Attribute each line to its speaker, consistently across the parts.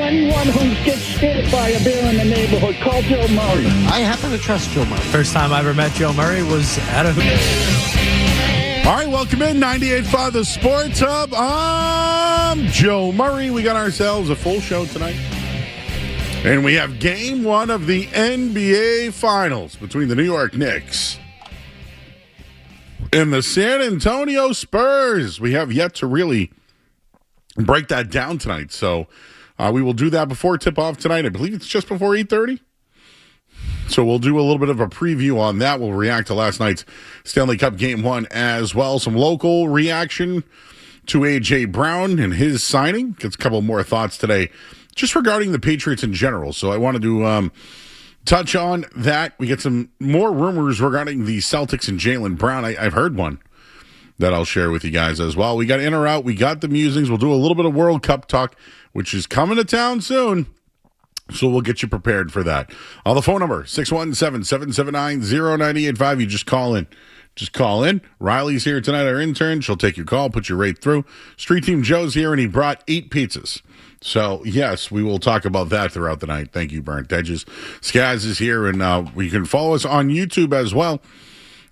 Speaker 1: anyone who gets hit by a bear in the neighborhood, call Joe Murray.
Speaker 2: I happen to trust Joe Murray.
Speaker 3: First time I ever met Joe Murray was at a
Speaker 4: All right, welcome in 98.5 The Sports Hub. I'm Joe Murray. We got ourselves a full show tonight. And we have game one of the NBA Finals between the New York Knicks and the San Antonio Spurs. We have yet to really break that down tonight. So we will do that before tip-off tonight. I believe it's just before 8:30. So we'll do a little bit of a preview on that. We'll react to last night's Stanley Cup Game 1 as well. Some local reaction to A.J. Brown and his signing. Gets a couple more thoughts today just regarding the Patriots in general. So I wanted to touch on that. We get some more rumors regarding the Celtics and Jaylen Brown. I've heard one that I'll share with you guys as well. We got in or out. We got the musings. We'll do a little bit of World Cup talk, which is coming to town soon. So we'll get you prepared for that. The phone number, 617-779-0985. You just call in. Just call in. Riley's here tonight, our intern. She'll take your call, put you right through. Street Team Joe's here, and he brought 8 pizzas. So, yes, we will talk about that throughout the night. Thank you, Burnt Edges. Skaz is here, and you can follow us on YouTube as well.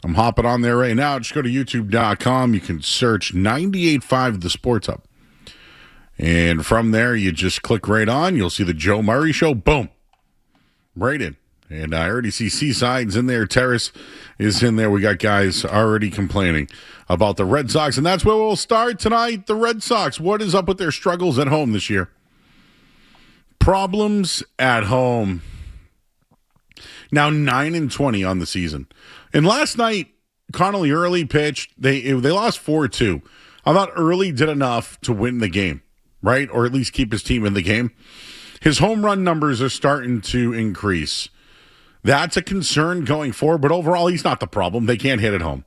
Speaker 4: I'm hopping on there right now. Just go to youtube.com. You can search 98.5 The Sports Hub. And from there, you just click right on. You'll see the Joe Murray Show. Boom. Right in. And I already see Seaside's in there. Terrace is in there. We got guys already complaining about the Red Sox. And that's where we'll start tonight. The Red Sox. What is up with their struggles at home this year? Problems at home. Now 9-20 on the season. And last night, Connolly Early pitched. They lost 4-2. I thought Early did enough to win the game, right? Or at least keep his team in the game. His home run numbers are starting to increase. That's a concern going forward, but overall, he's not the problem. They can't hit at home.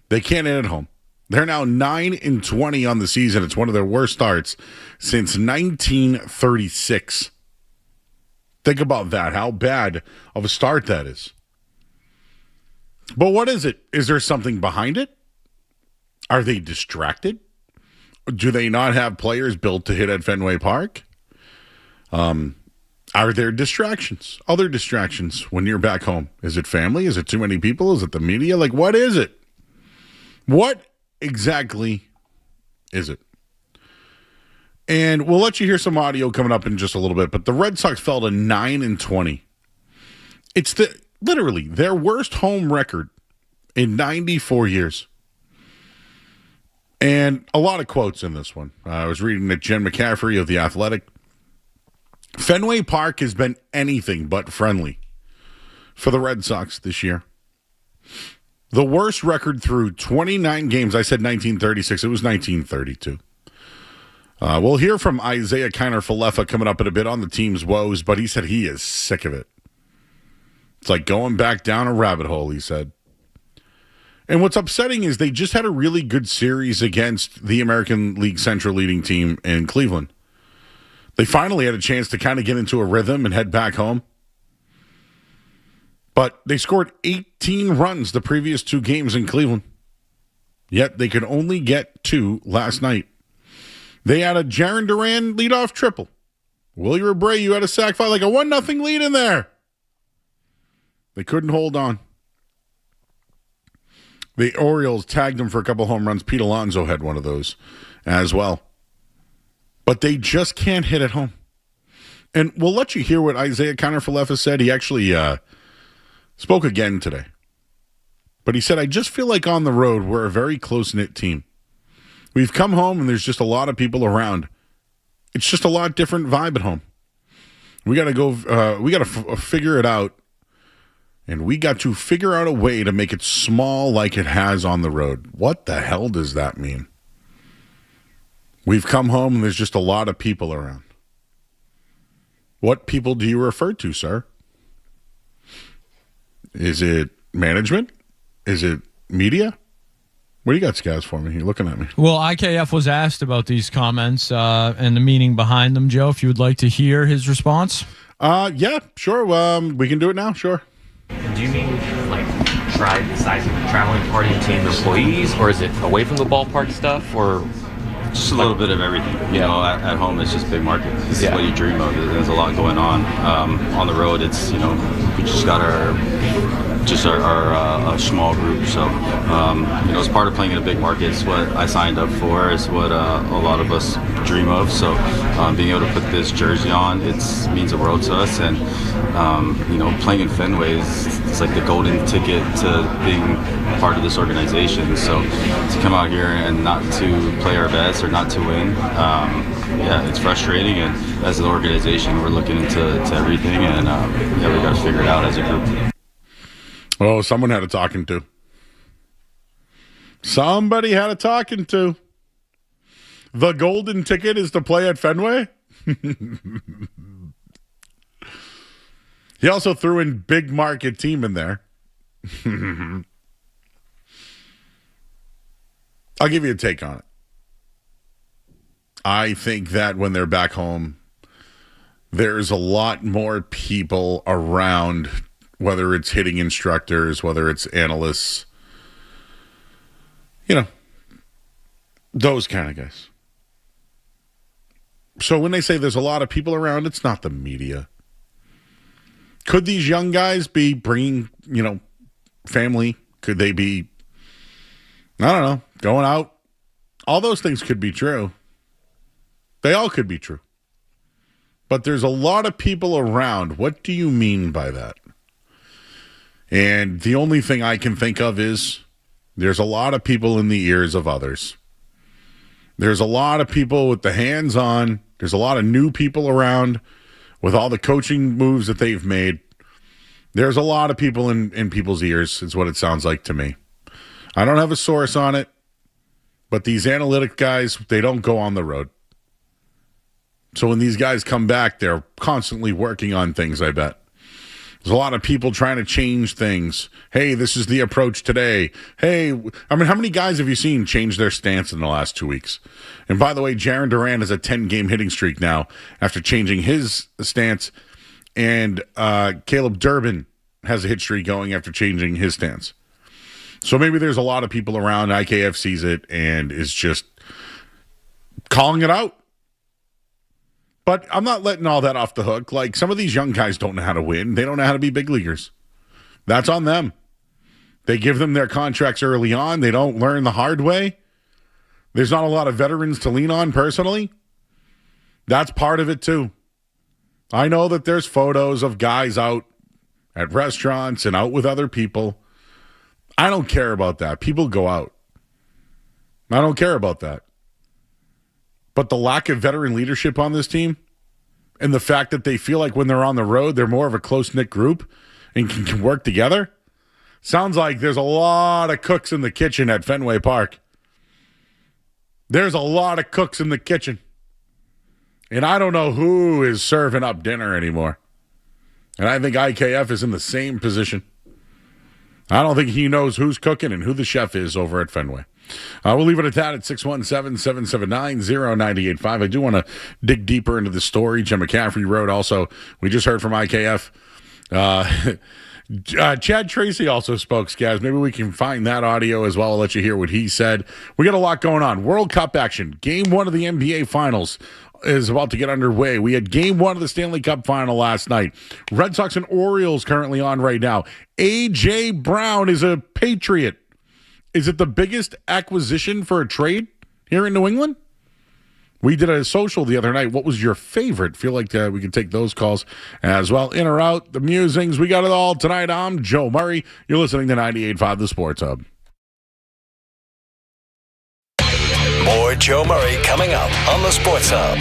Speaker 4: They can't hit at home. They're now 9-20 on the season. It's one of their worst starts since 1936. Think about that, how bad of a start that is. But what is it? Is there something behind it? Are they distracted? Do they not have players built to hit at Fenway Park? Are there distractions? Other distractions when you're back home? Is it family? Is it too many people? Is it the media? Like, what is it? What exactly is it? And we'll let you hear some audio coming up in just a little bit, but the Red Sox fell to 9-20. It's literally their worst home record in 94 years. And a lot of quotes in this one. I was reading that Jen McCaffrey of The Athletic. Fenway Park has been anything but friendly for the Red Sox this year. The worst record through 29 games. I said 1936. It was 1932. We'll hear from Isaiah Kiner-Falefa coming up in a bit on the team's woes, but he said he is sick of it. It's like going back down a rabbit hole, he said. And what's upsetting is they just had a really good series against the American League Central leading team in Cleveland. They finally had a chance to kind of get into a rhythm and head back home. But they scored 18 runs the previous 2 games in Cleveland. Yet they could only get 2 last night. They had a Jarren Duran leadoff triple. Willie Abreu had a sac fly, like a 1-0 lead in there. They couldn't hold on. The Orioles tagged him for a couple home runs. Pete Alonso had one of those as well. But they just can't hit at home. And we'll let you hear what Isaiah Kiner-Falefa said. He actually spoke again today. But he said, I just feel like on the road, we're a very close-knit team. We've come home and there's just a lot of people around. It's just a lot different vibe at home. We got to go, we got to figure it out. And we got to figure out a way to make it small like it has on the road. What the hell does that mean? We've come home and there's just a lot of people around. What people do you refer to, sir? Is it management? Is it media? What do you got, Skaz, for me? You're looking at me.
Speaker 3: Well, IKF was asked about these comments and the meaning behind them, Joe, if you would like to hear his response.
Speaker 4: Yeah, sure. We can do it now, sure.
Speaker 5: Do you mean like traveling party team employees, or is it away from the ballpark stuff, or
Speaker 6: Just a little bit of everything. You know, at home it's just big market. This is what you dream of. There's a lot going on. On the road, it's, you know, we just got our small group. So, you know, it's part of playing in a big market. It's what I signed up for. It's what a lot of us dream of. So, being able to put this jersey on, it means the world to us. And, you know, playing in Fenway it's like the golden ticket to being part of this organization. So, to come out here and not to play our best or not to win, yeah, it's frustrating. And as an organization, we're looking into everything, and yeah, we got to figure it out as a group.
Speaker 4: Oh, someone had a talking to. Somebody had a talking to. The golden ticket is to play at Fenway? He also threw in big market team in there. I'll give you a take on it. I think that when they're back home, there's a lot more people around, whether it's hitting instructors, whether it's analysts, you know, those kind of guys. So when they say there's a lot of people around, it's not the media. Could these young guys be bringing, you know, family? Could they be, I don't know, going out? All those things could be true. They all could be true. But there's a lot of people around. What do you mean by that? And the only thing I can think of is there's a lot of people in the ears of others. There's a lot of people with the hands on. There's a lot of new people around with all the coaching moves that they've made. There's a lot of people in people's ears, is what it sounds like to me. I don't have a source on it, but these analytic guys, they don't go on the road. So when these guys come back, they're constantly working on things, I bet. There's a lot of people trying to change things. Hey, this is the approach today. Hey, I mean, how many guys have you seen change their stance in the last 2 weeks? And by the way, Jaron Duran has a 10-game hitting streak now after changing his stance. And Caleb Durbin has a hit streak going after changing his stance. So maybe there's a lot of people around. IKF sees it and is just calling it out. But I'm not letting all that off the hook. Like, some of these young guys don't know how to win. They don't know how to be big leaguers. That's on them. They give them their contracts early on. They don't learn the hard way. There's not a lot of veterans to lean on personally. That's part of it too. I know that there's photos of guys out at restaurants and out with other people. I don't care about that. People go out. I don't care about that. But the lack of veteran leadership on this team and the fact that they feel like when they're on the road, they're more of a close-knit group and can work together, sounds like there's a lot of cooks in the kitchen at Fenway Park. There's a lot of cooks in the kitchen. And I don't know who is serving up dinner anymore. And I think IKF is in the same position. I don't think he knows who's cooking and who the chef is over at Fenway. We'll leave it at that at 617-779-0985. I do want to dig deeper into the story Jim McCaffrey wrote. Also, we just heard from IKF. Chad Tracy also spoke, Scaz. Maybe we can find that audio as well. I'll let you hear what he said. We got a lot going on. World Cup action. Game 1 of the NBA Finals is about to get underway. We had game 1 of the Stanley Cup final last night. Red Sox and Orioles currently on right now. A.J. Brown is a Patriot. Is it the biggest acquisition for a trade here in New England? We did a social the other night. What was your favorite? Feel like we could take those calls as well. In or out, the musings. We got it all tonight. I'm Joe Murray. You're listening to 98.5 The Sports Hub.
Speaker 7: More Joe Murray coming up on The Sports Hub.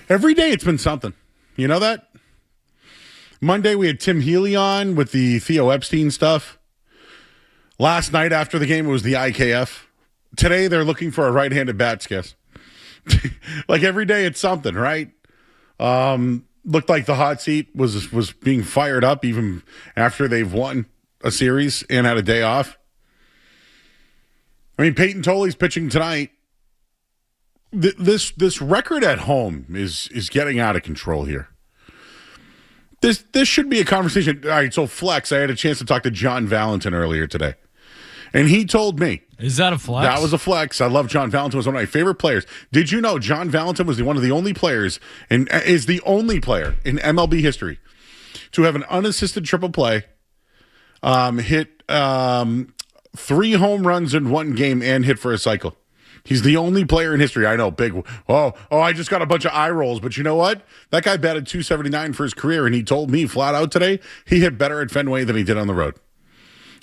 Speaker 4: Every day it's been something. You know that? Monday we had Tim Healy on with the Theo Epstein stuff. Last night after the game it was the IKF. Today they're looking for a right-handed bats guess. Like every day it's something, right? Looked like the hot seat was being fired up even after they've won a series and had a day off. I mean, Peyton Toley's pitching tonight. This record at home is getting out of control here. This should be a conversation. All right, so Flex, I had a chance to talk to John Valentin earlier today. And he told me.
Speaker 3: Is that a flex?
Speaker 4: That was a flex. I love John Valentin. Was one of my favorite players. Did you know John Valentin was one of the only players and is the only player in MLB history to have an unassisted triple play, hit 3 home runs in one game and hit for a cycle. He's the only player in history. I know, big. I just got a bunch of eye rolls. But you know what? That guy batted .279 for his career, and he told me flat out today he hit better at Fenway than he did on the road.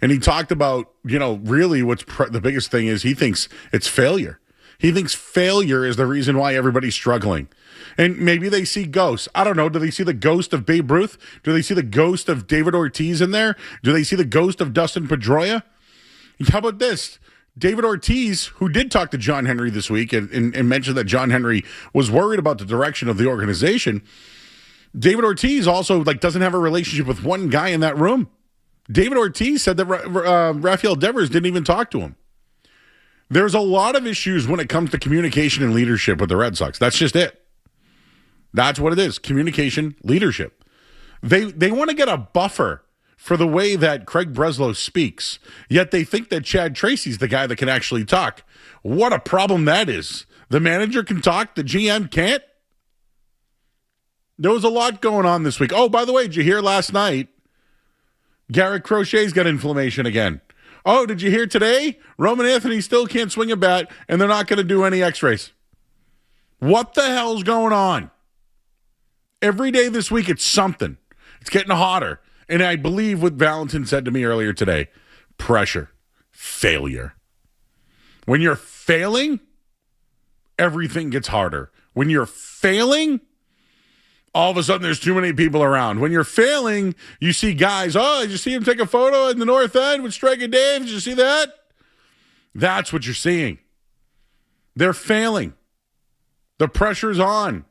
Speaker 4: And he talked about, really what's the biggest thing is he thinks it's failure. He thinks failure is the reason why everybody's struggling. And maybe they see ghosts. I don't know. Do they see the ghost of Babe Ruth? Do they see the ghost of David Ortiz in there? Do they see the ghost of Dustin Pedroia? How about this? David Ortiz, who did talk to John Henry this week and mentioned that John Henry was worried about the direction of the organization. David Ortiz also doesn't have a relationship with one guy in that room. David Ortiz said that Rafael Devers didn't even talk to him. There's a lot of issues when it comes to communication and leadership with the Red Sox. That's just it. That's what it is. Communication, leadership. They want to get a buffer for the way that Craig Breslow speaks, yet they think that Chad Tracy's the guy that can actually talk. What a problem that is. The manager can talk, the GM can't. There was a lot going on this week. Oh, by the way, did you hear last night? Garrett Crochet's got inflammation again. Oh, did you hear today? Roman Anthony still can't swing a bat, and they're not going to do any x-rays. What the hell's going on? Every day this week, it's something. It's getting hotter. And I believe what Valentin said to me earlier today, pressure, failure. When you're failing, everything gets harder. When you're failing, all of a sudden there's too many people around. When you're failing, you see guys, did you see him take a photo in the north end with Striker Dave? Did you see that? That's what you're seeing. They're failing. The pressure's on.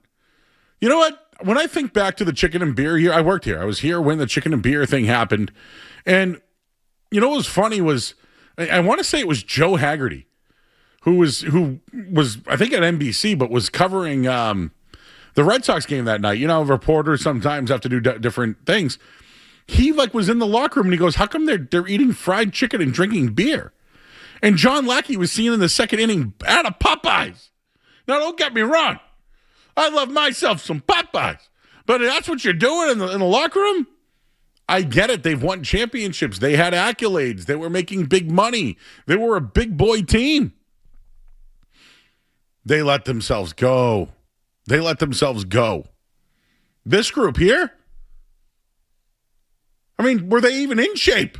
Speaker 4: You know what? When I think back to the chicken and beer here, I worked here. I was here when the chicken and beer thing happened. And you know what was funny was, I want to say it was Joe Haggerty, who was I think at NBC, but was covering the Red Sox game that night. Reporters sometimes have to do different things. He was in the locker room and he goes, how come they're eating fried chicken and drinking beer? And John Lackey was seen in the second inning out of Popeyes. Now, don't get me wrong. I love myself some Popeyes. But that's what you're doing in the locker room? I get it. They've won championships. They had accolades. They were making big money. They were a big boy team. They let themselves go. This group here? I mean, were they even in shape?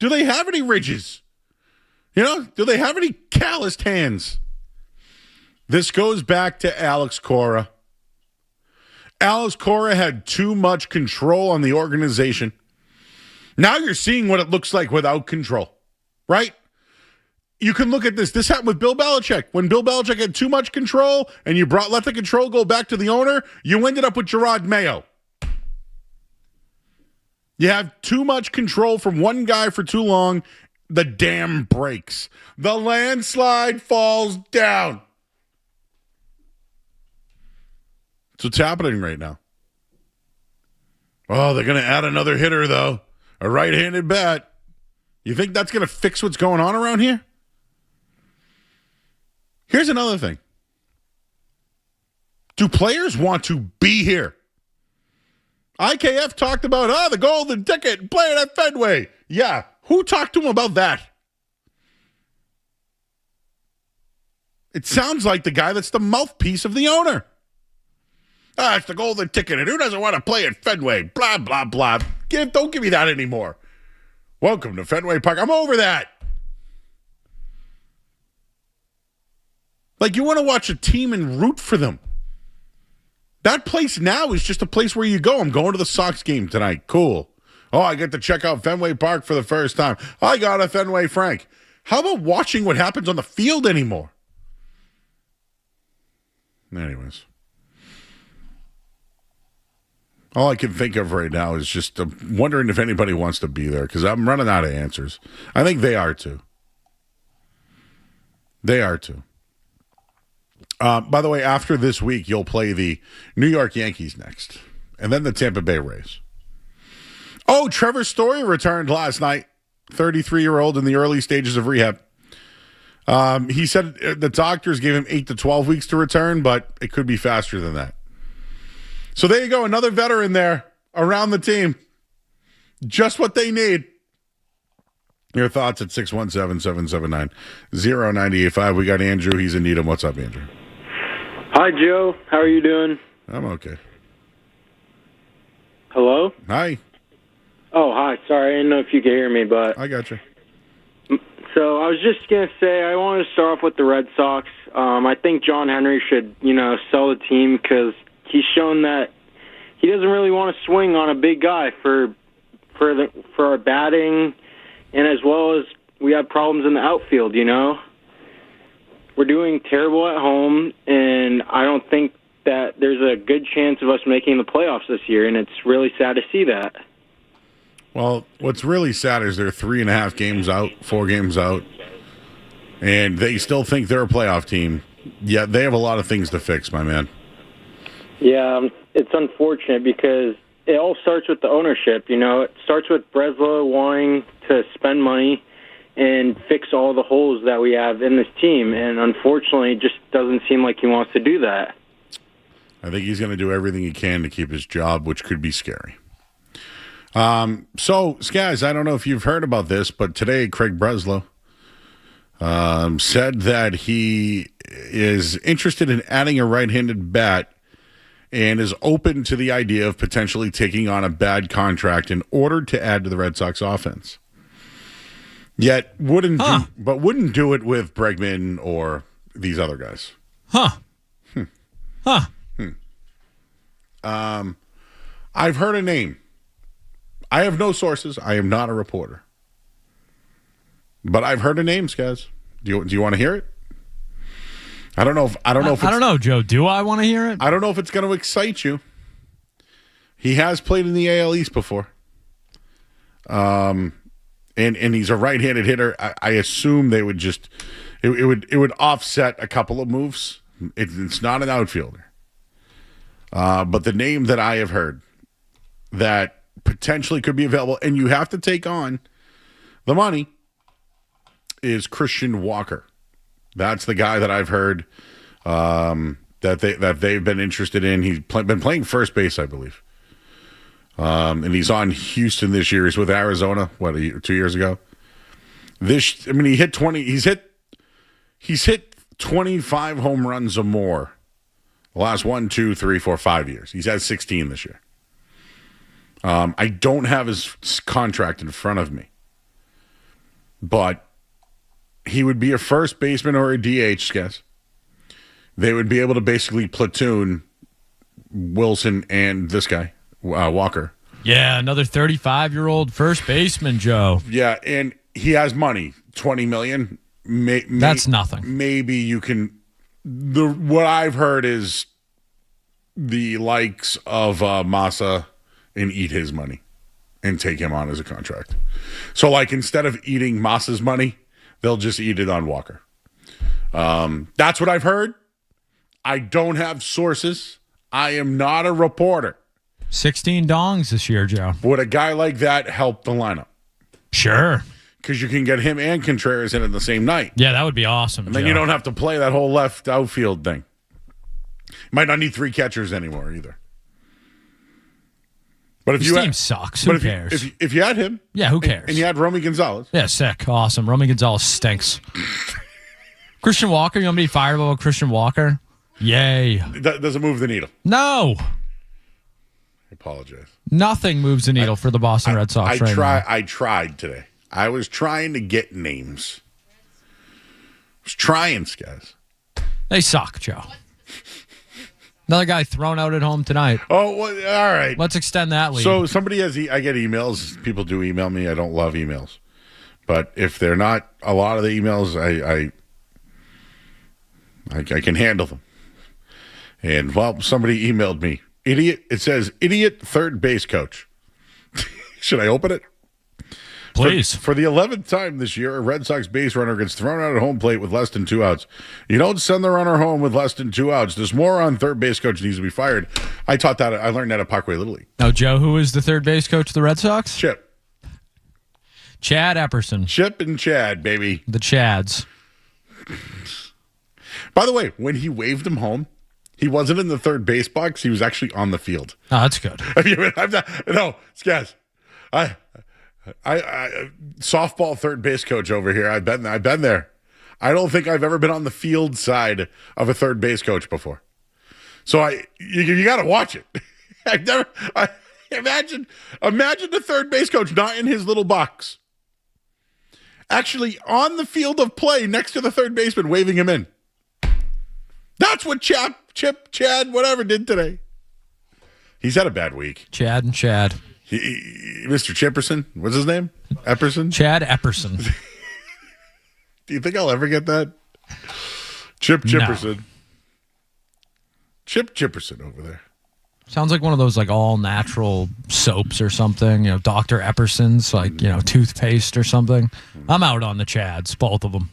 Speaker 4: Do they have any ridges? Do they have any calloused hands? This goes back to Alex Cora. Alex Cora had too much control on the organization. Now you're seeing what it looks like without control, right? You can look at this. This happened with Bill Belichick. When Bill Belichick had too much control and you let the control go back to the owner, you ended up with Gerard Mayo. You have too much control from one guy for too long, the dam breaks. The landslide falls down. That's what's happening right now. Oh, they're going to add another hitter, though. A right-handed bat. You think that's going to fix what's going on around here? Here's another thing. Do players want to be here? IKF talked about, the golden ticket, playing at Fenway. Yeah, who talked to him about that? It sounds like the guy that's the mouthpiece of the owner. It's the golden ticket, and who doesn't want to play at Fenway? Blah, blah, blah. Don't give me that anymore. Welcome to Fenway Park. I'm over that. You want to watch a team and root for them. That place now is just a place where you go. I'm going to the Sox game tonight. Cool. Oh, I get to check out Fenway Park for the first time. I got a Fenway Frank. How about watching what happens on the field anymore? Anyways. All I can think of right now is just wondering if anybody wants to be there because I'm running out of answers. I think they are too. They are too. By the way, after this week, you'll play the New York Yankees next, and then the Tampa Bay Rays. Oh, Trevor Story returned last night, 33-year-old in the early stages of rehab. He said the doctors gave him 8 to 12 weeks to return, but it could be faster than that. So there you go, another veteran there around the team. Just what they need. Your thoughts at 617-779-0985. We got Andrew. He's in Needham. What's up, Andrew?
Speaker 8: Hi, Joe. How are you doing?
Speaker 4: I'm okay.
Speaker 8: Hello?
Speaker 4: Hi.
Speaker 8: Oh, hi. Sorry, I didn't know if you could hear me, but...
Speaker 4: I got you.
Speaker 8: So I was just going to say, I wanted to start off with the Red Sox. I think John Henry should, sell the team because he's shown that he doesn't really want to swing on a big guy for our batting, and as well as we have problems in the outfield, We're doing terrible at home, and I don't think that there's a good chance of us making the playoffs this year, and it's really sad to see that.
Speaker 4: Well, what's really sad is they're 3.5 games out, 4 games out, and they still think they're a playoff team. Yet they have a lot of things to fix, my man.
Speaker 8: Yeah, it's unfortunate because it all starts with the ownership. It starts with Breslow wanting to spend money and fix all the holes that we have in this team, and unfortunately, it just doesn't seem like he wants to do that.
Speaker 4: I think he's going to do everything he can to keep his job, which could be scary. So, guys, I don't know if you've heard about this, but today Craig Breslow said that he is interested in adding a right-handed bat and is open to the idea of potentially taking on a bad contract in order to add to the Red Sox offense. Yet wouldn't do it with Bregman or these other guys. I've heard a name. I have no sources. I am not a reporter. But I've heard a name, guys. Do you want to hear it? I don't know if I don't know,
Speaker 3: Joe. Do I want to hear it?
Speaker 4: I don't know if it's going to excite you. He has played in the AL East before. And he's a right-handed hitter. I assume they would just it would offset a couple of moves. It's not an outfielder. But the name that I have heard that potentially could be available, and you have to take on the money, is Christian Walker. That's the guy that I've heard that they've been interested in. He's been playing first base, I believe. And he's on Houston this year. He's with Arizona. 2 years ago? He hit 20. He's hit 25 home runs or more the last 1, 2, 3, 4, 5 years. He's had 16 this year. I don't have his contract in front of me, but he would be a first baseman or a DH, guess. They would be able to basically platoon Wilson and this guy, Walker.
Speaker 3: Yeah, another 35-year-old first baseman, Joe.
Speaker 4: Yeah, and he has money, $20 million.
Speaker 3: That's nothing.
Speaker 4: Maybe you can. What I've heard is the likes of Massa and eat his money and take him on as a contract. So, instead of eating Massa's money, they'll just eat it on Walker. That's what I've heard. I don't have sources. I am not a reporter.
Speaker 3: 16 dongs this year, Joe.
Speaker 4: Would a guy like that help the lineup?
Speaker 3: Sure.
Speaker 4: Because you can get him and Contreras in at the same night.
Speaker 3: Yeah, that would be awesome.
Speaker 4: And then you don't have to play that whole left outfield thing. Might not need 3 catchers anymore either. But if
Speaker 3: this team sucks. Who cares?
Speaker 4: If you had him,
Speaker 3: yeah, who cares?
Speaker 4: And you had Romy Gonzalez,
Speaker 3: yeah, sick, awesome. Romy Gonzalez stinks. Christian Walker, you want me to be fired about Christian Walker? Yay!
Speaker 4: Doesn't move the needle.
Speaker 3: No.
Speaker 4: I apologize.
Speaker 3: Nothing moves the needle for the Boston Red Sox right now.
Speaker 4: I tried today. I was trying to get names. I was trying, guys.
Speaker 3: They suck, Joe. Another guy thrown out at home tonight.
Speaker 4: Oh, well, all right.
Speaker 3: Let's extend that lead.
Speaker 4: So somebody has. I get emails. People do email me. I don't love emails, but if they're not a lot of the emails, I can handle them. And somebody emailed me, idiot. It says idiot third base coach. Should I open it?
Speaker 3: Please.
Speaker 4: For the 11th time this year, a Red Sox base runner gets thrown out at home plate with less than 2 outs. You don't send the runner home with less than 2 outs. This moron third base coach needs to be fired. I learned that at Parkway Little League.
Speaker 3: Now, Joe, who is the third base coach of the Red Sox?
Speaker 4: Chip.
Speaker 3: Chad Epperson.
Speaker 4: Chip and Chad, baby.
Speaker 3: The Chads.
Speaker 4: By the way, when he waved him home, he wasn't in the third base box. He was actually on the field.
Speaker 3: Oh, that's good.
Speaker 4: No, guys. I softball third base coach over here. I've been there. I don't think I've ever been on the field side of a third base coach before. So you got to watch it. Imagine the third base coach not in his little box. Actually on the field of play next to the third baseman waving him in. That's what Chad, whatever did today. He's had a bad week.
Speaker 3: Chad and Chad.
Speaker 4: Mr. Chipperson, what's his name? Epperson?
Speaker 3: Chad Epperson.
Speaker 4: Do you think I'll ever get that? Chipperson.
Speaker 3: No.
Speaker 4: Chipperson over there.
Speaker 3: Sounds like one of those like all natural soaps or something. Dr. Epperson's toothpaste or something. I'm out on the Chads, both of them.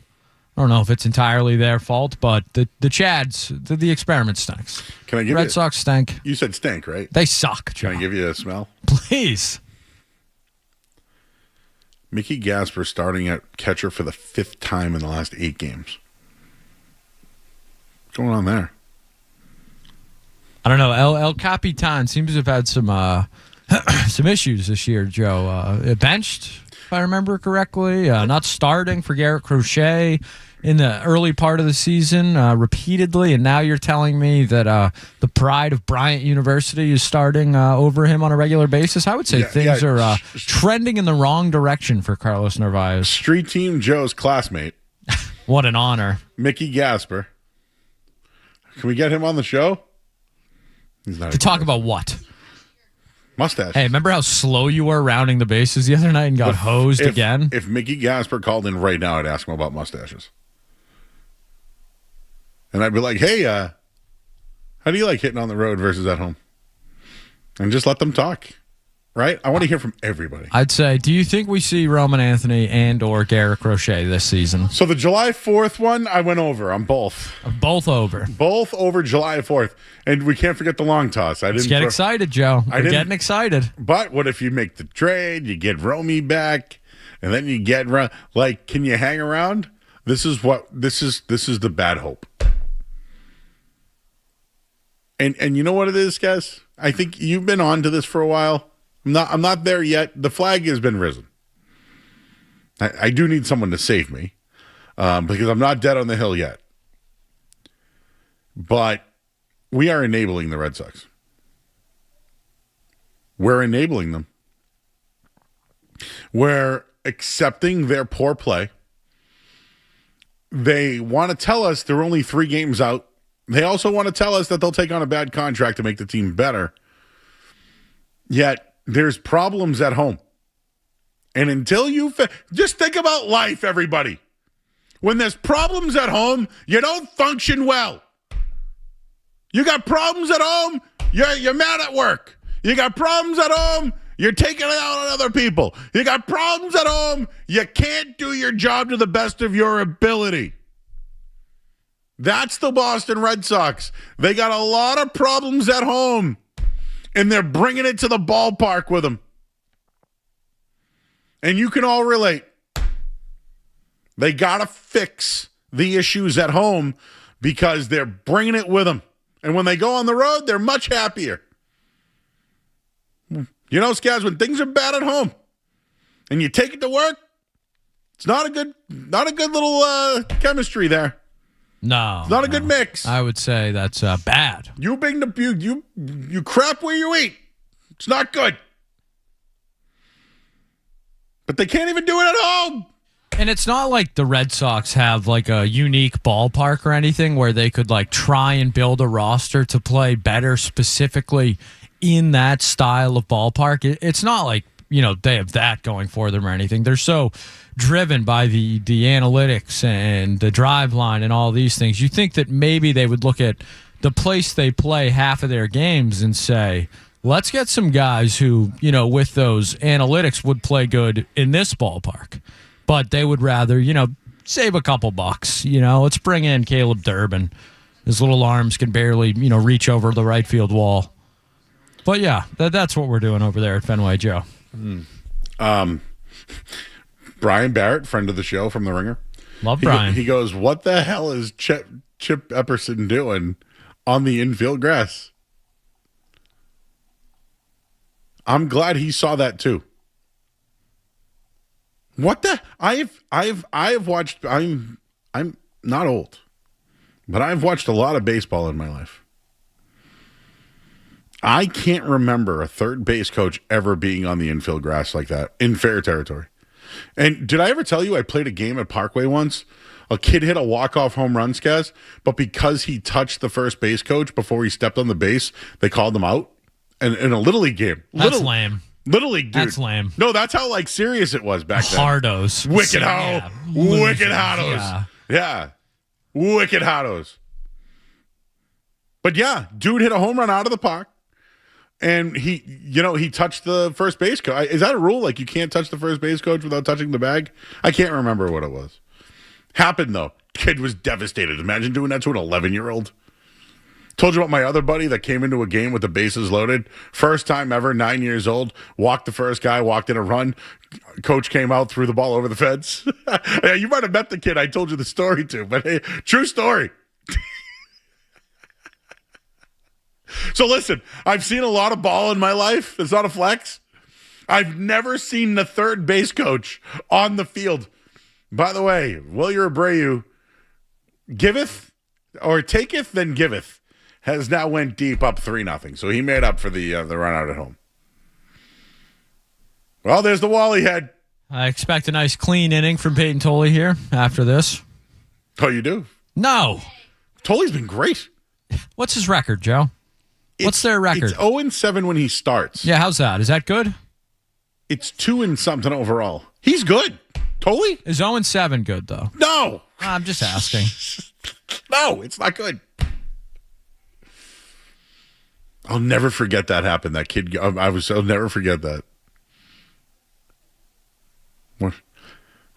Speaker 3: I don't know if it's entirely their fault, but the Chads, the experiment stinks.
Speaker 4: Can I give
Speaker 3: Red Sox stink.
Speaker 4: You said stink, right?
Speaker 3: They suck, Joe.
Speaker 4: Can I give you a smell?
Speaker 3: Please.
Speaker 4: Mickey Gasper starting at catcher for the 5th time in the last 8 games. What's going on there?
Speaker 3: I don't know. El Capitan seems to have had some issues this year, Joe. Benched, if I remember correctly. Not starting for Garrett Crochet in the early part of the season repeatedly, and now you're telling me that the pride of Bryant University is starting over him on a regular basis. I would say things are trending in the wrong direction for Carlos Narvaez.
Speaker 4: Street Team Joe's classmate.
Speaker 3: What an honor.
Speaker 4: Mickey Gasper. Can we get him on the show? He's not
Speaker 3: to talk about what?
Speaker 4: Mustache.
Speaker 3: Hey, remember how slow you were rounding the bases the other night and got hosed again?
Speaker 4: If Mickey Gasper called in right now, I'd ask him about mustaches. And I'd be like, hey, how do you like hitting on the road versus at home? And just let them talk, right? I want to hear from everybody.
Speaker 3: I'd say, do you think we see Roman Anthony and or Garrett Crochet this season?
Speaker 4: So the July 4th one, I went over on both.
Speaker 3: Both over.
Speaker 4: Both over July 4th. And we can't forget the long toss.
Speaker 3: Let's get excited, Joe. We're getting excited.
Speaker 4: But what if you make the trade, you get Romy back, and then you get, can you hang around? This is the bad hope. And you know what it is, guys? I think you've been on to this for a while. I'm not there yet. The flag has been risen. I do need someone to save me because I'm not dead on the hill yet. But we are enabling the Red Sox. We're enabling them. We're accepting their poor play. They want to tell us they're only 3 games out. They also want to tell us that they'll take on a bad contract to make the team better. Yet, there's problems at home. And until just think about life, everybody. When there's problems at home, you don't function well. You got problems at home, you're mad at work. You got problems at home, you're taking it out on other people. You got problems at home, you can't do your job to the best of your ability. That's the Boston Red Sox. They got a lot of problems at home, and they're bringing it to the ballpark with them. And you can all relate. They got to fix the issues at home because they're bringing it with them. And when they go on the road, they're much happier. You know, Scaz, when things are bad at home and you take it to work, it's not a good little chemistry there.
Speaker 3: No.
Speaker 4: It's not a good mix.
Speaker 3: I would say that's bad.
Speaker 4: You crap where you eat. It's not good. But they can't even do it at home.
Speaker 3: And it's not like the Red Sox have like a unique ballpark or anything where they could like try and build a roster to play better specifically in that style of ballpark. It's not like, they have that going for them or anything. They're so driven by the analytics and the drive line and all these things. You think that maybe they would look at the place they play half of their games and say, let's get some guys who, with those analytics would play good in this ballpark. But they would rather, save a couple bucks. Let's bring in Caleb Durbin. His little arms can barely, reach over the right field wall. But yeah, that's what we're doing over there at Fenway, Joe.
Speaker 4: Brian Barrett, friend of the show from The Ringer.
Speaker 3: Love Brian.
Speaker 4: He goes, what the hell is Chip Epperson doing on the infield grass? I'm glad he saw that too. What the? I have watched. I'm not old, but I've watched a lot of baseball in my life. I can't remember a third base coach ever being on the infield grass like that in fair territory. And did I ever tell you I played a game at Parkway once? A kid hit a walk-off home run, Skaz, but because he touched the first base coach before he stepped on the base, they called him out. And in a Little League game.
Speaker 3: That's lame.
Speaker 4: Little League, dude.
Speaker 3: That's lame.
Speaker 4: No, that's how serious it was back then.
Speaker 3: Hardos.
Speaker 4: Wicked how.
Speaker 3: Yeah.
Speaker 4: Wicked Hardos. Yeah. Wicked Hardos. But yeah, dude hit a home run out of the park. And he touched the first base coach. Is that a rule? Like you can't touch the first base coach without touching the bag? I can't remember what it was. Happened though. Kid was devastated. Imagine doing that to an 11-year-old. Told you about my other buddy that came into a game with the bases loaded. First time ever, 9 years old. Walked the first guy, walked in a run. Coach came out, threw the ball over the fence. Yeah, you might have met the kid I told you the story to, but hey, true story. So listen, I've seen a lot of ball in my life. It's not a flex. I've never seen the third base coach on the field. By the way, Wilyer Abreu giveth or taketh, then giveth. Has now went deep up 3-0. So he made up for the run out at home. Well, there's the Wally head.
Speaker 3: I expect a nice clean inning from Peyton Tolley here after this.
Speaker 4: Oh, you do?
Speaker 3: No.
Speaker 4: Tolley's been great.
Speaker 3: What's his record, Joe? What's their record?
Speaker 4: It's 0-7 when he starts.
Speaker 3: Yeah, how's that? Is that good?
Speaker 4: It's 2-something overall. He's good. Tolley?
Speaker 3: Is 0-7 good, though?
Speaker 4: No.
Speaker 3: I'm just asking.
Speaker 4: No, it's not good. I'll never forget that happened. That kid, I'll never forget that.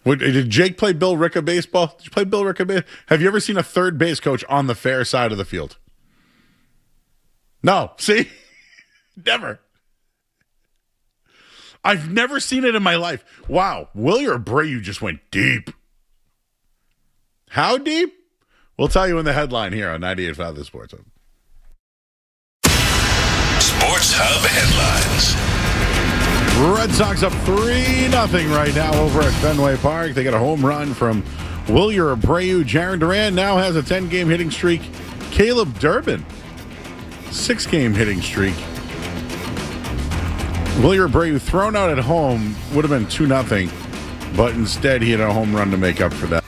Speaker 4: What did Jake play Bill Ricca baseball? Did you play Bill Ricca baseball? Have you ever seen a third base coach on the fair side of the field? No. See? Never. I've never seen it in my life. Wow. Wilyer Abreu just went deep. How deep? We'll tell you in the headline here on 98.5 The Sports Hub.
Speaker 7: Sports Hub headlines.
Speaker 4: Red Sox up 3-0 right now over at Fenway Park. They got a home run from Wilyer Abreu. Jarren Duran now has a 10-game hitting streak. Caleb Durbin, 6-game hitting streak. Wilyer Abreu thrown out at home would have been 2-0, but instead he had a home run to make up for that.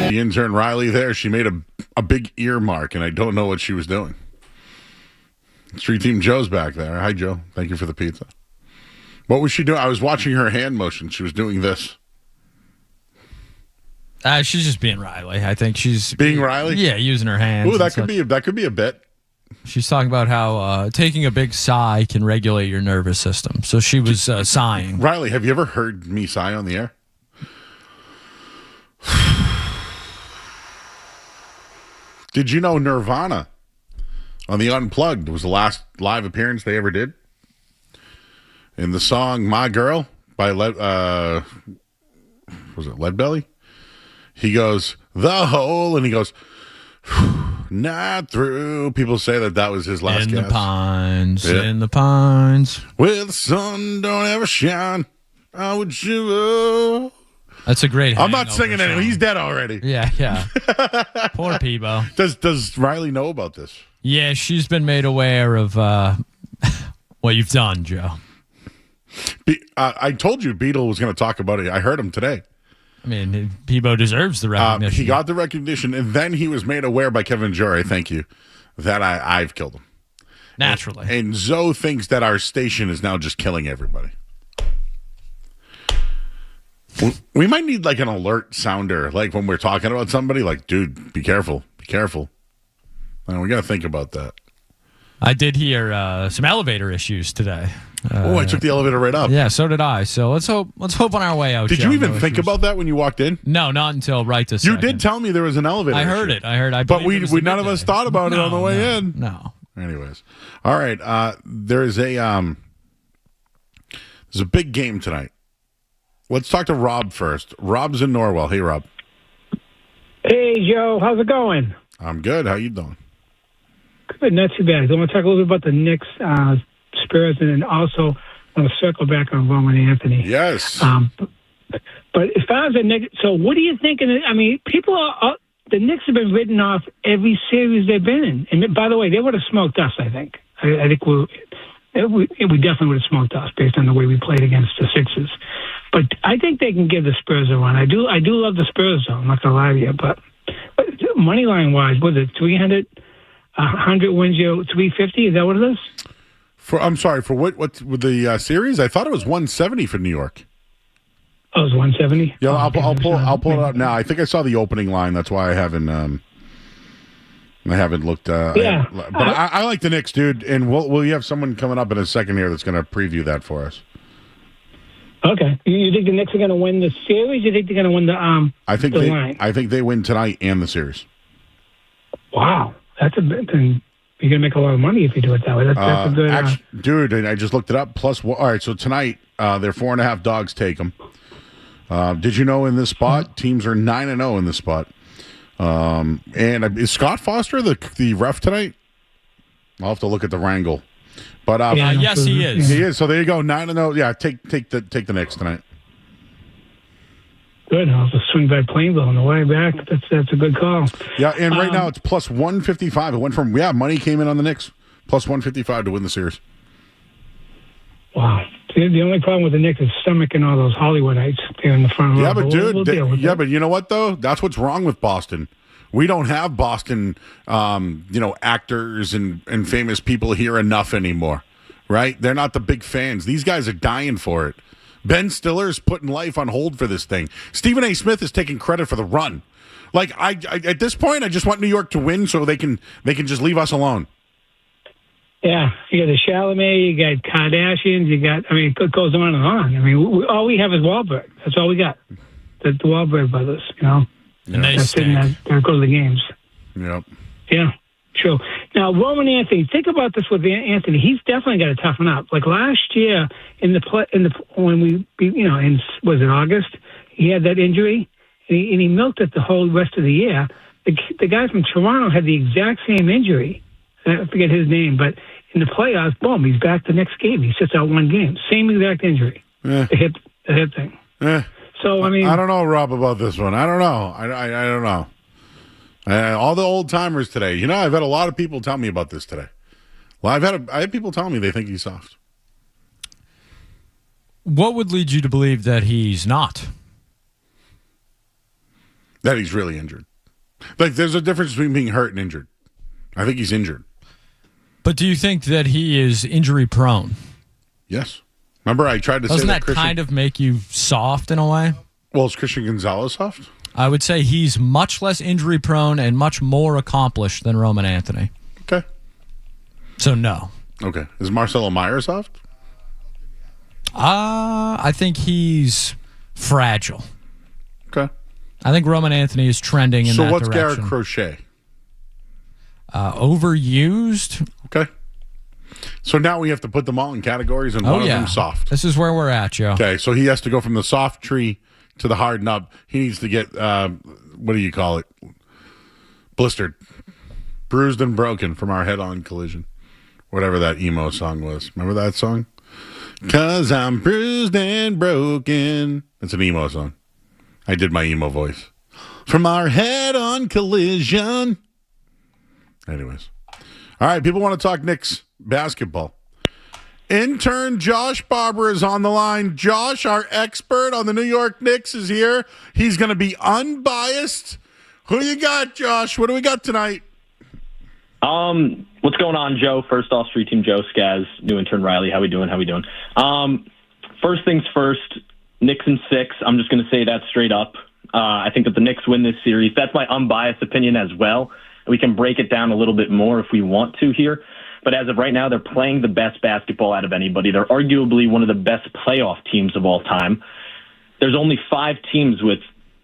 Speaker 4: The intern Riley there, she made a big earmark, and I don't know what she was doing. Street Team Joe's back there. Hi, Joe. Thank you for the pizza. What was she doing? I was watching her hand motion. She was doing this.
Speaker 3: She's just being Riley. I think she's
Speaker 4: being Riley.
Speaker 3: Yeah, using her hands.
Speaker 4: Ooh, that could be a bit.
Speaker 3: She's talking about how taking a big sigh can regulate your nervous system. So she was sighing.
Speaker 4: Riley, have you ever heard me sigh on the air? Did you know Nirvana on the Unplugged was the last live appearance they ever did? In the song "My Girl" by was it Leadbelly? He goes the hole, and he goes not through. People say that was his last.
Speaker 3: In
Speaker 4: guess.
Speaker 3: The pines,
Speaker 4: yeah.
Speaker 3: In the pines,
Speaker 4: where the sun don't ever shine. I would shiver.
Speaker 3: That's a great.
Speaker 4: I'm not singing
Speaker 3: song.
Speaker 4: anymore. He's dead already.
Speaker 3: Yeah. Poor Peebo.
Speaker 4: Does Riley know about this?
Speaker 3: Yeah, she's been made aware of what you've done, Joe.
Speaker 4: I told you Beetle was going to talk about it. I heard him today.
Speaker 3: I mean, Peebo deserves the recognition.
Speaker 4: He got the recognition, and then he was made aware by Kevin Jury, thank you, that I've killed him.
Speaker 3: Naturally.
Speaker 4: And Zoe thinks that our station is now just killing everybody. We might need like an alert sounder, like when we're talking about somebody, like, dude, be careful, be careful. We got to think about that.
Speaker 3: I did hear some elevator issues today.
Speaker 4: I took the elevator right up.
Speaker 3: Yeah, so did I. So let's hope on our way out.
Speaker 4: Did you even think about that when you walked in?
Speaker 3: No, not until right this
Speaker 4: You
Speaker 3: second.
Speaker 4: did tell me there was an elevator.
Speaker 3: I heard it.
Speaker 4: But we none of us thought about it on the way in.
Speaker 3: No.
Speaker 4: Anyways, all right. There's a big game tonight. Let's talk to Rob first. Rob's in Norwell. Hey, Rob.
Speaker 1: Hey, Joe. How's it going?
Speaker 4: I'm good. How you doing?
Speaker 1: Good. Not too bad. I want to talk a little bit about the Knicks, Spurs, and then also I want to circle back on Roman Anthony.
Speaker 4: Yes.
Speaker 1: But as far as the Knicks, so what do you think? I mean, people are the Knicks have been written off every series they've been in. And by the way, they would have smoked us, I think. I think we definitely would have smoked us based on the way we played against the Sixers. But I think they can give the Spurs a run. I do love the Spurs, though. I'm not going to lie to you. But money line wise, was it 300? 100 wins you 350? Is that what it is?
Speaker 4: I'm sorry, for what with the series? I thought it was 170 for New York.
Speaker 1: Oh, it was 170?
Speaker 4: Yeah, I'll pull it up now. I think I saw the opening line. That's why I haven't looked.
Speaker 1: Yeah.
Speaker 4: But I like the Knicks, dude. And we'll have someone coming up in a second here that's going to preview that for us.
Speaker 1: Okay. You think the Knicks are going to win the series? You think they're going to win the line?
Speaker 4: I think they win tonight and the series.
Speaker 1: Wow. That's a bit. Then you're going to make a lot of money if you do it that way. That's a good.
Speaker 4: Dude, and I just looked it up. Plus, all right, so tonight, they're 4.5 dogs take them. Did you know in this spot, teams are 9-0 in this spot? And is Scott Foster the ref tonight? I'll have to look at the wrangle. But
Speaker 3: yes, he is.
Speaker 4: He is. So there you go, 9-0. Yeah, take the Knicks tonight.
Speaker 1: Good. I'll just swing by Plainville on the way back. That's a good call.
Speaker 4: Yeah, and right now it's plus 155. It went from money came in on the Knicks plus 155 to win the series.
Speaker 1: Wow. The only problem with the Knicks is stomaching all those Hollywoodites there in the front row.
Speaker 4: Yeah, but dude,
Speaker 1: we'll
Speaker 4: but you know what though? That's what's wrong with Boston. We don't have Boston, actors and famous people here enough anymore, right? They're not the big fans. These guys are dying for it. Ben Stiller's putting life on hold for this thing. Stephen A. Smith is taking credit for the run. Like I at this point, I just want New York to win so they can just leave us alone.
Speaker 1: Yeah, you got the Chalamet, you got Kardashians, it goes on and on. I mean, all we have is Wahlberg. That's all we got. The Wahlberg brothers,
Speaker 3: And they stink.
Speaker 1: There go to the games.
Speaker 4: Yep.
Speaker 1: Yeah, true. Now, Roman Anthony, think about this with Anthony. He's definitely got to toughen up. Like last year when we, was it August? He had that injury, and he milked it the whole rest of the year. The guy from Toronto had the exact same injury. I forget his name, but in the playoffs, boom, he's back the next game. He sits out one game. Same exact injury. The hip thing. So, I mean... I
Speaker 4: don't know, Rob, about this one. I don't know. I don't know. All the old-timers today. I've had a lot of people tell me about this today. Well, I had people telling me they think he's soft.
Speaker 3: What would lead you to believe that he's not?
Speaker 4: That he's really injured. Like, there's a difference between being hurt and injured. I think he's injured.
Speaker 3: But do you think that he is injury prone?
Speaker 4: Yes. Remember, I tried to
Speaker 3: Doesn't
Speaker 4: say that
Speaker 3: that kind of make you soft in a way?
Speaker 4: Well, is Christian Gonzalez soft?
Speaker 3: I would say he's much less injury prone and much more accomplished than Roman Anthony.
Speaker 4: Okay.
Speaker 3: So no.
Speaker 4: Okay. Is Marcelo Meyer soft?
Speaker 3: I think he's fragile.
Speaker 4: Okay.
Speaker 3: I think Roman Anthony is trending in that direction.
Speaker 4: So what's Garrett Crochet?
Speaker 3: Overused.
Speaker 4: Okay. So now we have to put them all in categories, and one of them soft.
Speaker 3: This is where we're at, Joe.
Speaker 4: Okay, so he has to go from the soft tree to the hard nub. He needs to get, what do you call it? Blistered. Bruised and broken from our head-on collision. Whatever that emo song was. Remember that song? 'Cause I'm bruised and broken. It's an emo song. I did my emo voice. From our head-on collision. Anyways. All right, people want to talk Knicks basketball. Intern Josh Barber is on the line. Josh, our expert on the New York Knicks, is here. He's going to be unbiased. Who you got, Josh? What do we got tonight?
Speaker 9: What's going on, Joe? First off, Street Team Joe, Skaz, new intern Riley. How we doing? First things first, Knicks in 6. I'm just going to say that straight up. I think that the Knicks win this series. That's my unbiased opinion as well. We can break it down a little bit more if we want to here. But as of right now, they're playing the best basketball out of anybody. They're arguably one of the best playoff teams of all time. There's only 5 teams with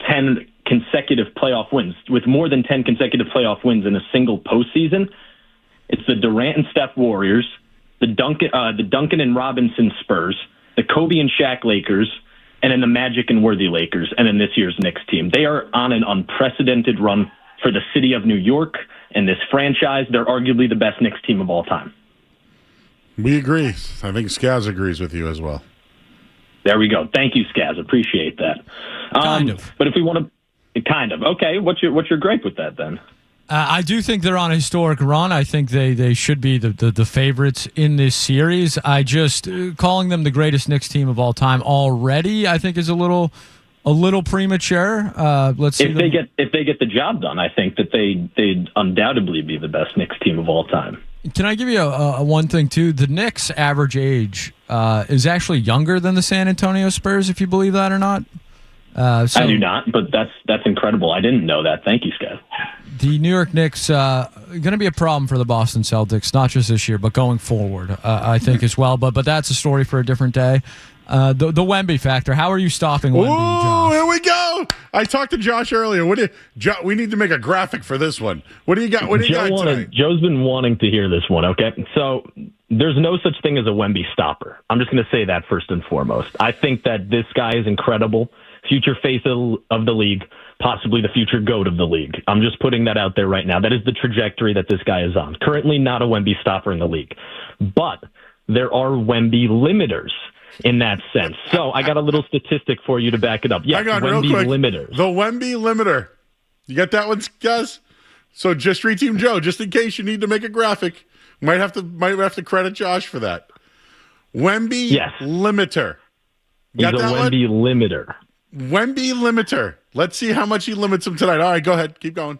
Speaker 9: 10 consecutive playoff wins, with more than 10 consecutive playoff wins in a single postseason. It's the Durant and Steph Warriors, the Duncan and Robinson Spurs, the Kobe and Shaq Lakers, and then the Magic and Worthy Lakers, and then this year's Knicks team. They are on an unprecedented run for the city of New York and this franchise. They're arguably the best Knicks team of all time.
Speaker 4: We agree. I think Skaz agrees with you as well.
Speaker 9: There we go. Thank you, Skaz. Appreciate that.
Speaker 3: Kind of.
Speaker 9: But if we want to, kind of. Okay, what's your gripe with that then?
Speaker 3: I do think they're on a historic run. I think they should be the favorites in this series. I just calling them the greatest Knicks team of all time already, I think, is a little premature. Let's see.
Speaker 9: If they get the job done, I think that they'd undoubtedly be the best Knicks team of all time.
Speaker 3: Can I give you a one thing too? The Knicks' average age is actually younger than the San Antonio Spurs, if you believe that or not.
Speaker 9: I do not, but that's incredible. I didn't know that. Thank you, Scott.
Speaker 3: The New York Knicks going to be a problem for the Boston Celtics, not just this year, but going forward, I think as well. But that's a story for a different day. The Wemby factor. How are you stopping Wemby, Josh?
Speaker 4: Here we go. I talked to Josh earlier. We need to make a graphic for this one. What do you got? What do you got tonight?
Speaker 9: Joe's been wanting to hear this one. Okay, so there's no such thing as a Wemby stopper. I'm just going to say that first and foremost. I think that this guy is incredible. Future face of the league, possibly the future GOAT of the league. I'm just putting that out there right now. That is the trajectory that this guy is on. Currently not a Wemby stopper in the league. But there are Wemby limiters in that sense. So I got a little statistic for you to back it up. Yes,
Speaker 4: hang on,
Speaker 9: Wemby
Speaker 4: real quick.
Speaker 9: limiters.
Speaker 4: The Wemby limiter. You got that one, guys? So just Street Team Joe, just in case you need to make a graphic, might have to credit Josh for that. Wemby limiter.
Speaker 9: He's a Wemby limiter.
Speaker 4: Wemby limiter. Let's see how much he limits him tonight. All right, go ahead. Keep going.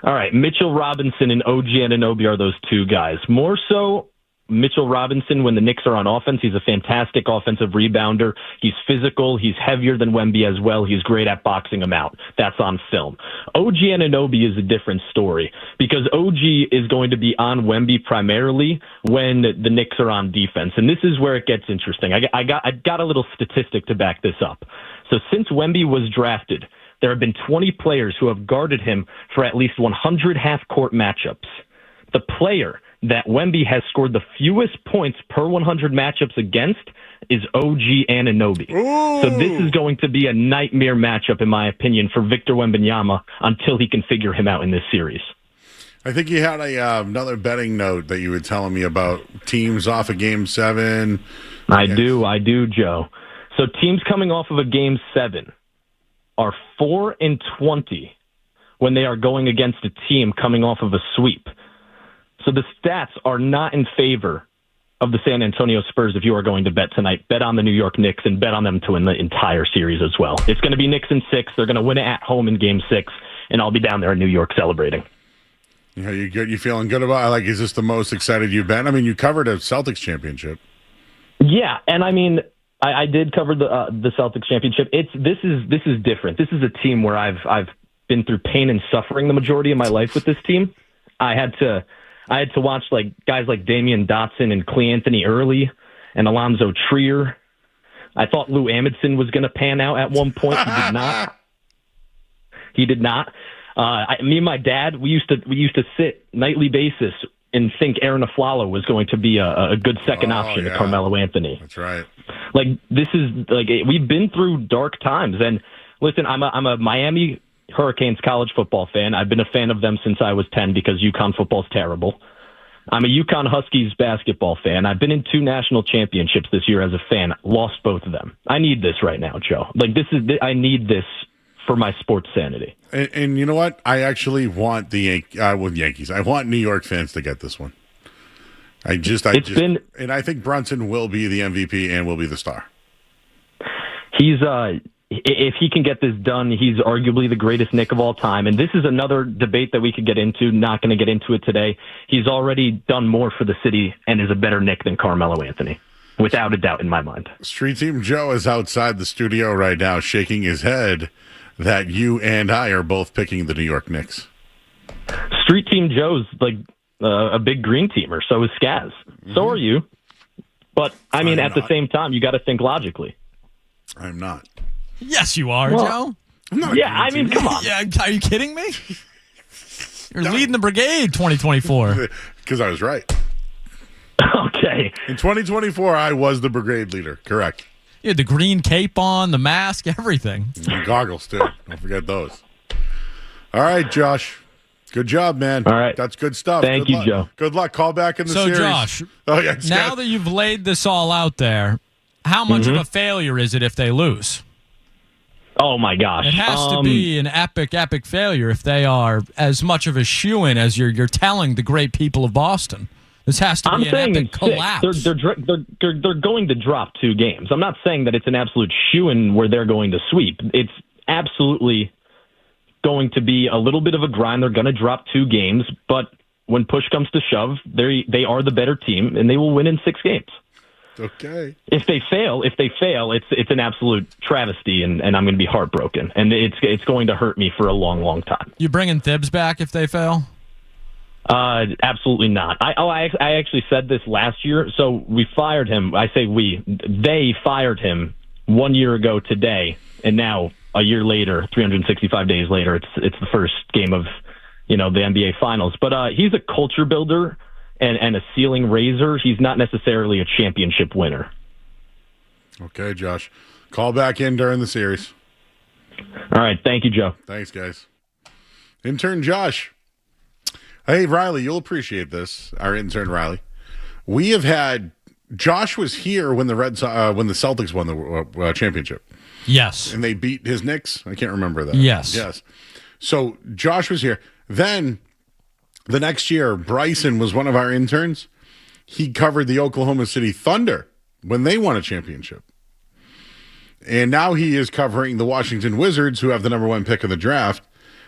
Speaker 9: All right, Mitchell Robinson and OG Anunoby are those two guys. More so, Mitchell Robinson, when the Knicks are on offense, he's a fantastic offensive rebounder. He's physical. He's heavier than Wemby as well. He's great at boxing him out. That's on film. OG Anunoby is a different story because OG is going to be on Wemby primarily when the Knicks are on defense. And this is where it gets interesting. I got a little statistic to back this up. So since Wemby was drafted, there have been 20 players who have guarded him for at least 100 half-court matchups. The player that Wemby has scored the fewest points per 100 matchups against is OG Anunoby.
Speaker 4: Ooh.
Speaker 9: So this is going to be a nightmare matchup, in my opinion, for Victor Wembanyama until he can figure him out in this series.
Speaker 4: I think you had another betting note that you were telling me about teams off of Game 7.
Speaker 9: I do, Joe. So teams coming off of a Game 7 are 4-20 when they are going against a team coming off of a sweep. So the stats are not in favor of the San Antonio Spurs, if you are going to bet tonight, bet on the New York Knicks and bet on them to win the entire series as well. It's going to be Knicks in 6. They're going to win it at home in Game 6, and I'll be down there in New York celebrating.
Speaker 4: Yeah, you good? You feeling good about it? Like, is this the most excited you've been? I mean, you covered a Celtics championship.
Speaker 9: Yeah, and I mean, I did cover the Celtics championship. This is different. This is a team where I've been through pain and suffering the majority of my life with this team. I had to watch like guys like Damian Dotson and Cle Anthony Early and Alonzo Trier. I thought Lou Amundsen was going to pan out at one point. He did not. Me and my dad, we used to sit nightly basis and think Aaron Aflalo was going to be a good second option to Carmelo Anthony.
Speaker 4: That's right.
Speaker 9: Like, this is like, we've been through dark times. And listen, I'm a Miami Hurricanes college football fan. I've been a fan of them since I was 10 because UConn football's terrible. I'm a UConn Huskies basketball fan. I've been in 2 national championships this year as a fan. Lost both of them. I need this right now, Joe. Like, I need this for my sports sanity.
Speaker 4: And you know what? I actually want the Yankees. I want New York fans to get this one. And I think Brunson will be the MVP and will be the star.
Speaker 9: He's if he can get this done, he's arguably the greatest Knick of all time. And this is another debate that we could get into. Not going to get into it today. He's already done more for the city and is a better Knick than Carmelo Anthony, without a doubt in my mind.
Speaker 4: Street Team Joe is outside the studio right now, shaking his head that you and I are both picking the New York Knicks.
Speaker 9: Street Team Joe's like a big green teamer. So is Skaz. So are you. But I mean, at the same time, you got to think logically.
Speaker 4: I'm not.
Speaker 3: Yes, you are, Joe.
Speaker 4: I'm not.
Speaker 9: Yeah, I mean, come on.
Speaker 3: Yeah, are you kidding me? You're leading the brigade 2024.
Speaker 4: Because I was right.
Speaker 9: Okay.
Speaker 4: In 2024, I was the brigade leader. Correct.
Speaker 3: You had the green cape on, the mask, everything.
Speaker 4: And goggles, too. Don't forget those. All right, Josh. Good job, man.
Speaker 9: All right.
Speaker 4: That's good stuff.
Speaker 9: Thank you, Joe.
Speaker 4: Good luck. Call back in the series.
Speaker 3: So, Josh, now that you've laid this all out there, how much of a failure is it if they lose?
Speaker 9: Oh, my gosh.
Speaker 3: It has to be an epic, epic failure if they are as much of a shoo-in as you're telling the great people of Boston. This has to be an epic collapse.
Speaker 9: They're going to drop 2 games. I'm not saying that it's an absolute shoo-in where they're going to sweep. It's absolutely going to be a little bit of a grind. They're going to drop 2 games, but when push comes to shove, they are the better team, and they will win in 6 games.
Speaker 4: Okay.
Speaker 9: If they fail, it's an absolute travesty, and I'm going to be heartbroken, and it's going to hurt me for a long, long time.
Speaker 3: You bringing Thibs back if they fail?
Speaker 9: Absolutely not. I actually said this last year. So we fired him. I say we. They fired him 1 year ago today, and now a year later, 365 days later, it's the first game of the NBA Finals. But he's a culture builder and a ceiling raiser. He's not necessarily a championship winner.
Speaker 4: Okay, Josh. Call back in during the series.
Speaker 9: All right. Thank you, Joe.
Speaker 4: Thanks, guys. Intern Josh. Hey, Riley, you'll appreciate this. Our intern, Riley. We have had Josh was here when the Celtics won the championship.
Speaker 3: Yes.
Speaker 4: And they beat his Knicks. I can't remember that.
Speaker 3: Yes.
Speaker 4: So Josh was here. Then the next year, Bryson was one of our interns. He covered the Oklahoma City Thunder when they won a championship. And now he is covering the Washington Wizards, who have the number 1 pick in the draft.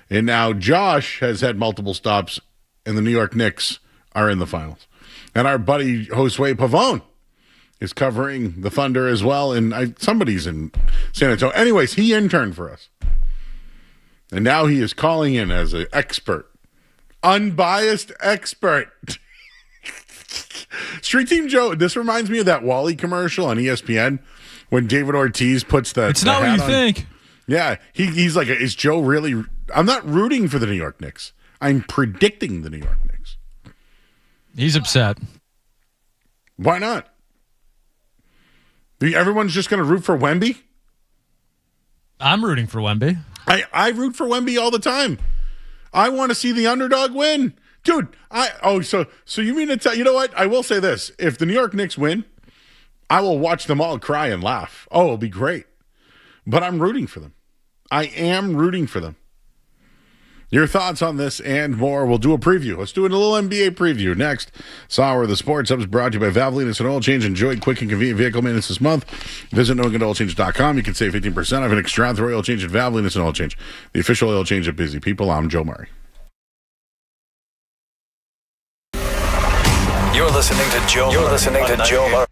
Speaker 4: And now Josh has had multiple stops, and the New York Knicks are in the finals. And our buddy Josue Pavone is covering the Thunder as well, and somebody's in San Antonio. Anyways, he interned for us. And now he is calling in as an expert. Unbiased expert. Street Team Joe, this reminds me of that Wally commercial on ESPN when David Ortiz puts the
Speaker 3: It's not what you think.
Speaker 4: Yeah, he's like, is Joe really... I'm not rooting for the New York Knicks. I'm predicting the New York Knicks.
Speaker 3: He's upset.
Speaker 4: Why not? Everyone's just going to root for Wemby?
Speaker 3: I'm rooting for Wemby.
Speaker 4: I root for Wemby all the time. I want to see the underdog win. Dude, so you mean to tell... You know what? I will say this. If the New York Knicks win, I will watch them all cry and laugh. Oh, it'll be great. But I'm rooting for them. I am rooting for them. Your thoughts on this and more. We'll do a preview. Let's do a little NBA preview next. Sour the Sports Hub is brought to you by Valvoline. It's an oil change. Enjoy quick and convenient vehicle maintenance this month. Visit NoGoodOilChange.com. You can save 15% off an extra oil change at Valvoline. It's an oil change. The official oil change of Busy People. I'm Joe Murray.
Speaker 7: You're listening to Joe. You're listening to Joe Murray.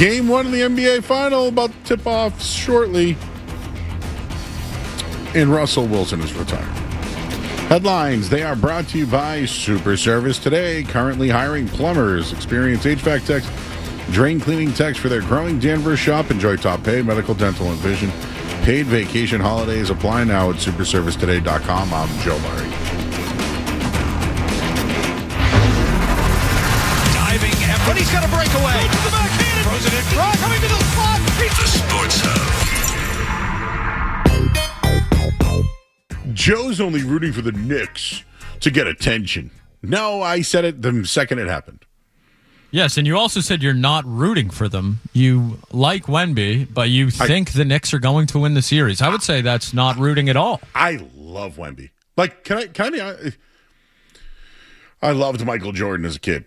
Speaker 4: Game 1 of the NBA Final about to tip off shortly. And Russell Wilson is retired. Headlines, they are brought to you by Super Service Today. Currently hiring plumbers, experienced HVAC techs, drain cleaning techs for their growing Danvers shop. Enjoy top pay, medical, dental, and vision. Paid vacation holidays. Apply now at superservicetoday.com. I'm Joe Murray.
Speaker 10: Diving effort. He's got a breakaway. To the backhand. Throws it in front. Coming to the spot. The Sports Hub.
Speaker 4: Joe's only rooting for the Knicks to get attention. No, I said it the second it happened.
Speaker 3: Yes, and you also said you're not rooting for them. You like Wemby, but you think the Knicks are going to win the series. I would say that's not rooting at all.
Speaker 4: I love Wemby. Like, can I be honest? I loved Michael Jordan as a kid.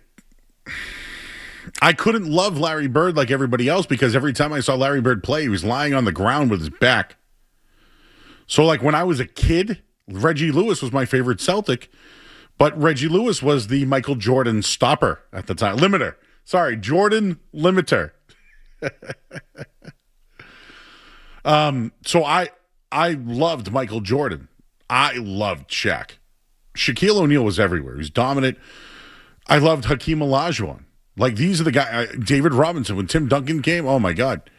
Speaker 4: I couldn't love Larry Bird like everybody else because every time I saw Larry Bird play, he was lying on the ground with his back. So, like, when I was a kid, Reggie Lewis was my favorite Celtic, but Reggie Lewis was the Michael Jordan stopper at the time. Limiter. Sorry, Jordan limiter. So I loved Michael Jordan. I loved Shaq. Shaquille O'Neal was everywhere. He was dominant. I loved Hakeem Olajuwon. Like, these are the guys. David Robinson, when Tim Duncan came, oh, my God.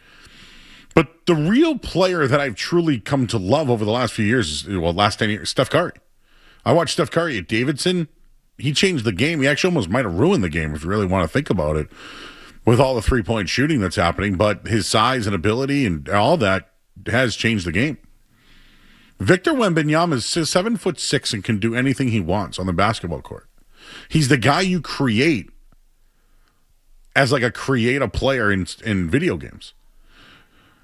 Speaker 4: But the real player that I've truly come to love over the last few years, last 10 years, Steph Curry. I watched Steph Curry at Davidson. He changed the game. He actually almost might have ruined the game if you really want to think about it with all the three-point shooting that's happening. But his size and ability and all that has changed the game. Victor Wembanyama is 7'6" and can do anything he wants on the basketball court. He's the guy you create as like a creative player in video games.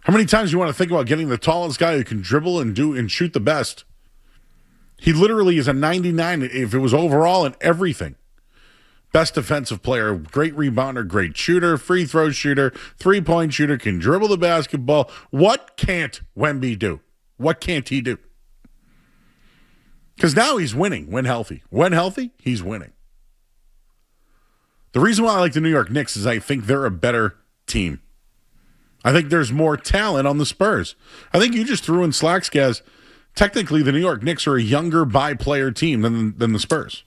Speaker 4: How many times do you want to think about getting the tallest guy who can dribble and shoot the best? He literally is a 99 if it was overall and everything. Best defensive player, great rebounder, great shooter, free throw shooter, three-point shooter, can dribble the basketball. What can't Wemby do? What can't he do? Because now he's winning when healthy. When healthy, he's winning. The reason why I like the New York Knicks is I think they're a better team. I think there's more talent on the Spurs. I think you just threw in slacks, guys. Technically, the New York Knicks are a younger by-player team than the Spurs.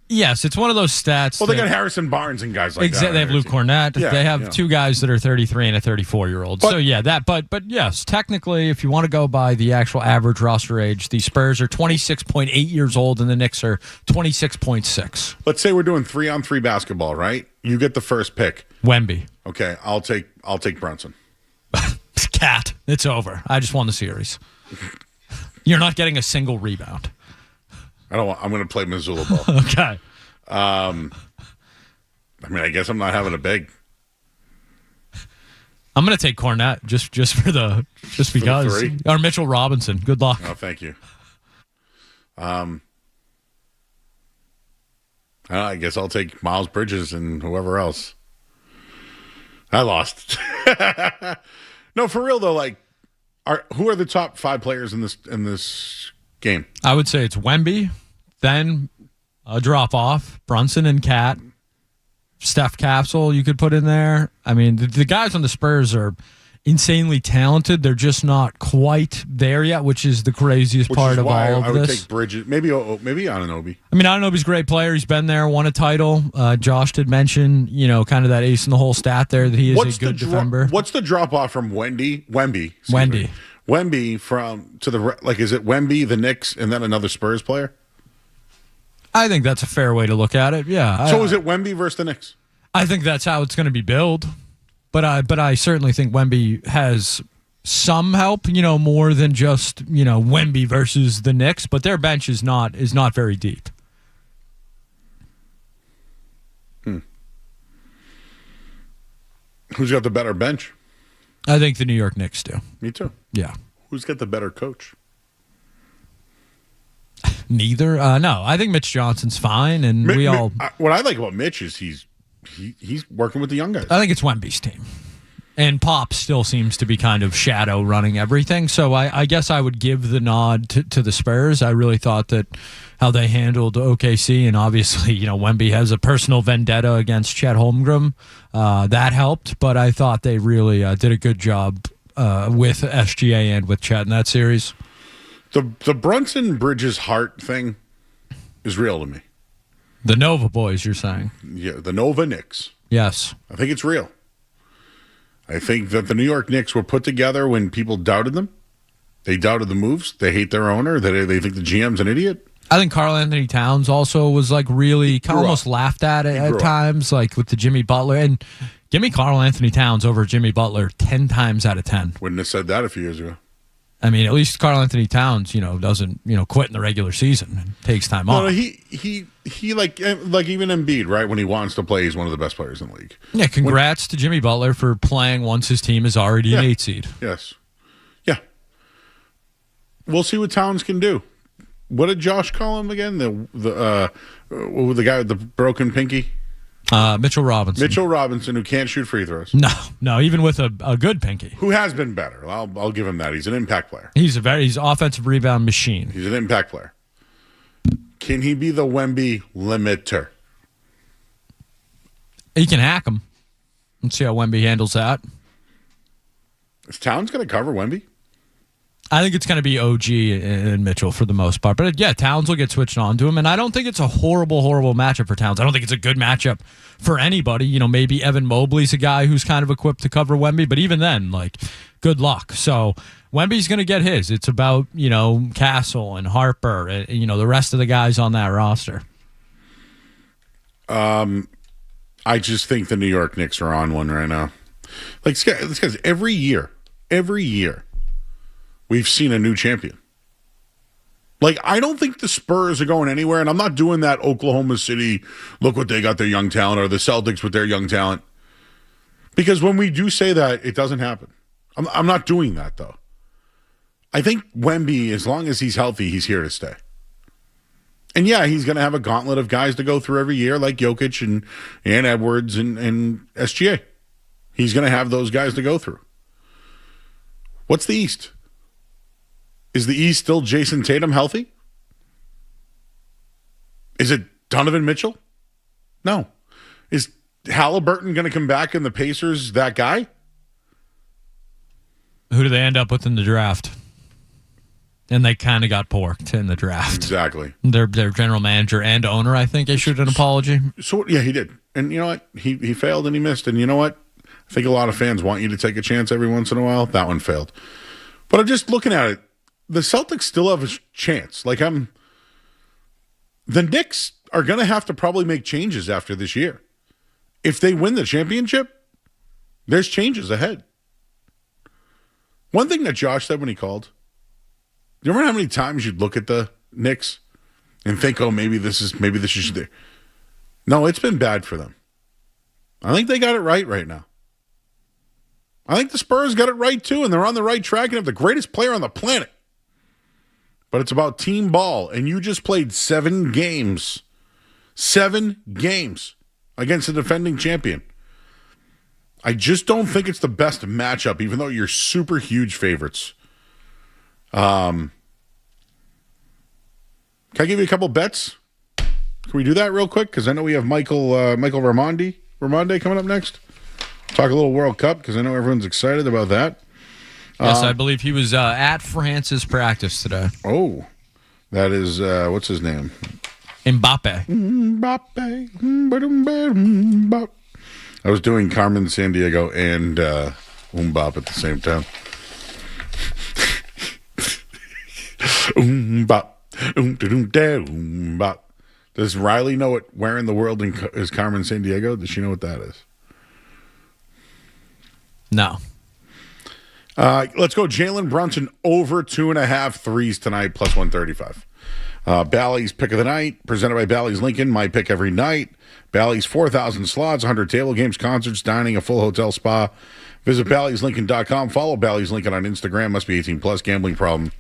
Speaker 3: Yes, it's one of those stats.
Speaker 4: Well, they got Harrison Barnes and guys like that.
Speaker 3: They have Luke Cornett.
Speaker 4: Yeah,
Speaker 3: they have two guys that are 33 and a 34-year-old. So, yeah, that. But yes, technically, if you want to go by the actual average roster age, the Spurs are 26.8 years old and the Knicks are 26.6.
Speaker 4: Let's say we're doing 3-on-3 basketball, right? You get the first pick.
Speaker 3: Wemby.
Speaker 4: Okay, I'll take Brunson.
Speaker 3: Cat. It's over. I just won the series. You're not getting a single rebound.
Speaker 4: I'm going to play Missoula ball.
Speaker 3: Okay.
Speaker 4: I mean, I guess I'm not having a big.
Speaker 3: I'm going to take Cornett just because.
Speaker 4: Three?
Speaker 3: Or Mitchell Robinson. Good luck.
Speaker 4: Oh, thank you. I guess I'll take Miles Bridges and whoever else. I lost. No, for real though. Like, who are the top 5 players in this game?
Speaker 3: I would say it's Wemby, then a drop off, Brunson and Cat, Steph Capsule you could put in there. I mean, the guys on the Spurs are insanely talented. They're just not quite there yet, which is the craziest part of all of this.
Speaker 4: I would take Bridges, maybe Anunoby.
Speaker 3: I mean, Anunoby's a great player. He's been there, won a title. Josh did mention, kind of that ace in the hole stat there that he is a good defender.
Speaker 4: What's the drop off from Wemby? Wemby from to the is it Wemby, the Knicks, and then another Spurs player?
Speaker 3: I think that's a fair way to look at it. Yeah.
Speaker 4: So is it Wemby versus the Knicks?
Speaker 3: I think that's how it's going to be billed. But I certainly think Wemby has some help, more than just, Wemby versus the Knicks, but their bench is not very deep.
Speaker 4: Who's got the better bench?
Speaker 3: I think the New York Knicks do.
Speaker 4: Me too.
Speaker 3: Yeah.
Speaker 4: Who's got the better coach?
Speaker 3: Neither. No, I think Mitch Johnson's fine, and
Speaker 4: what I like about Mitch is he's working with the young guys.
Speaker 3: I think it's Wemby's team. And Pop still seems to be kind of shadow running everything. So I guess I would give the nod to the Spurs. I really thought that how they handled OKC, and obviously, Wemby has a personal vendetta against Chet Holmgren. That helped, but I thought they really did a good job with SGA and with Chet in that series.
Speaker 4: The Brunson Bridges Hart thing is real to me.
Speaker 3: The Nova boys, you're saying?
Speaker 4: Yeah, the Nova Knicks.
Speaker 3: Yes.
Speaker 4: I think it's real. I think that the New York Knicks were put together when people doubted them. They doubted the moves. They hate their owner. They think the GM's an idiot.
Speaker 3: I think Karl Anthony Towns also was like really almost laughed at times, like with the Jimmy Butler. And give me Karl Anthony Towns over Jimmy Butler 10 times out of 10.
Speaker 4: Wouldn't have said that a few years ago.
Speaker 3: I mean, at least Karl Anthony Towns, doesn't, quit in the regular season and takes time off.
Speaker 4: No, he like even Embiid, right? When he wants to play, he's one of the best players in the league.
Speaker 3: Yeah, congrats to Jimmy Butler for playing once his team is already an 8 seed.
Speaker 4: Yes. Yeah. We'll see what Towns can do. What did Josh call him again? The guy with the broken pinky?
Speaker 3: Mitchell Robinson.
Speaker 4: Mitchell Robinson, who can't shoot free throws.
Speaker 3: No, even with a good pinky.
Speaker 4: Who has been better. I'll give him that. He's an impact player.
Speaker 3: He's he's an offensive rebound machine.
Speaker 4: He's an impact player. Can he be the Wemby limiter?
Speaker 3: He can hack him. Let's see how Wemby handles that.
Speaker 4: Is Towns going to cover Wemby?
Speaker 3: I think it's going to be OG and Mitchell for the most part. But yeah, Towns will get switched on to him. And I don't think it's a horrible matchup for Towns. I don't think it's a good matchup for anybody. Maybe Evan Mobley's a guy who's kind of equipped to cover Wemby. But even then, good luck. So Wemby's going to get his. It's about, Castle and Harper and, the rest of the guys on that roster.
Speaker 4: I just think the New York Knicks are on one right now. This guy's every year, we've seen a new champion. I don't think the Spurs are going anywhere, and I'm not doing that Oklahoma City, look what they got their young talent, or the Celtics with their young talent. Because when we do say that, it doesn't happen. I'm not doing that, though. I think Wemby, as long as he's healthy, he's here to stay. And yeah, he's going to have a gauntlet of guys to go through every year, like Jokic and Edwards and SGA. He's going to have those guys to go through. What's the East? Is the East still Jason Tatum healthy? Is it Donovan Mitchell? No. Is Halliburton going to come back in the Pacers that guy?
Speaker 3: Who do they end up with in the draft? And they kind of got porked in the draft.
Speaker 4: Exactly.
Speaker 3: Their general manager and owner, I think, issued an apology.
Speaker 4: So yeah, he did. And you know what? He failed and he missed. And you know what? I think a lot of fans want you to take a chance every once in a while. That one failed. But I'm just looking at it. The Celtics still have a chance. The Knicks are going to have to probably make changes after this year. If they win the championship, there's changes ahead. One thing that Josh said when he called, do you remember how many times you'd look at the Knicks and think, oh, maybe this is there? No, it's been bad for them. I think they got it right now. I think the Spurs got it right too, and they're on the right track and have the greatest player on the planet. But it's about team ball, and you just played 7 games. 7 games against the defending champion. I just don't think it's the best matchup, even though you're super huge favorites. Can I give you a couple bets? Can we do that real quick? Because I know we have Michael Raimondi coming up next. Talk a little World Cup, because I know everyone's excited about that.
Speaker 3: Yes, I believe he was at France's practice today.
Speaker 4: Oh, that is, what's his name?
Speaker 3: Mbappe.
Speaker 4: I was doing Carmen Sandiego and Mbappe at the same time. Does Riley know what Where in the World is Carmen Sandiego? Does she know what that is?
Speaker 3: No.
Speaker 4: Let's go Jalen Brunson over 2.5 threes tonight, plus 135. Bally's pick of the night, presented by Bally's Lincoln. My pick every night. Bally's 4,000 slots, 100 table games, concerts, dining, a full hotel spa. Visit Bally'sLincoln.com. Follow Bally's Lincoln on Instagram. Must be 18 plus. Gambling problem.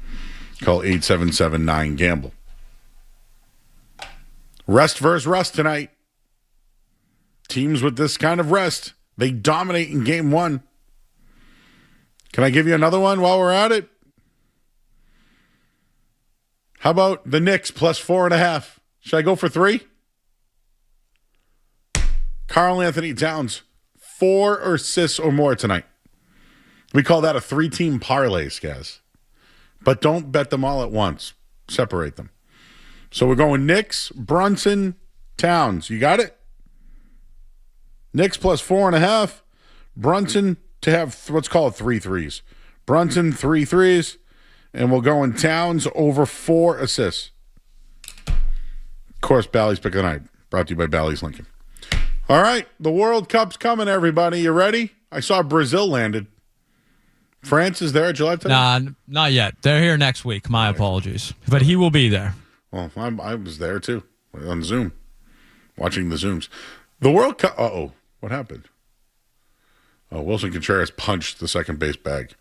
Speaker 4: Call 877-9-GAMBLE. Rest versus rust tonight. Teams with this kind of rest, they dominate in game 1. Can I give you another one while we're at it? How about the Knicks plus 4.5? Should I go for 3? Karl Anthony Towns, 4 assists or more tonight. We call that a 3-team parlay, Skaz. But don't bet them all at once. Separate them. So we're going Knicks, Brunson, Towns. You got it? Knicks plus 4.5. Brunson to have, let's call it 3 threes. Brunson, 3 threes. And we'll go in Towns over 4 assists. Of course, Bally's Pick of the Night. Brought to you by Bally's Lincoln. All right, the World Cup's coming, everybody. You ready? I saw Brazil landed. France is there at July 10th?
Speaker 3: Nah, not yet. They're here next week. My apologies. But he will be there.
Speaker 4: Well, I was there, too, on Zoom, watching the Zooms. The World Cup... Uh-oh. What happened? Oh, Wilson Contreras punched the second base bag.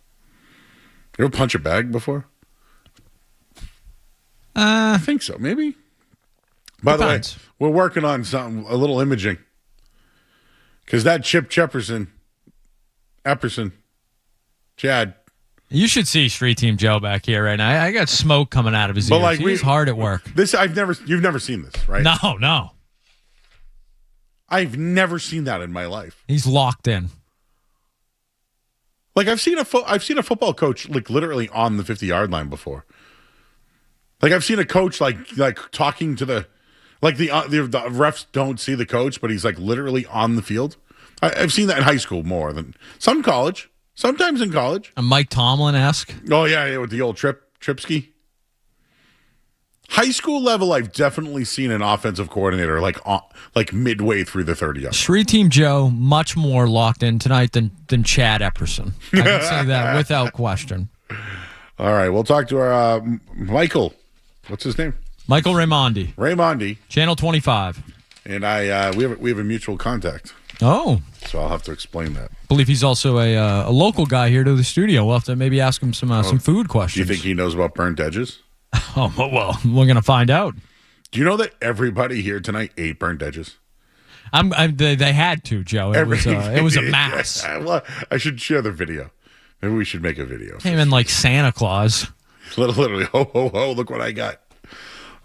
Speaker 4: You ever punch a bag before? I think so, maybe. By
Speaker 3: Depends.
Speaker 4: the way, we're working on a little imaging. Because that Chip Epperson, Chad.
Speaker 3: You should see Street Team Joe back here right now. I got smoke coming out of his ears. He's hard at work.
Speaker 4: You've never seen this, right?
Speaker 3: No.
Speaker 4: I've never seen that in my life.
Speaker 3: He's locked in.
Speaker 4: Like I've seen a football coach like literally on the 50-yard line before. Like I've seen a coach like talking to the refs don't see the coach, but he's like literally on the field. I've seen that in high school more than some college. Sometimes in college.
Speaker 3: A Mike Tomlin-esque.
Speaker 4: Oh yeah, with the old Tripsky. High school level, I've definitely seen an offensive coordinator like midway through the 30-yard.
Speaker 3: Street Team Joe much more locked in tonight than Chad Epperson. I can say that without question.
Speaker 4: All right, we'll talk to our Michael. What's his name?
Speaker 3: Michael Raimondi.
Speaker 4: Raimondi.
Speaker 3: Channel 25.
Speaker 4: And we have a mutual contact.
Speaker 3: Oh.
Speaker 4: So I'll have to explain that.
Speaker 3: I believe he's also a local guy here to the studio. We'll have to maybe ask him some food questions.
Speaker 4: Do you think he knows about burnt edges?
Speaker 3: Oh, well, we're going to find out.
Speaker 4: Do you know that everybody here tonight ate burnt edges?
Speaker 3: They had to, Joe. It was a mass.
Speaker 4: Well, I should share the video. Maybe we should make a video.
Speaker 3: Came in like Santa Claus.
Speaker 4: Literally, ho, ho, ho, look what I got.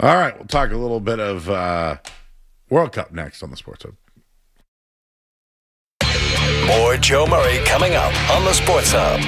Speaker 4: All right, we'll talk a little bit of World Cup next on the Sports Hub.
Speaker 7: More Joe Murray coming up on the Sports Hub.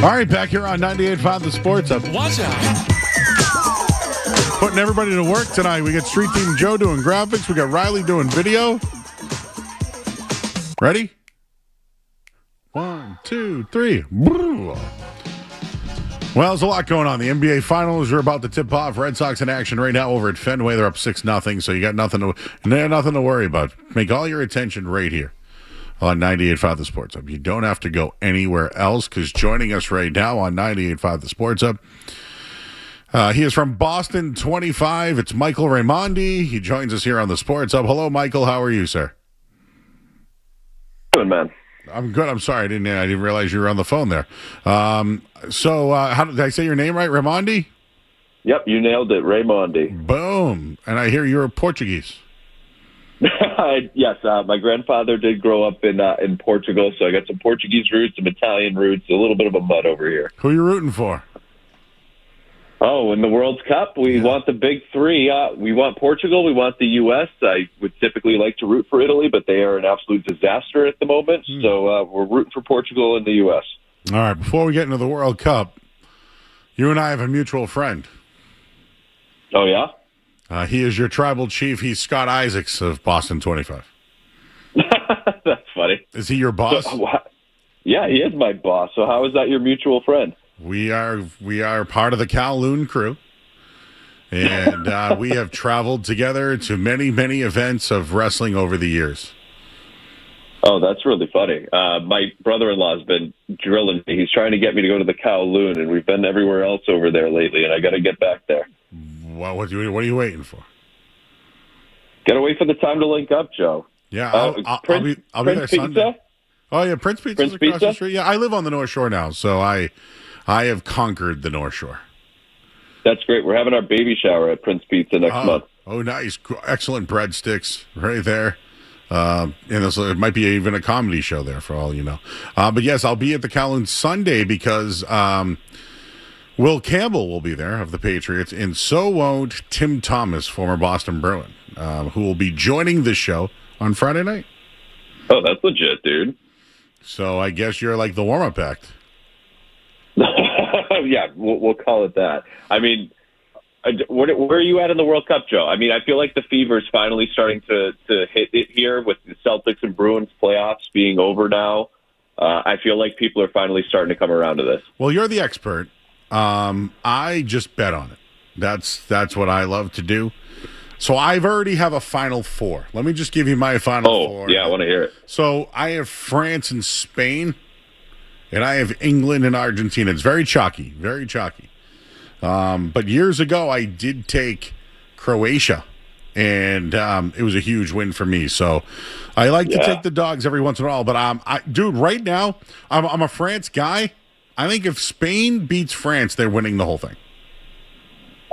Speaker 4: All right, back here on 98.5 The Sports Up.
Speaker 10: Watch out.
Speaker 4: Putting everybody to work tonight. We got Street Team Joe doing graphics. We got Riley doing video. Ready? 1, 2, 3. Well, there's a lot going on. The NBA Finals are about to tip off. Red Sox in action right now over at Fenway. They're up 6-0, so you got nothing to worry about. Make all your attention right here on 98.5 The Sports Up. You don't have to go anywhere else, because joining us right now on 98.5 The Sports Up, he is from Boston 25. It's Michael Raimondi. He joins us here on The Sports Up. Hello, Michael. How are you, sir?
Speaker 11: Good, man.
Speaker 4: I'm good. I'm sorry. I didn't realize you were on the phone there. So how did I say your name right? Raimondi?
Speaker 11: Yep, you nailed it. Raimondi.
Speaker 4: Boom. And I hear you're Portuguese.
Speaker 11: Yes, my grandfather did grow up in Portugal, so I got some Portuguese roots, some Italian roots, a little bit of a mutt over here.
Speaker 4: Who are you rooting for?
Speaker 11: Oh, in the World Cup, we want the big three. We want Portugal. We want the U.S. I would typically like to root for Italy, but they are an absolute disaster at the moment. So we're rooting for Portugal and the U.S.
Speaker 4: All right. Before we get into the World Cup, you and I have a mutual friend.
Speaker 11: Oh, yeah?
Speaker 4: He is your tribal chief. He's Scott Isaacs of Boston 25.
Speaker 11: That's funny.
Speaker 4: Is he your boss?
Speaker 11: Yeah, he is my boss. So how is that your mutual friend?
Speaker 4: We are part of the Kowloon crew, and we have traveled together to many, many events of wrestling over the years.
Speaker 11: Oh, that's really funny. My brother-in-law has been drilling me. He's trying to get me to go to the Kowloon, and we've been everywhere else over there lately, and I got to get back there.
Speaker 4: Well, what are you waiting for?
Speaker 11: Got to wait for the time to link up, Joe.
Speaker 4: Yeah, I'll be there Sunday. Oh, yeah, Prince Pizza's across the street. Yeah, I live on the North Shore now, so I have conquered the North Shore.
Speaker 11: That's great. We're having our baby shower at Prince Pizza next month.
Speaker 4: Oh, nice. Excellent breadsticks right there. And it might be even a comedy show there for all you know. But yes, I'll be at the Kowloon Sunday because Will Campbell will be there of the Patriots, and so won't Tim Thomas, former Boston Bruin, who will be joining the show on Friday night.
Speaker 11: Oh, that's legit, dude.
Speaker 4: So I guess you're like the warm-up act.
Speaker 11: Yeah, we'll call it that. I mean, where are you at in the World Cup, Joe? I mean, I feel like the fever is finally starting to hit it here with the Celtics and Bruins playoffs being over now. I feel like people are finally starting to come around to this.
Speaker 4: Well, you're the expert. I just bet on it. That's what I love to do. So I've already have a Final Four. Let me just give you my Final Four.
Speaker 11: Yeah, I want to hear it.
Speaker 4: So I have France and Spain, and I have England and Argentina. It's very chalky, very chalky. But years ago, I did take Croatia, and it was a huge win for me. So I like to take the dogs every once in a while. But dude, right now, I'm a France guy. I think if Spain beats France, they're winning the whole thing.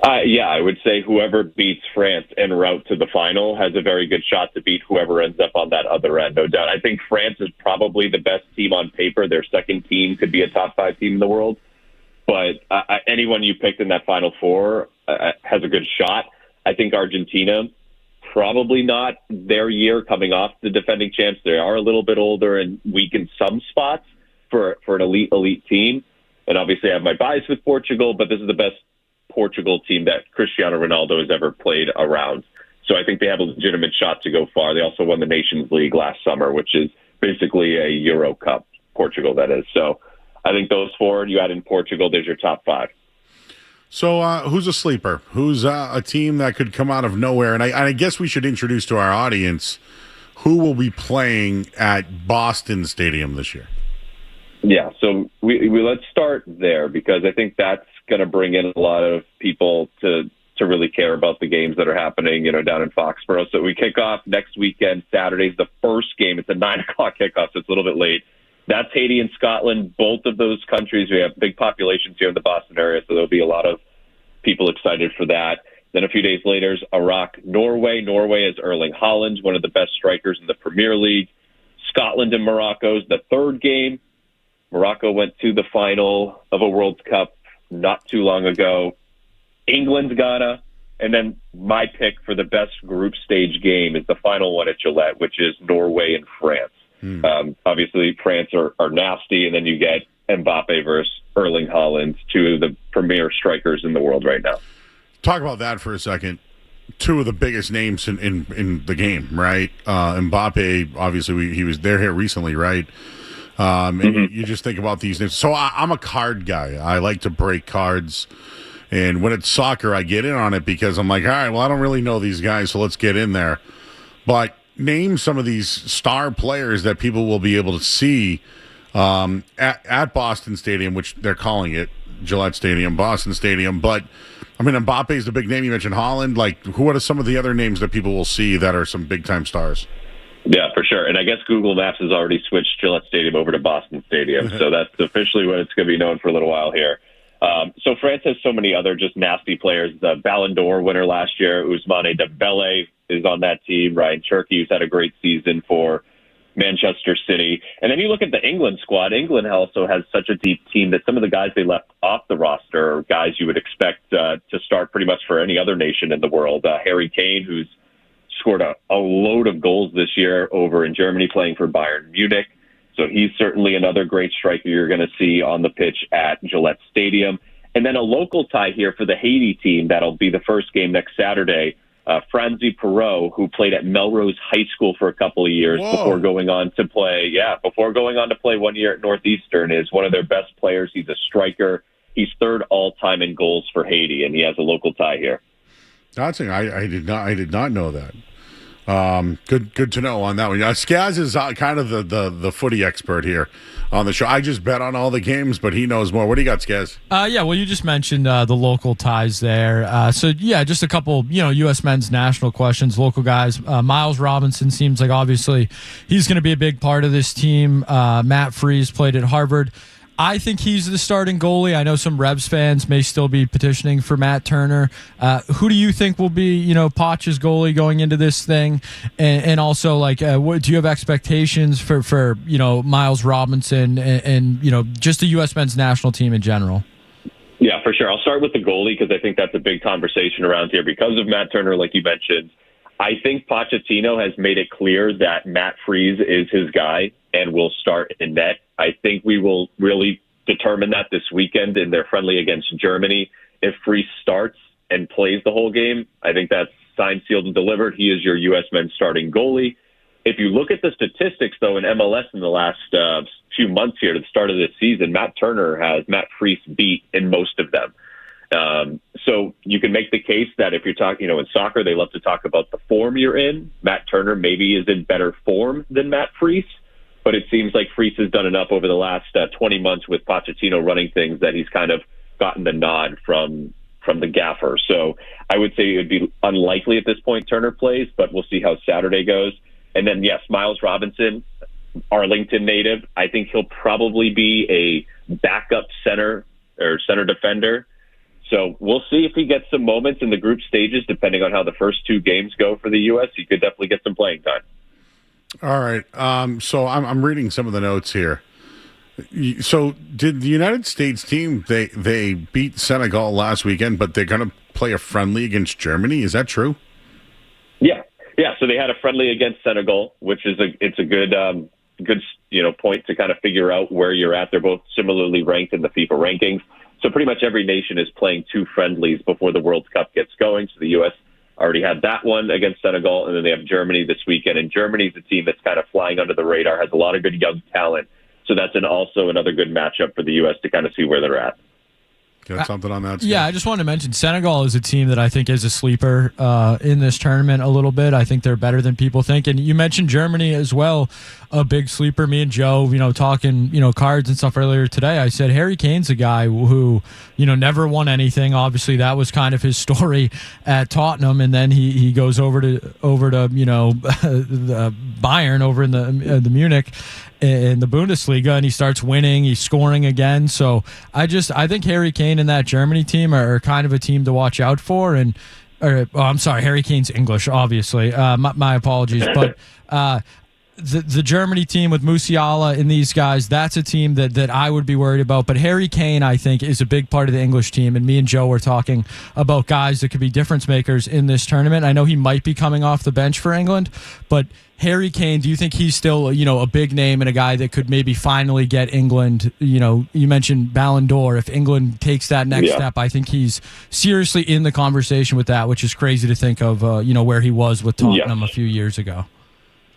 Speaker 11: Yeah, I would say whoever beats France en route to the final has a very good shot to beat whoever ends up on that other end, no doubt. I think France is probably the best team on paper. Their second team could be a top 5 team in the world. But anyone you picked in that Final Four has a good shot. I think Argentina, probably not their year coming off the defending champs. They are a little bit older and weak in some spots for an elite team. And obviously I have my bias with Portugal, but this is the best Portugal team that Cristiano Ronaldo has ever played around. So I think they have a legitimate shot to go far. They also won the Nations League last summer, which is basically a Euro Cup, Portugal, that is. So I think those four, you add in Portugal, there's your top 5.
Speaker 4: So who's a sleeper? Who's a team that could come out of nowhere? And I guess we should introduce to our audience who will be playing at Boston Stadium this year.
Speaker 11: Yeah, so we let's start there because I think that's going to bring in a lot of people to really care about the games that are happening, down in Foxborough. So we kick off next weekend. Saturday's the first game. It's a 9:00 kickoff, so it's a little bit late. That's Haiti and Scotland. Both of those countries, we have big populations here in the Boston area, so there'll be a lot of people excited for that. Then a few days later, Iraq, Norway. Norway is Erling Haaland, one of the best strikers in the Premier League. Scotland and Morocco is the third game. Morocco went to the final of a World Cup not too long ago. England's Ghana. And then my pick for the best group stage game is the final one at Gillette, which is Norway and France. Obviously, France are nasty, and then you get Mbappe versus Erling Haaland, two of the premier strikers in the world right now.
Speaker 4: Talk about that for a second. Two of the biggest names in the game, right? Mbappe, obviously, he was there here recently, right? And you just think about these names. So I'm a card guy. I like to break cards. And when it's soccer, I get in on it because I'm like, all right, well, I don't really know these guys, so let's get in there. But name some of these star players that people will be able to see at Boston Stadium, which they're calling it Gillette Stadium, Boston Stadium. But, I mean, Mbappe is the big name. You mentioned Haaland. Like, who are some of the other names that people will see that are some big-time stars?
Speaker 11: Yeah, for sure. And I guess Google Maps has already switched Gillette Stadium over to Boston Stadium. So that's officially what it's going to be known for a little while here. So France has so many other just nasty players. The Ballon d'Or winner last year, Ousmane Dembele, is on that team. Ryan Cherky, who's had a great season for Manchester City. And then you look at the England squad. England also has such a deep team that some of the guys they left off the roster are guys you would expect to start pretty much for any other nation in the world. Harry Kane, who's scored a load of goals this year over in Germany playing for Bayern Munich. So he's certainly another great striker you're going to see on the pitch at Gillette Stadium. And then a local tie here for the Haiti team. That'll be the first game next Saturday. Franzi Perot, who played at Melrose High School for a couple of years before going on to play 1 year at Northeastern, is one of their best players. He's a striker. He's third all time in goals for Haiti, and he has a local tie here.
Speaker 4: That's I did not know that. Good to know on that one. Skaz is kind of the footy expert here on the show. I just bet on all the games, but he knows more. What do you got, Skaz?
Speaker 3: Yeah, well, you just mentioned the local ties there. So, yeah, just a couple, U.S. men's national questions, local guys. Miles Robinson seems like obviously he's going to be a big part of this team. Matt Freese played at Harvard. I think he's the starting goalie. I know some Rebs fans may still be petitioning for Matt Turner. Who do you think will be, Poch's goalie going into this thing? And also, what do you have expectations for Miles Robinson and just the U.S. men's national team in general?
Speaker 11: Yeah, for sure. I'll start with the goalie because I think that's a big conversation around here because of Matt Turner, like you mentioned. I think Pochettino has made it clear that Matt Freese is his guy and will start in net. I think we will really determine that this weekend in their friendly against Germany. If Freese starts and plays the whole game, I think that's signed, sealed, and delivered. He is your U.S. men's starting goalie. If you look at the statistics, though, in MLS in the last few months here to the start of this season, Matt Turner has Matt Freese beat in most of them. So you can make the case that if you're talking, in soccer, they love to talk about the form you're in. Matt Turner maybe is in better form than Matt Freese, but it seems like Freese has done enough over the last 20 months with Pochettino running things that he's kind of gotten the nod from the gaffer. So I would say it would be unlikely at this point Turner plays, but we'll see how Saturday goes. And then, yes, Miles Robinson, Arlington native. I think he'll probably be a backup center or center defender. So we'll see if he gets some moments in the group stages, depending on how the first two games go for the U.S. He could definitely get some playing time.
Speaker 4: All right. So I'm reading some of the notes here. So did the United States team, they beat Senegal last weekend, but they're going to play a friendly against Germany? Is that true?
Speaker 11: Yeah. So they had a friendly against Senegal, which is a good point to kind of figure out where you're at. They're both similarly ranked in the FIFA rankings. So pretty much every nation is playing two friendlies before the World Cup gets going. So the U.S. already had that one against Senegal, and then they have Germany this weekend. And Germany's a team that's kind of flying under the radar, has a lot of good young talent. So that's also another good matchup for the U.S. to kind of see where they're at.
Speaker 4: Got something on that?
Speaker 3: Yeah, I just wanted to mention Senegal is a team that I think is a sleeper in this tournament a little bit. I think they're better than people think. And you mentioned Germany as well, a big sleeper. Me and Joe, talking, cards and stuff earlier today. I said Harry Kane's a guy who, never won anything. Obviously, that was kind of his story at Tottenham, and then he goes over to the Bayern over in the Munich in the Bundesliga, and he starts winning. He's scoring again. So I think Harry Kane and that Germany team are kind of a team to watch out for. I'm sorry, Harry Kane's English, obviously. My apologies, but the Germany team with Musiala and these guys, that's a team that I would be worried about. But Harry Kane, I think, is a big part of the English team. And me and Joe were talking about guys that could be difference makers in this tournament. I know he might be coming off the bench for England, but Harry Kane, do you think he's still, a big name and a guy that could maybe finally get England? You mentioned Ballon d'Or. If England takes that next step, I think he's seriously in the conversation with that, which is crazy to think of, where he was with Tottenham a few years ago.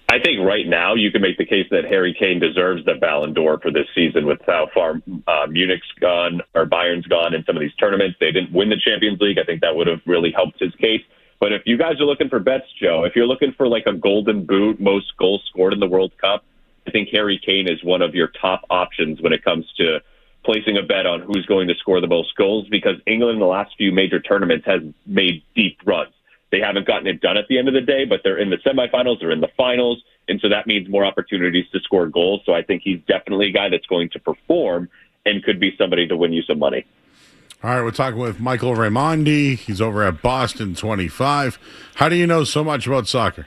Speaker 11: I think right now you can make the case that Harry Kane deserves the Ballon d'Or for this season with how far Munich's gone or Bayern's gone in some of these tournaments. They didn't win the Champions League. I think that would have really helped his case. But if you guys are looking for bets, Joe, if you're looking for like a golden boot, most goals scored in the World Cup, I think Harry Kane is one of your top options when it comes to placing a bet on who's going to score the most goals, because England in the last few major tournaments has made deep runs. They haven't gotten it done at the end of the day, but they're in the semifinals, they're in the finals, and so that means more opportunities to score goals. So I think he's definitely a guy that's going to perform and could be somebody to win you some money.
Speaker 4: All right, we're talking with Michael Raimondi. He's over at Boston 25. How do you know so much about soccer?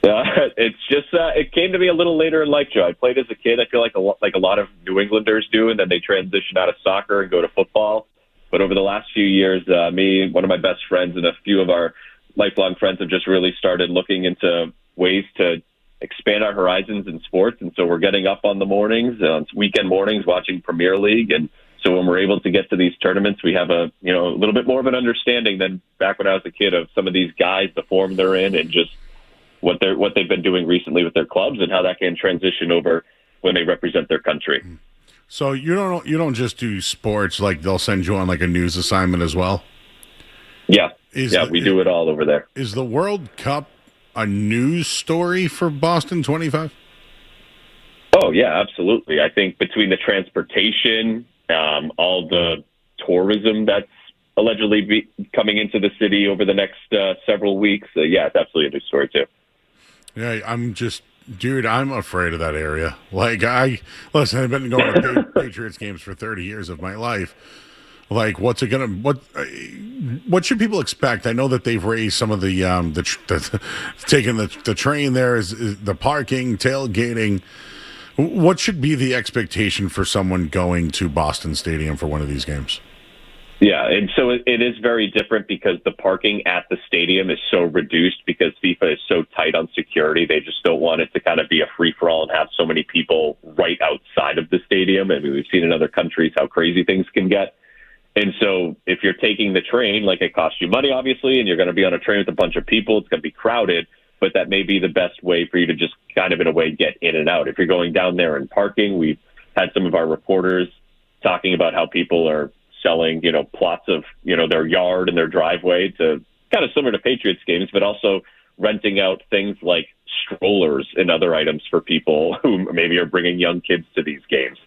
Speaker 11: It's just it came to me a little later in life, Joe. I played as a kid. I feel like a lot of New Englanders do, and then they transition out of soccer and go to football. But over the last few years, me, one of my best friends, and a few of our lifelong friends have just really started looking into ways to expand our horizons in sports. And so we're getting up on the mornings, weekend mornings, watching Premier League. And so when we're able to get to these tournaments, we have a little bit more of an understanding than back when I was a kid of some of these guys, the form they're in, and just what they've been doing recently with their clubs and how that can transition over when they represent their country.
Speaker 4: So you don't just do sports, like they'll send you on like a news assignment as well?
Speaker 11: Yeah. We do it all over there.
Speaker 4: Is the World Cup a news story for Boston 25?
Speaker 11: Oh, yeah, absolutely. I think between the transportation, all the tourism that's allegedly coming into the city over the next several weeks, it's absolutely a news story too.
Speaker 4: Yeah, I'm afraid of that area. Like, I've been going to Patriots games for 30 years of my life. Like, what should people expect? I know that they've raised some of the taking the train there is the parking, tailgating. What should be the expectation for someone going to Boston Stadium for one of these games?
Speaker 11: Yeah, and so it is very different because the parking at the stadium is so reduced because FIFA is so tight on security. They just don't want it to kind of be a free-for-all and have so many people right outside of the stadium. I mean, we've seen in other countries how crazy things can get. And so if you're taking the train, like it costs you money, obviously, and you're going to be on a train with a bunch of people, it's going to be crowded, but that may be the best way for you to just kind of, in a way, get in and out. If you're going down there and parking, we've had some of our reporters talking about how people are selling, plots of, their yard and their driveway to kind of similar to Patriots games, but also renting out things like strollers and other items for people who maybe are bringing young kids to these games.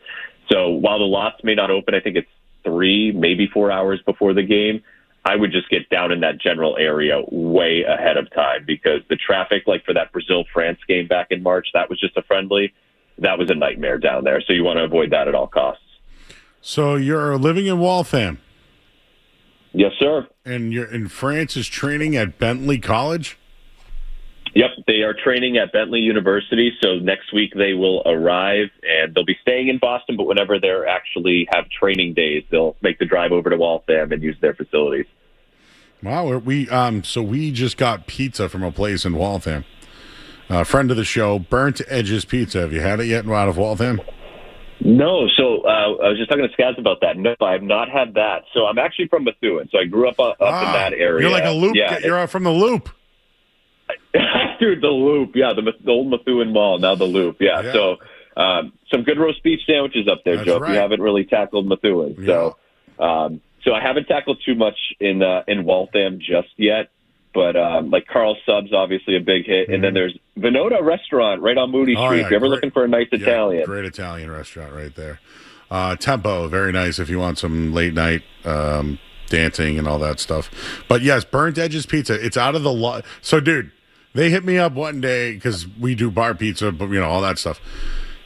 Speaker 11: So while the lots may not open, I think it's 3, maybe 4 hours before the game, I would just get down in that general area way ahead of time because the traffic, like for that Brazil-France game back in March, that was just a friendly. That was a nightmare down there. So you want to avoid that at all costs.
Speaker 4: So you're living in Waltham?
Speaker 11: Yes, sir.
Speaker 4: And you're in France is training at Bentley College?
Speaker 11: Yep, they are training at Bentley University. So next week they will arrive, and they'll be staying in Boston, but whenever they actually have training days, they'll make the drive over to Waltham and use their facilities.
Speaker 4: Wow, we just got pizza from a place in Waltham. Friend of the show, Burnt Edges Pizza. Have you had it yet out of Waltham?
Speaker 11: No, so I was just talking to Skaz about that. No, I have not had that. So I'm actually from Methuen, so I grew up in that area.
Speaker 4: You're like a loop. Yeah, you're from the Loop.
Speaker 11: Dude, the Loop. Yeah, the old Methuen Mall, now the Loop. Yeah. So some good roast beef sandwiches up there, Joe. Right. If you haven't really tackled Methuen. Yeah. So I haven't tackled too much in Waltham just yet. But like Carl Sub's obviously a big hit. And then there's Venota Restaurant right on Moody Street. If you're ever looking for a nice Italian.
Speaker 4: Great Italian restaurant right there. Tempo, very nice if you want some late night dancing and all that stuff. But yes, Burnt Edges Pizza. It's out of the lot. So, dude, they hit me up one day because we do bar pizza, but all that stuff.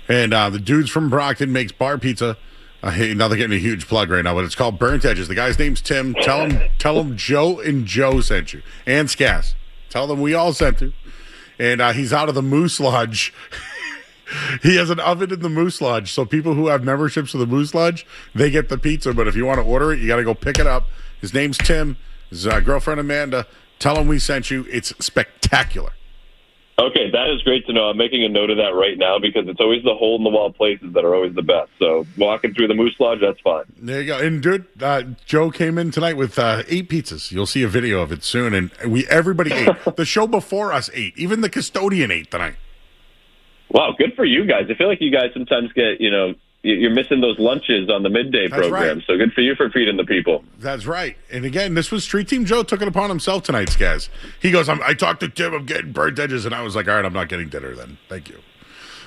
Speaker 4: And the dudes from Brockton makes bar pizza. Now they're getting a huge plug right now, but it's called Burnt Edges. The guy's name's Tim. Tell him Joe and Joe sent you. And Skaz. Tell them we all sent you. and he's out of the Moose Lodge. He has an oven in the Moose Lodge, so people who have memberships to the Moose Lodge, they get the pizza. But if you want to order it, you got to go pick it up. His name's Tim. His girlfriend Amanda. Tell him we sent you. It's spectacular.
Speaker 11: Okay, that is great to know. I'm making a note of that right now because it's always the hole-in-the-wall places that are always the best. So walking through the Moose Lodge, that's fine.
Speaker 4: There you go. And dude, Joe came in tonight with 8 pizzas. You'll see a video of it soon. And everybody ate. The show before us ate. Even the custodian ate tonight.
Speaker 11: Wow, good for you guys. I feel like you guys sometimes get, you're missing those lunches on the midday program.
Speaker 4: Right.
Speaker 11: So good for you for feeding the people.
Speaker 4: That's right. And again, this was Street Team Joe took it upon himself tonight, Skaz. He goes, I talked to Tim, I'm getting burnt edges. And I was like, all right, I'm not getting dinner then. Thank you.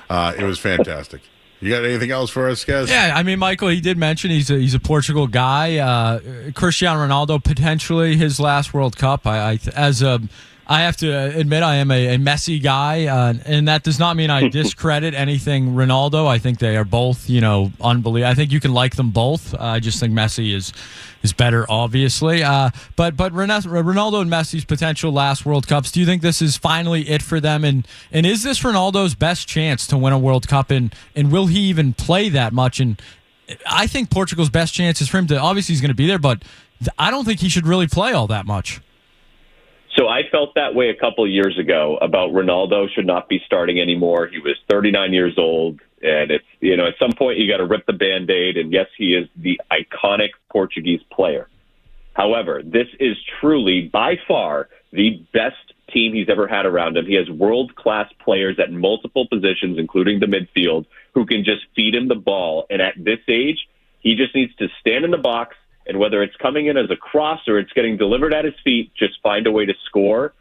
Speaker 4: It was fantastic. You got anything else for us, Skaz?
Speaker 3: Yeah, I mean, Michael, he did mention he's a Portugal guy. Cristiano Ronaldo, potentially his last World Cup. I have to admit I am a Messi guy, and that does not mean I discredit anything Ronaldo. I think they are both, unbelievable. I think you can like them both. I just think Messi is better, obviously. But Ronaldo and Messi's potential last World Cups, do you think this is finally it for them? And is this Ronaldo's best chance to win a World Cup? And will he even play that much? And I think Portugal's best chance is for him to, obviously he's going to be there, but I don't think he should really play all that much.
Speaker 11: So I felt that way a couple of years ago about Ronaldo should not be starting anymore. He was 39 years old, and it's at some point you got to rip the Band-Aid, and yes, he is the iconic Portuguese player. However, this is truly, by far, the best team he's ever had around him. He has world-class players at multiple positions, including the midfield, who can just feed him the ball, and at this age, he just needs to stand in the box, and whether it's coming in as a cross or it's getting delivered at his feet, just find a way to score.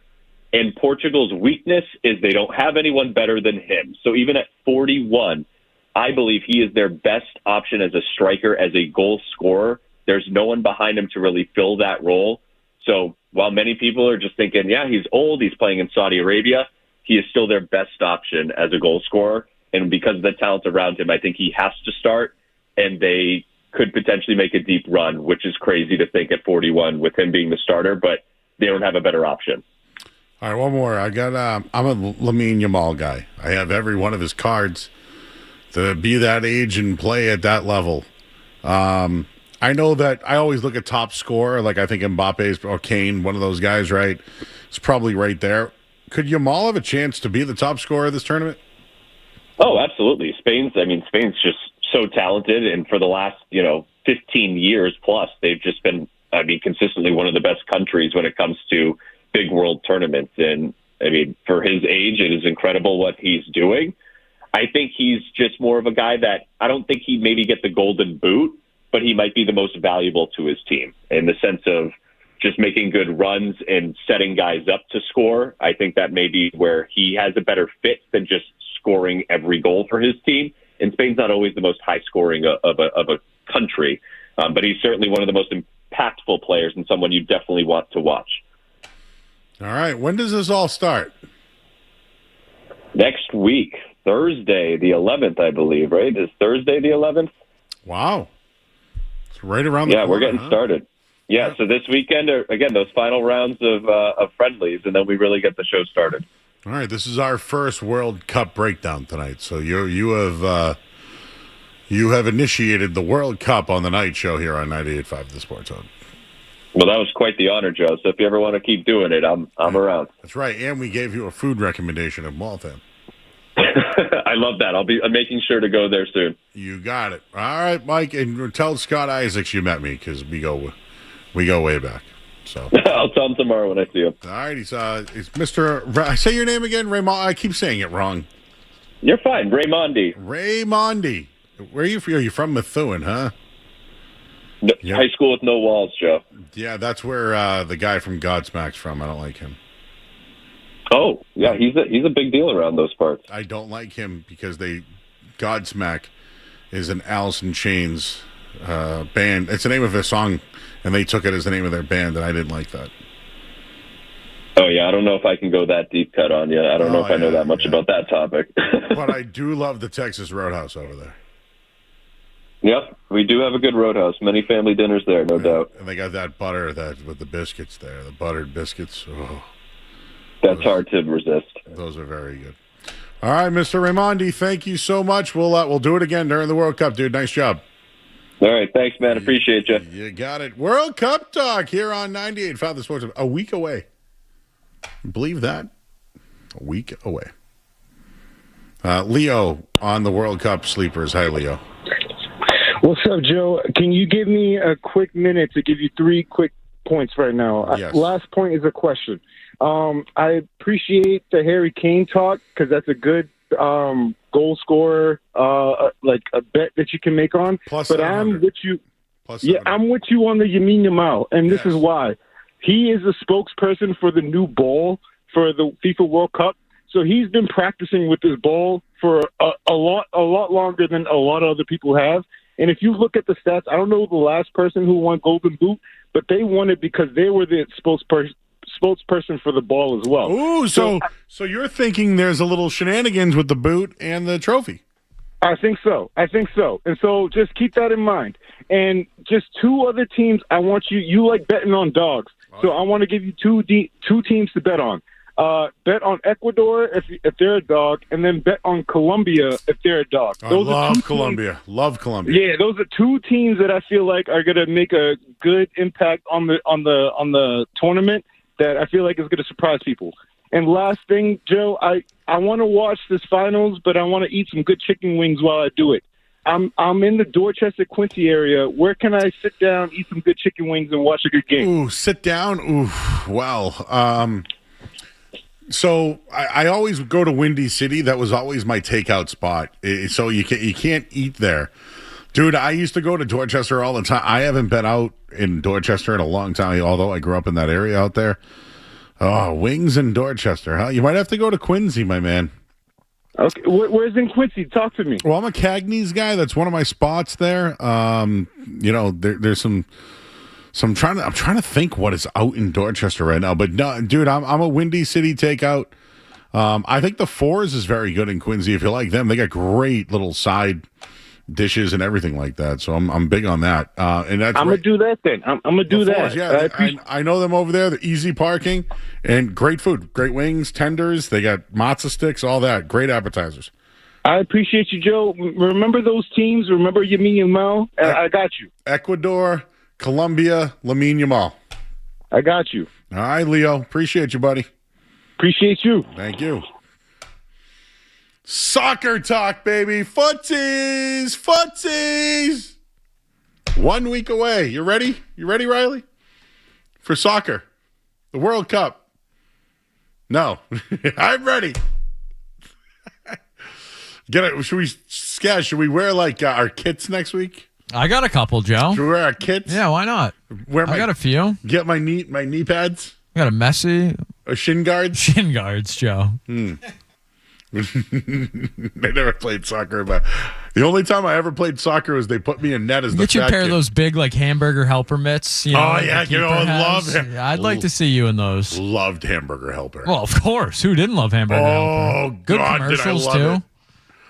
Speaker 11: And Portugal's weakness is they don't have anyone better than him. So even at 41, I believe he is their best option as a striker, as a goal scorer. There's no one behind him to really fill that role. So while many people are just thinking, yeah, he's old, he's playing in Saudi Arabia, he is still their best option as a goal scorer. And because of the talent around him, I think he has to start, and they could potentially make a deep run, which is crazy to think at 41 with him being the starter, but they don't have a better option.
Speaker 4: All right, one more. I'm a Lamine Yamal guy. I have every one of his cards to be that age and play at that level. I know that I always look at top scorer, like I think Mbappe's or Kane, one of those guys, right? It's probably right there. Could Yamal have a chance to be the top scorer of this tournament?
Speaker 11: Oh, absolutely. Spain's just so talented, and for the last 15 years plus, they've just been consistently one of the best countries when it comes to big world tournaments. And for his age, it is incredible what he's doing. I think he's just more of a guy that I don't think he'd maybe get the golden boot, but he might be the most valuable to his team in the sense of just making good runs and setting guys up to score. I think that may be where he has a better fit than just scoring every goal for his team. And Spain's not always the most high-scoring of a country, but he's certainly one of the most impactful players and someone you definitely want to watch.
Speaker 4: All right. When does this all start?
Speaker 11: Next week, Thursday, the 11th, I believe, right? Is Thursday the 11th?
Speaker 4: Wow. It's right around the corner.
Speaker 11: Yeah, we're getting started. Yeah, so this weekend are, again, those final rounds of friendlies, and then we really get the show started.
Speaker 4: All right, this is our first World Cup breakdown tonight. So you have initiated the World Cup on the night show here on 98.5 The Sports Hub.
Speaker 11: Well, that was quite the honor, Joe. So if you ever want to keep doing it, I'm around.
Speaker 4: That's right, and we gave you a food recommendation of Waltham.
Speaker 11: I love that. I'm making sure to go there soon.
Speaker 4: You got it. All right, Mike, and tell Scott Isaacs you met me because we go way back. So
Speaker 11: I'll tell him tomorrow when I see him.
Speaker 4: All right, he's Mr. Say your name again, Raimondi. I keep saying it wrong.
Speaker 11: You're fine, Raimondi.
Speaker 4: Raimondi. Where are you from? Are you from Methuen, huh?
Speaker 11: No, yep. High school with no walls, Joe.
Speaker 4: Yeah, that's where the guy from Godsmack's from. I don't like him.
Speaker 11: Oh, yeah, he's a big deal around those parts.
Speaker 4: I don't like him because Godsmack is an Alice in Chains band. It's the name of a song, and they took it as the name of their band, and I didn't like that.
Speaker 11: Oh, yeah, I don't know if I can go that deep cut on you. I don't know if I know that much about that topic.
Speaker 4: But I do love the Texas Roadhouse over there.
Speaker 11: Yep, we do have a good roadhouse. Many family dinners there, no doubt.
Speaker 4: And they got that butter with the biscuits there, the buttered biscuits. Oh,
Speaker 11: That's hard to resist.
Speaker 4: Those are very good. All right, Mr. Raimondi, thank you so much. We'll do it again during the World Cup, dude. Nice job.
Speaker 11: All right, thanks, man. Appreciate you.
Speaker 4: You got it. World Cup talk here on 98 Father Sports. A week away. Believe that? A week away. Leo on the World Cup sleepers. Hi, Leo.
Speaker 12: What's up, Joe? Can you give me a quick minute to give you 3 quick points right now?
Speaker 4: Yes.
Speaker 12: Last point is a question. I appreciate the Harry Kane talk because that's a good goal scorer, like a bet that you can make on.
Speaker 4: Plus
Speaker 12: but
Speaker 4: 700.
Speaker 12: I'm with you.
Speaker 4: Plus
Speaker 12: Yeah,
Speaker 4: 700.
Speaker 12: I'm with you on the Yamin Yamal, and this is why. He is a spokesperson for the new ball for the FIFA World Cup. So he's been practicing with this ball for a lot longer than a lot of other people have. And if you look at the stats, I don't know the last person who won Golden Boot, but they won it because they were the spokesperson for the ball as well.
Speaker 4: Ooh, so you're thinking there's a little shenanigans with the boot and the trophy?
Speaker 12: I think so. And so just keep that in mind. And just 2 other teams I want you like betting on dogs. So I want to give you 2 teams to bet on. Bet on Ecuador if they're a dog, and then bet on Colombia if they're a dog.
Speaker 4: Those are 2 Colombia. Love Colombia.
Speaker 12: Yeah, those are 2 teams that I feel like are going to make a good impact on the tournament that I feel like is going to surprise people. And last thing, Joe, I want to watch this finals, but I want to eat some good chicken wings while I do it. I'm in the Dorchester, Quincy area. Where can I sit down, eat some good chicken wings, and watch a good game?
Speaker 4: Ooh, sit down. Ooh, wow. So I always go to Windy City. That was always my takeout spot. So you can't eat there. Dude, I used to go to Dorchester all the time. I haven't been out in Dorchester in a long time, although I grew up in that area out there. Oh, wings in Dorchester, huh? You might have to go to Quincy, my man.
Speaker 12: Okay, where's in Quincy? Talk to me.
Speaker 4: Well, I'm a Cagney's guy. That's one of my spots there. There's some. So I'm trying to think what is out in Dorchester right now. But no, dude, I'm a Windy City takeout. I think the Fours is very good in Quincy. If you like them, they got great little side dishes and everything like that. So I'm big on that. And that's
Speaker 12: I'm gonna do that then. I'm gonna do that.
Speaker 4: Fours, yeah, I know them over there. The easy parking and great food, great wings, tenders. They got matzo sticks, all that. Great appetizers.
Speaker 12: I appreciate you, Joe. Remember those teams? Remember Yamin Yamal? I got you.
Speaker 4: Ecuador, Colombia, Lamine Yamal.
Speaker 12: I got you.
Speaker 4: All right, Leo. Appreciate you, buddy.
Speaker 12: Appreciate you.
Speaker 4: Thank you. Soccer talk, baby. Footsies. 1 week away. You ready? You ready, Riley? For soccer. The World Cup. No. I'm ready. Should we wear like our kits next week?
Speaker 3: I got a couple, Joe.
Speaker 4: Should we wear our kits?
Speaker 3: Yeah, why not? I got a few.
Speaker 4: Get my knee pads.
Speaker 3: I got a messy.
Speaker 4: Shin guards?
Speaker 3: Shin guards, Joe.
Speaker 4: I never played soccer, but the only time I ever played soccer was they put me in net as the
Speaker 3: Get you a
Speaker 4: fat
Speaker 3: pair
Speaker 4: kid.
Speaker 3: of those big like hamburger helper mitts. You know,
Speaker 4: Oh
Speaker 3: like
Speaker 4: yeah,
Speaker 3: the keeper has.
Speaker 4: love him.
Speaker 3: Yeah, I'd like to see you in those.
Speaker 4: Loved hamburger helper.
Speaker 3: Well, of course. Who didn't love hamburger helper?
Speaker 4: Oh,
Speaker 3: Good
Speaker 4: God,
Speaker 3: commercials
Speaker 4: did I love
Speaker 3: too.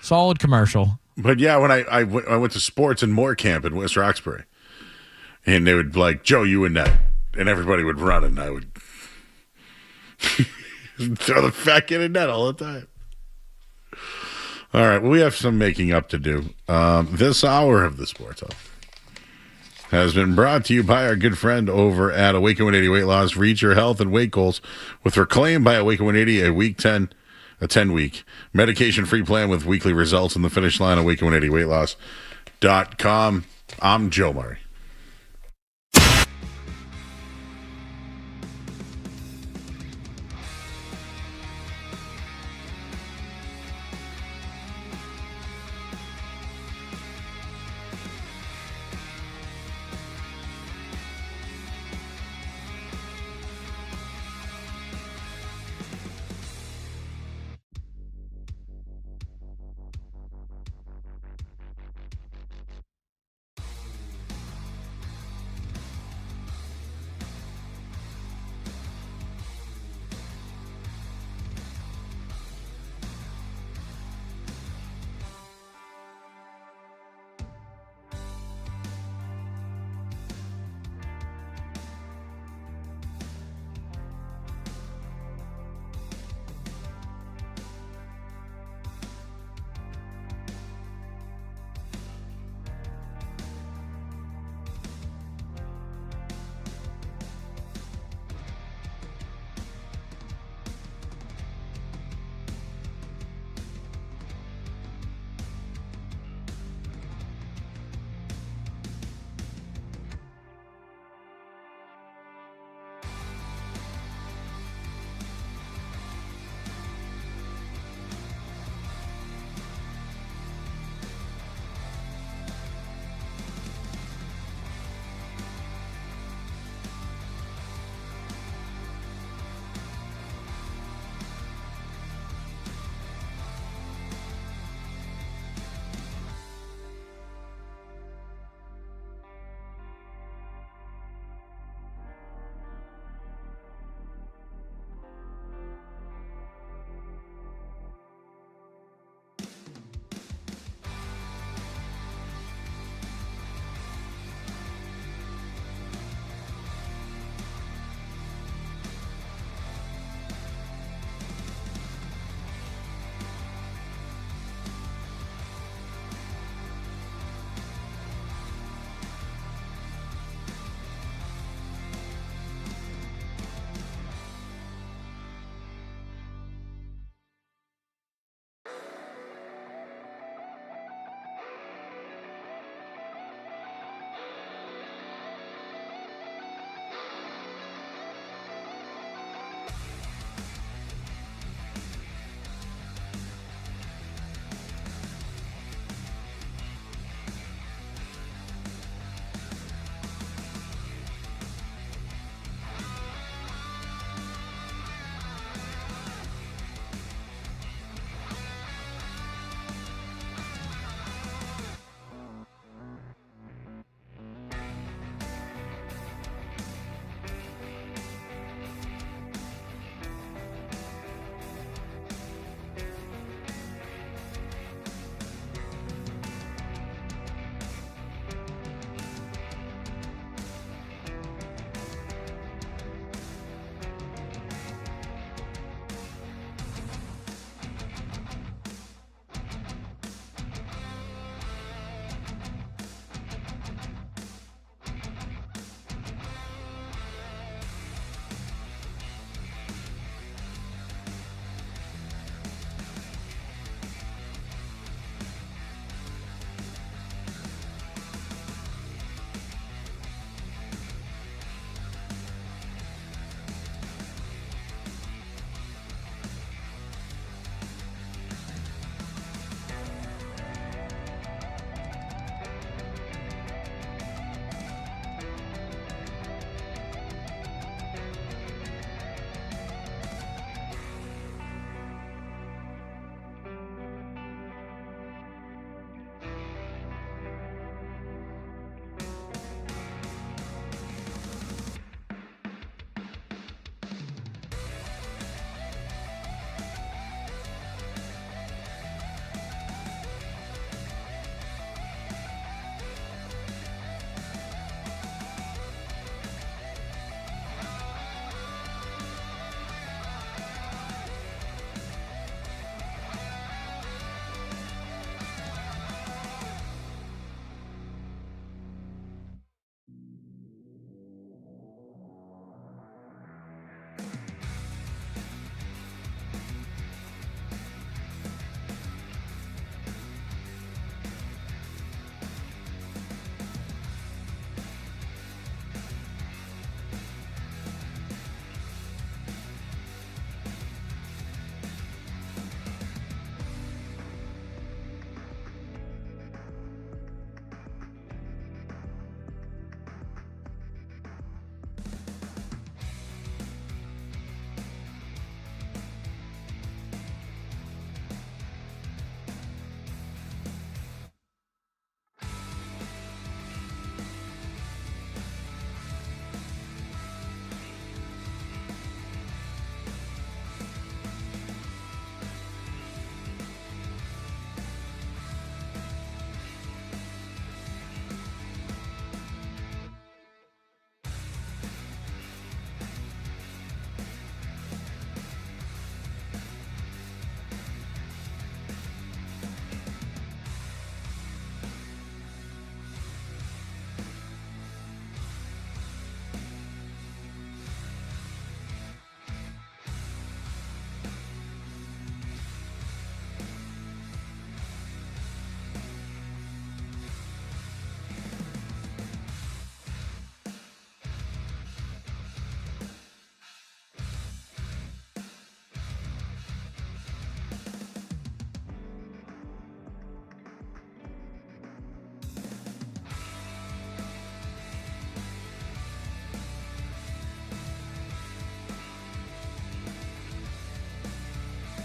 Speaker 3: Solid commercial.
Speaker 4: But yeah, when I went to sports in Moore Camp in West Roxbury, and they would like, Joe, you in net, and everybody would run, and I would throw the fat kid in net all the time. All right, well, we have some making up to do. This hour of the Sports Hub has been brought to you by our good friend over at Awaken 180 Weight Loss. Reach your health and weight goals with Reclaim by Awaken 180, a 10-week medication-free plan with weekly results in the finish line. Awaken180weightloss.com. I'm Joe Murray.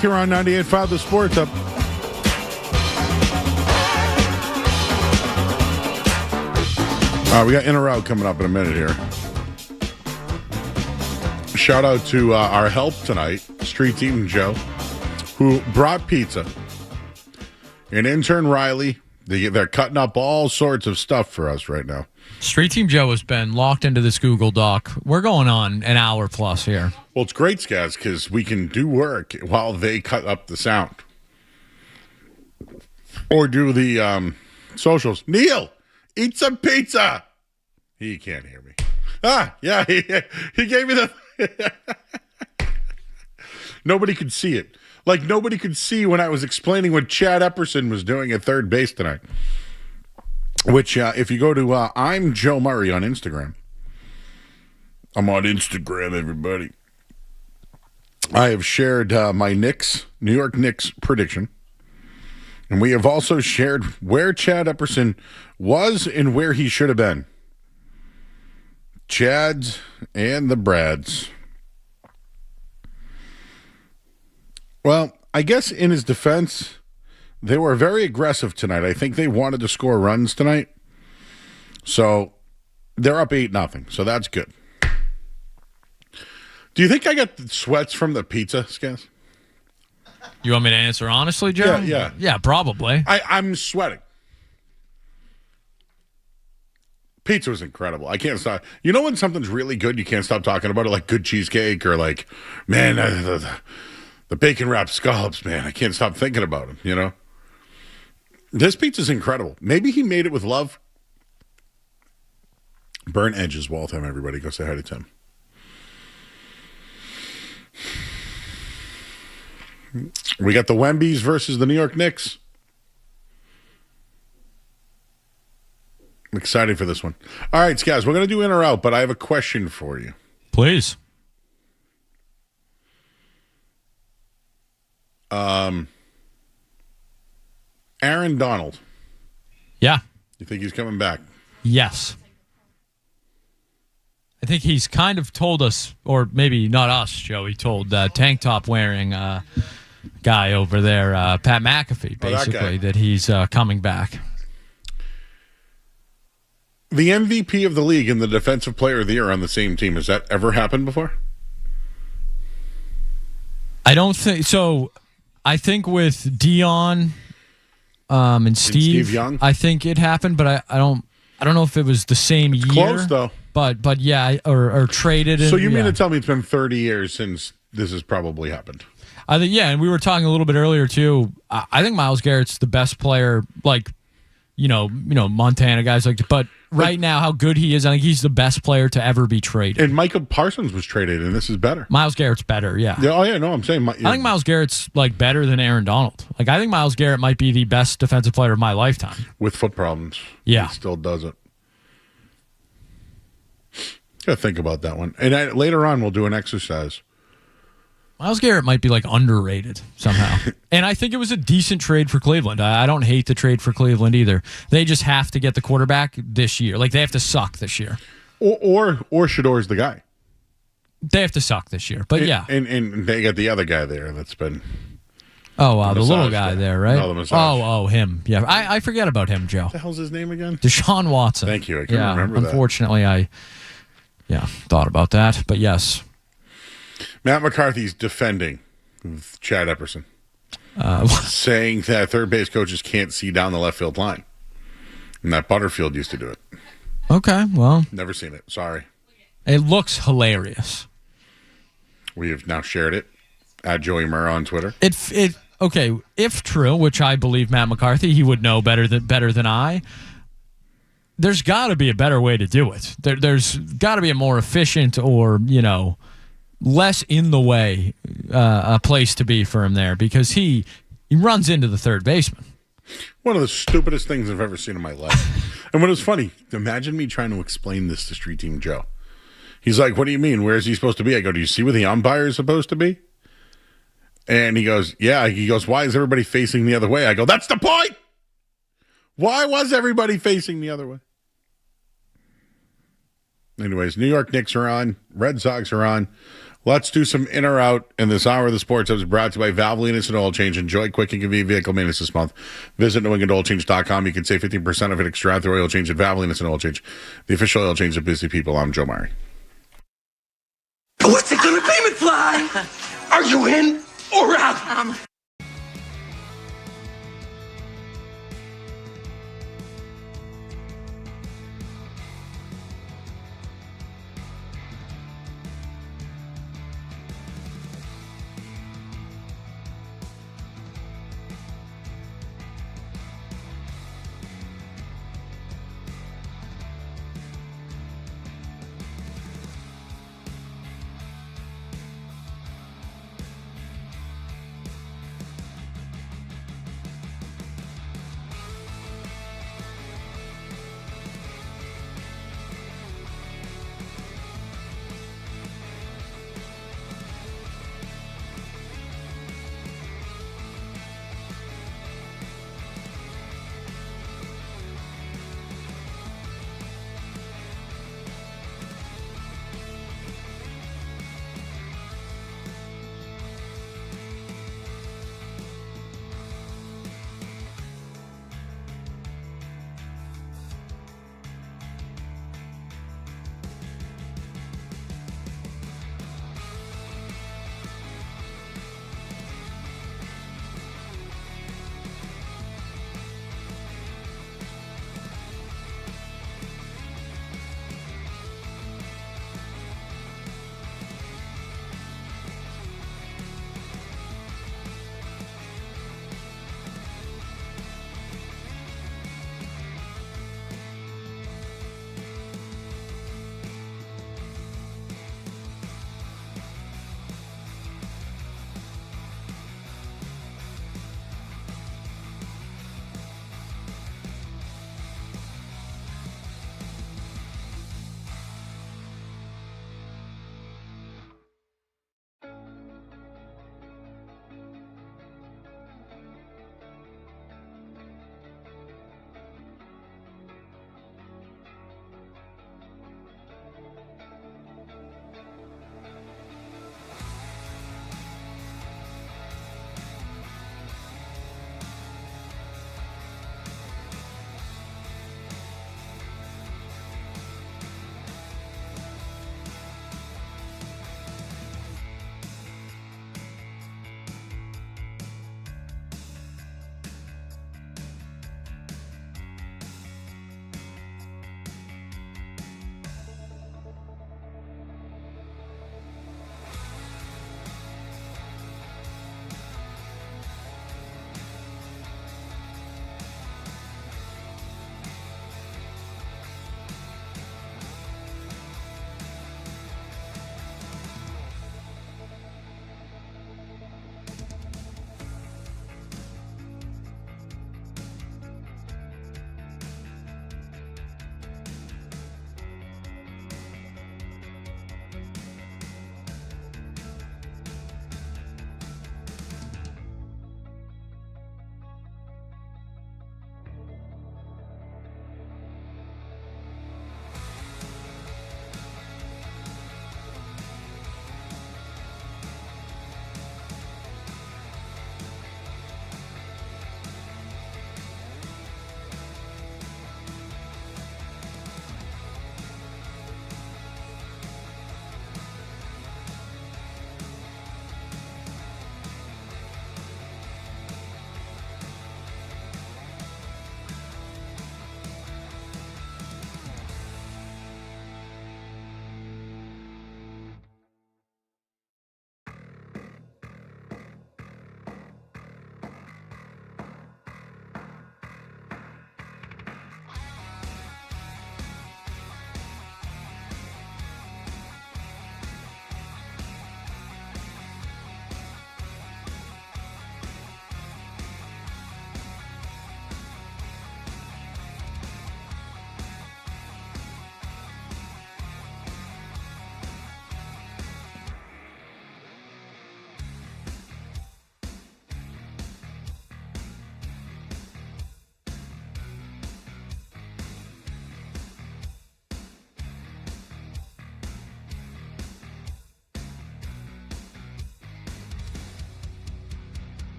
Speaker 4: Here on 98.5 The Sports Up. We got In or Out coming up in a minute here. Shout out to our help tonight, Street Team Joe, who brought pizza. And intern Riley, they're cutting up all sorts of stuff for us right now.
Speaker 3: Street Team Joe has been locked into this Google Doc. We're going on an hour plus here.
Speaker 4: Well, it's great, Skaz, because we can do work while they cut up the sound. Or do the socials. Neil, eat some pizza. He can't hear me. Yeah, he gave me the... Nobody could see it. Like, nobody could see when I was explaining what Chad Epperson was doing at third base tonight. Which, if you go to I'm Joe Murray on Instagram. I'm on Instagram, everybody. I have shared my New York Knicks prediction. And we have also shared where Chad Epperson was and where he should have been. Chad's and the Brad's. Well, I guess in his defense, they were very aggressive tonight. I think they wanted to score runs tonight. So they're up 8-0. So that's good. Do you think I got the sweats from the pizza, Skaz?
Speaker 3: You want me to answer honestly, Joe?
Speaker 4: Yeah.
Speaker 3: Yeah, probably.
Speaker 4: I'm sweating. Pizza was incredible. I can't stop. You know when something's really good, you can't stop talking about it, like good cheesecake or like, man, the bacon wrapped scallops, man. I can't stop thinking about them, you know? This pizza's incredible. Maybe he made it with love. Burnt edges, Waltham, everybody. Go say hi to Tim. We got the Wembies versus the New York Knicks. I'm excited for this one. All right, guys, we're going to do In or Out, but I have a question for you.
Speaker 3: Please.
Speaker 4: Aaron Donald.
Speaker 3: Yeah.
Speaker 4: You think he's coming back?
Speaker 3: Yes. I think he's kind of told us, or maybe not us, Joe. He told tank top wearing guy over there, Pat McAfee, basically, that he's coming back.
Speaker 4: The MVP of the league and the defensive player of the year on the same team. Has that ever happened before?
Speaker 3: I don't think so. I think with Dion and Steve
Speaker 4: Young,
Speaker 3: I think it happened, but I don't know if it was the same year.
Speaker 4: Close though.
Speaker 3: But yeah, or traded.
Speaker 4: So you mean to tell me it's been 30 years since this has probably happened?
Speaker 3: I think yeah, and we were talking a little bit earlier too. I think Myles Garrett's the best player, like you know Montana guys like, but right now how good he is, I think he's the best player to ever be traded.
Speaker 4: And Micah Parsons was traded, and this is better.
Speaker 3: Myles Garrett's better, yeah.
Speaker 4: Oh yeah, no, I'm saying.
Speaker 3: I think Myles Garrett's like better than Aaron Donald. Like I think Myles Garrett might be the best defensive player of my lifetime.
Speaker 4: With foot problems,
Speaker 3: yeah,
Speaker 4: he still does it. Gotta think about that one. And later on, we'll do an exercise.
Speaker 3: Myles Garrett might be like underrated somehow. And I think it was a decent trade for Cleveland. I don't hate the trade for Cleveland either. They just have to get the quarterback this year. Like they have to suck this year.
Speaker 4: Or Shador's the guy.
Speaker 3: They have to suck this year. But yeah.
Speaker 4: And they got the other guy there that's been.
Speaker 3: Oh, wow. The little guy there, right?
Speaker 4: No, the massage.
Speaker 3: Oh, him. Yeah. I forget about him, Joe.
Speaker 4: What the hell's his name again?
Speaker 3: Deshaun Watson.
Speaker 4: Thank you. I couldn't remember that.
Speaker 3: Unfortunately, I thought about that. But yes.
Speaker 4: Matt McCarthy's defending Chad Epperson, saying that third base coaches can't see down the left field line, and that Butterfield used to do it.
Speaker 3: Okay, well,
Speaker 4: never seen it. Sorry.
Speaker 3: It looks hilarious.
Speaker 4: We have now shared it at Joey Murrah on Twitter.
Speaker 3: Okay, if true, which I believe Matt McCarthy, he would know better than I. There's got to be a better way to do it. There's got to be a more efficient or less in the way a place to be for him there, because he runs into the third baseman.
Speaker 4: One of the stupidest things I've ever seen in my life. And what was funny, imagine me trying to explain this to Street Team Joe. He's like, what do you mean? Where is he supposed to be? I go, do you see where the umpire is supposed to be? And he goes, yeah. He goes, why is everybody facing the other way? I go, that's the point. Why was everybody facing the other way? Anyways, New York Knicks are on. Red Sox are on. Let's do some in or out in this hour of the Sports Hub is brought to you by Valvoline Instant Oil Change. Enjoy quick and convenient vehicle maintenance this month. Visit NewEnglandOilChange.com. You can save 15% of an extra after oil change at Valvoline Instant Oil Change, the official oil change of busy people. I'm Joe Murray.
Speaker 10: What's it gonna be, McFly? Are you in or out?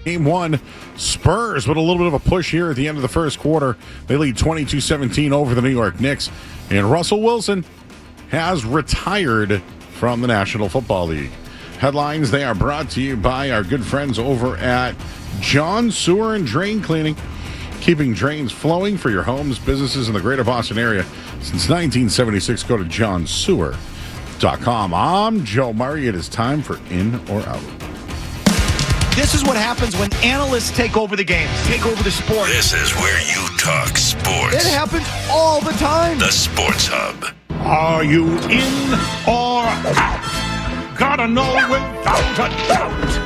Speaker 4: Game one, Spurs with a little bit of a push here at the end of the first quarter. They lead 22-17 over the New York Knicks. And Russell Wilson has retired from the National Football League. Headlines, they are brought to you by our good friends over at John Sewer and Drain Cleaning. Keeping drains flowing for your homes, businesses in the greater Boston area since 1976. Go to johnsewer.com. I'm Joe Murray. It is time for In or Out.
Speaker 10: This is what happens when analysts take over the games, take over the sport.
Speaker 7: This is where you talk sports.
Speaker 10: It happens all the time.
Speaker 7: The Sports Hub.
Speaker 10: Are you in or out? Gotta know without a doubt.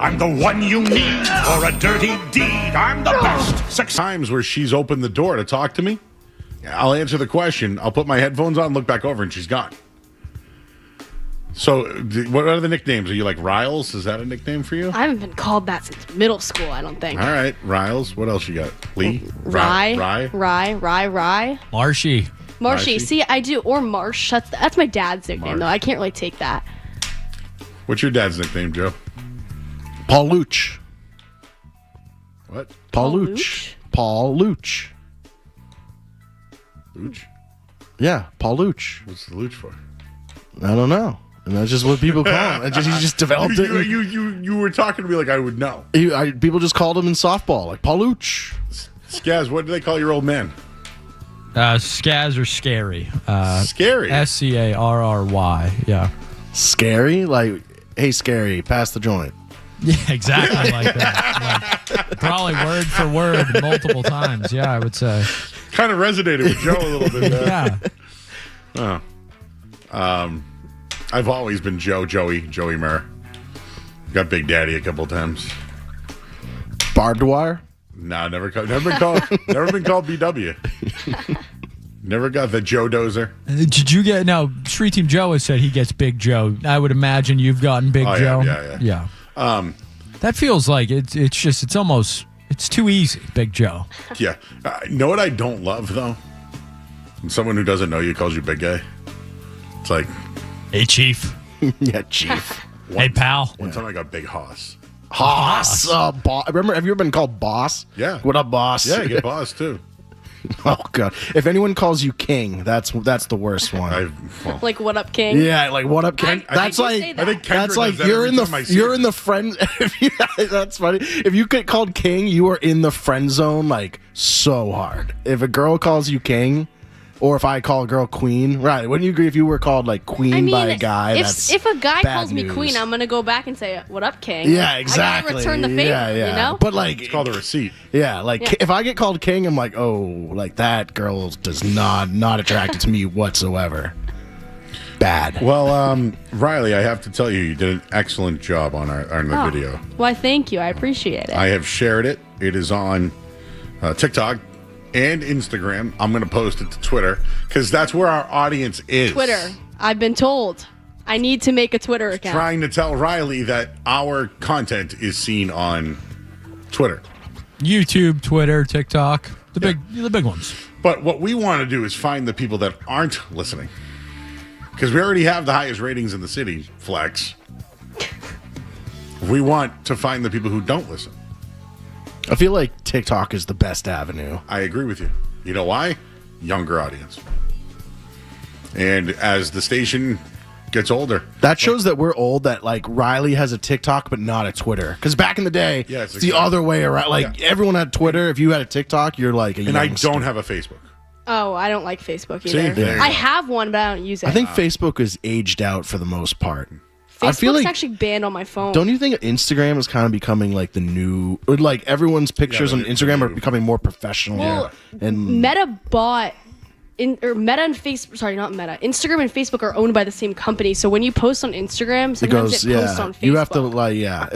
Speaker 10: I'm the one you need for a dirty deed. I'm the best.
Speaker 4: Times where she's opened the door to talk to me. I'll answer the question. I'll put my headphones on, look back over, and she's gone. So, what are the nicknames? Are you like Riles? Is that a nickname for you?
Speaker 13: I haven't been called that since middle school, I don't think.
Speaker 4: All right, Riles. What else you got? Lee?
Speaker 13: Rye.
Speaker 3: Marshy.
Speaker 13: Marshy. See, I do. Or Marsh. That's my dad's nickname, though. I can't really take that.
Speaker 4: What's your dad's nickname, Joe?
Speaker 14: Paul Luch.
Speaker 4: What?
Speaker 14: Paul Luch. Paul Luch.
Speaker 4: Luch?
Speaker 14: Yeah, Paul Luch.
Speaker 4: What's the Luch for?
Speaker 14: I don't know. And that's just what people call him. He just developed it.
Speaker 4: You were talking to me like I would know.
Speaker 14: People just called him in softball, like Paul Luch.
Speaker 4: Skaz, what do they call your old man?
Speaker 3: Skaz or Scary.
Speaker 4: Scary?
Speaker 3: Scarry, yeah.
Speaker 14: Scary? Like, hey, Scary, pass the joint.
Speaker 3: Yeah, exactly like that. Like, probably word for word multiple times, yeah, I would say.
Speaker 4: Kind of resonated with Joe a little bit there.
Speaker 3: Yeah.
Speaker 4: I've always been Joey Murr. Got Big Daddy a couple times.
Speaker 14: Barbed wire?
Speaker 4: No, never been called BW. Never got the Joe Dozer.
Speaker 3: Did you get? No, Street Team Joe has said he gets Big Joe. I would imagine you've gotten Big Joe.
Speaker 4: Yeah.
Speaker 3: That feels like it's too easy, Big Joe.
Speaker 4: Yeah. Know what I don't love though? When someone who doesn't know you calls you big guy. It's like,
Speaker 3: hey, Chief.
Speaker 14: Yeah, Chief.
Speaker 3: Hey, pal.
Speaker 4: One time I got Big Hoss.
Speaker 14: Hoss. Remember, have you ever been called Boss?
Speaker 4: Yeah.
Speaker 14: What up, Boss?
Speaker 4: Yeah, you get Boss too.
Speaker 14: Oh, God. If anyone calls you King, that's the worst one.
Speaker 13: Like, what up, King?
Speaker 14: Yeah, like, what up, King?
Speaker 4: I think
Speaker 14: that's like you're in the friend. That's funny. If you get called King, you are in the friend zone, like, so hard. If a girl calls you King, or if I call a girl Queen, right? Wouldn't you agree if you were called like Queen by a guy?
Speaker 13: If a guy calls me
Speaker 14: news.
Speaker 13: Queen, I'm gonna go back and say, "What up, King?"
Speaker 14: Yeah, exactly.
Speaker 13: I gotta return the favor.
Speaker 14: Yeah.
Speaker 13: You know.
Speaker 14: But like,
Speaker 4: it's called a receipt.
Speaker 14: Yeah, like if I get called King, I'm like, oh, like that girl does not attracted to me whatsoever. Bad.
Speaker 4: Well, Riley, I have to tell you did an excellent job on the video.
Speaker 13: Why, thank you. I appreciate it.
Speaker 4: I have shared it. It is on TikTok and Instagram. I'm going to post it to Twitter because that's where our audience is.
Speaker 13: Twitter. I've been told. I need to make a Twitter account.
Speaker 4: Trying to tell Riley that our content is seen on Twitter.
Speaker 3: YouTube, Twitter, TikTok, the big ones.
Speaker 4: But what we want to do is find the people that aren't listening. Because we already have the highest ratings in the city, Flex. We want to find the people who don't listen.
Speaker 14: I feel like TikTok is the best avenue.
Speaker 4: I agree with you. You know why? Younger audience. And as the station gets older.
Speaker 14: That shows that we're old, that like Riley has a TikTok but not a Twitter. Because back in the day, it's the other way around. Like everyone had Twitter. If you had a TikTok, you're like a youngster.
Speaker 4: I don't have a Facebook.
Speaker 13: Oh, I don't like Facebook either.
Speaker 14: Same thing.
Speaker 13: I have one, but I don't use it.
Speaker 14: I think Facebook is aged out for the most part.
Speaker 13: Facebook's
Speaker 14: I feel like,
Speaker 13: actually banned on my phone.
Speaker 14: Don't you think Instagram is kind of becoming like the new, or like everyone's pictures on Instagram are becoming more professional?
Speaker 13: Well,
Speaker 14: and
Speaker 13: Meta bought, Meta and Facebook, sorry, not Meta. Instagram and Facebook are owned by the same company. So when you post on Instagram, sometimes it posts on Facebook.
Speaker 14: You have to I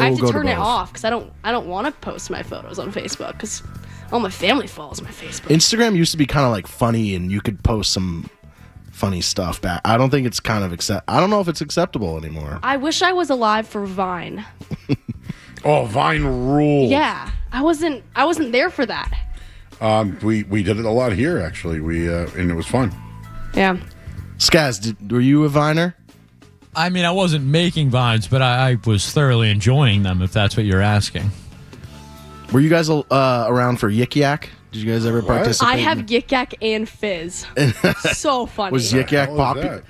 Speaker 13: have to turn it off because I don't want to post my photos on Facebook because all my family follows my Facebook.
Speaker 14: Instagram used to be kind of like funny, and you could post some funny stuff back. I don't think it's kind of I don't know if it's acceptable anymore.
Speaker 13: I wish I was alive for Vine.
Speaker 4: Oh, Vine rules.
Speaker 13: Yeah, I wasn't there for that.
Speaker 4: We did it a lot here actually. And it was fun.
Speaker 13: Yeah.
Speaker 14: Skaz, were you a Viner?
Speaker 3: I mean, I wasn't making vines, but I was thoroughly enjoying them. If that's what you're asking.
Speaker 14: Were you guys around for Yik Yak? Did you guys ever participate?
Speaker 13: I have Yik Yak and Fizz. So funny.
Speaker 14: Was Yik Yak popular?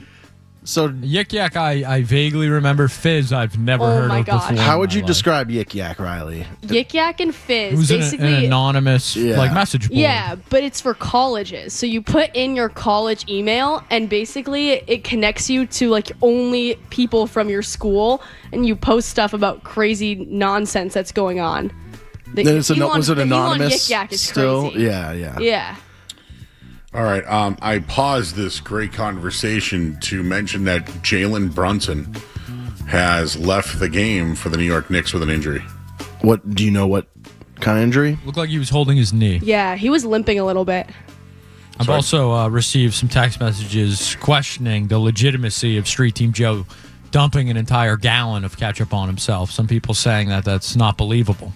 Speaker 14: So
Speaker 3: Yik Yak, I vaguely remember. Fizz, I've never heard
Speaker 13: my
Speaker 3: of
Speaker 13: gosh.
Speaker 3: before.
Speaker 14: How would you describe Yik Yak, Riley?
Speaker 13: Yik Yak and Fizz.
Speaker 3: It was
Speaker 13: basically
Speaker 3: an anonymous message board.
Speaker 13: Yeah, but it's for colleges. So you put in your college email, and basically it connects you to like only people from your school, and you post stuff about crazy nonsense that's going on.
Speaker 14: Was it anonymous?
Speaker 13: Yik Yak is
Speaker 14: still?
Speaker 13: crazy.
Speaker 14: Yeah.
Speaker 13: Yeah.
Speaker 4: All right. I paused this great conversation to mention that Jalen Brunson has left the game for the New York Knicks with an injury.
Speaker 14: What do you know? What kind of injury?
Speaker 3: Looked like he was holding his knee.
Speaker 13: Yeah, he was limping a little bit.
Speaker 3: I've also received some text messages questioning the legitimacy of Street Team Joe dumping an entire gallon of ketchup on himself. Some people saying that that's not believable.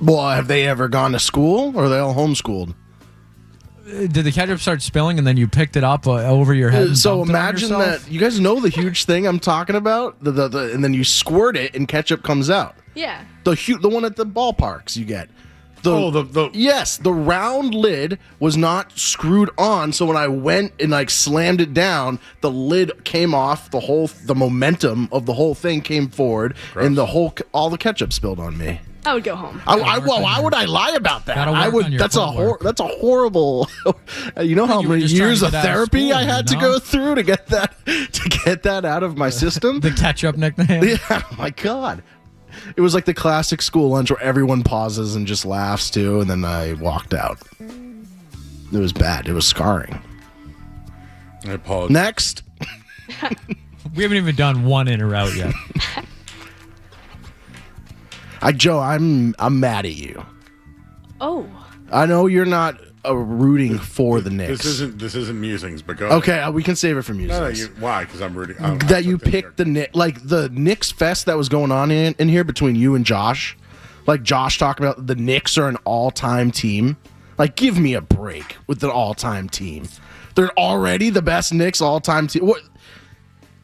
Speaker 14: Well, have they ever gone to school, or are they all homeschooled?
Speaker 3: Did the ketchup start spilling and then you picked it up over your head?
Speaker 14: So imagine that. You guys know the huge thing I'm talking about, and then you squirt it and ketchup comes out.
Speaker 13: Yeah.
Speaker 14: The one at the ballparks you get. Yes, the round lid was not screwed on, so when I went and like slammed it down, the lid came off. The momentum of the whole thing came forward, and all the ketchup spilled on me.
Speaker 13: I would go home.
Speaker 14: Why would I lie about that?
Speaker 3: I would.
Speaker 14: That's a horrible. You know how many years of therapy I had to go through to get that out of my system.
Speaker 3: The ketchup nickname.
Speaker 14: Yeah, oh my God. It was like the classic school lunch where everyone pauses and just laughs too, and then I walked out. It was bad. It was scarring.
Speaker 4: I apologize.
Speaker 14: Next.
Speaker 3: We haven't even done one in or out yet.
Speaker 14: Joe, I'm mad at you.
Speaker 13: Oh.
Speaker 14: I know you're not rooting for the Knicks.
Speaker 4: This isn't musings, but go
Speaker 14: okay.
Speaker 4: ahead.
Speaker 14: We can save it for musings.
Speaker 4: No, why? Because I'm rooting.
Speaker 14: That you picked the Knicks, like the Knicks fest that was going on in here between you and Josh. Like Josh talking about the Knicks are an all-time team. Like, give me a break with the all-time team. They're already the best Knicks all-time team. What?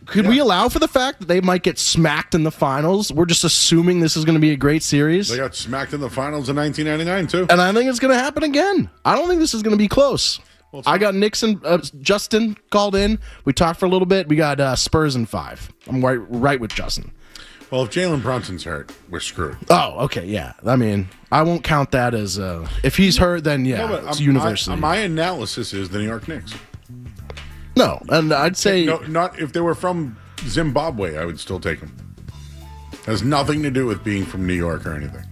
Speaker 14: Could we allow for the fact that they might get smacked in the finals? We're just assuming this is going to be a great series.
Speaker 4: They got smacked in the finals in 1999, too.
Speaker 14: And I think it's going to happen again. I don't think this is going to be close. Well, I got Nixon, Justin called in. We talked for a little bit. We got Spurs in 5. I'm right with Justin.
Speaker 4: Well, if Jalen Brunson's hurt, we're screwed.
Speaker 14: Oh, okay, yeah. I mean, I won't count that as if he's hurt, then yeah, it's university.
Speaker 4: My analysis is the New York Knicks.
Speaker 14: No, and I'd say
Speaker 4: not if they were from Zimbabwe, I would still take them. Has nothing to do with being from New York or anything.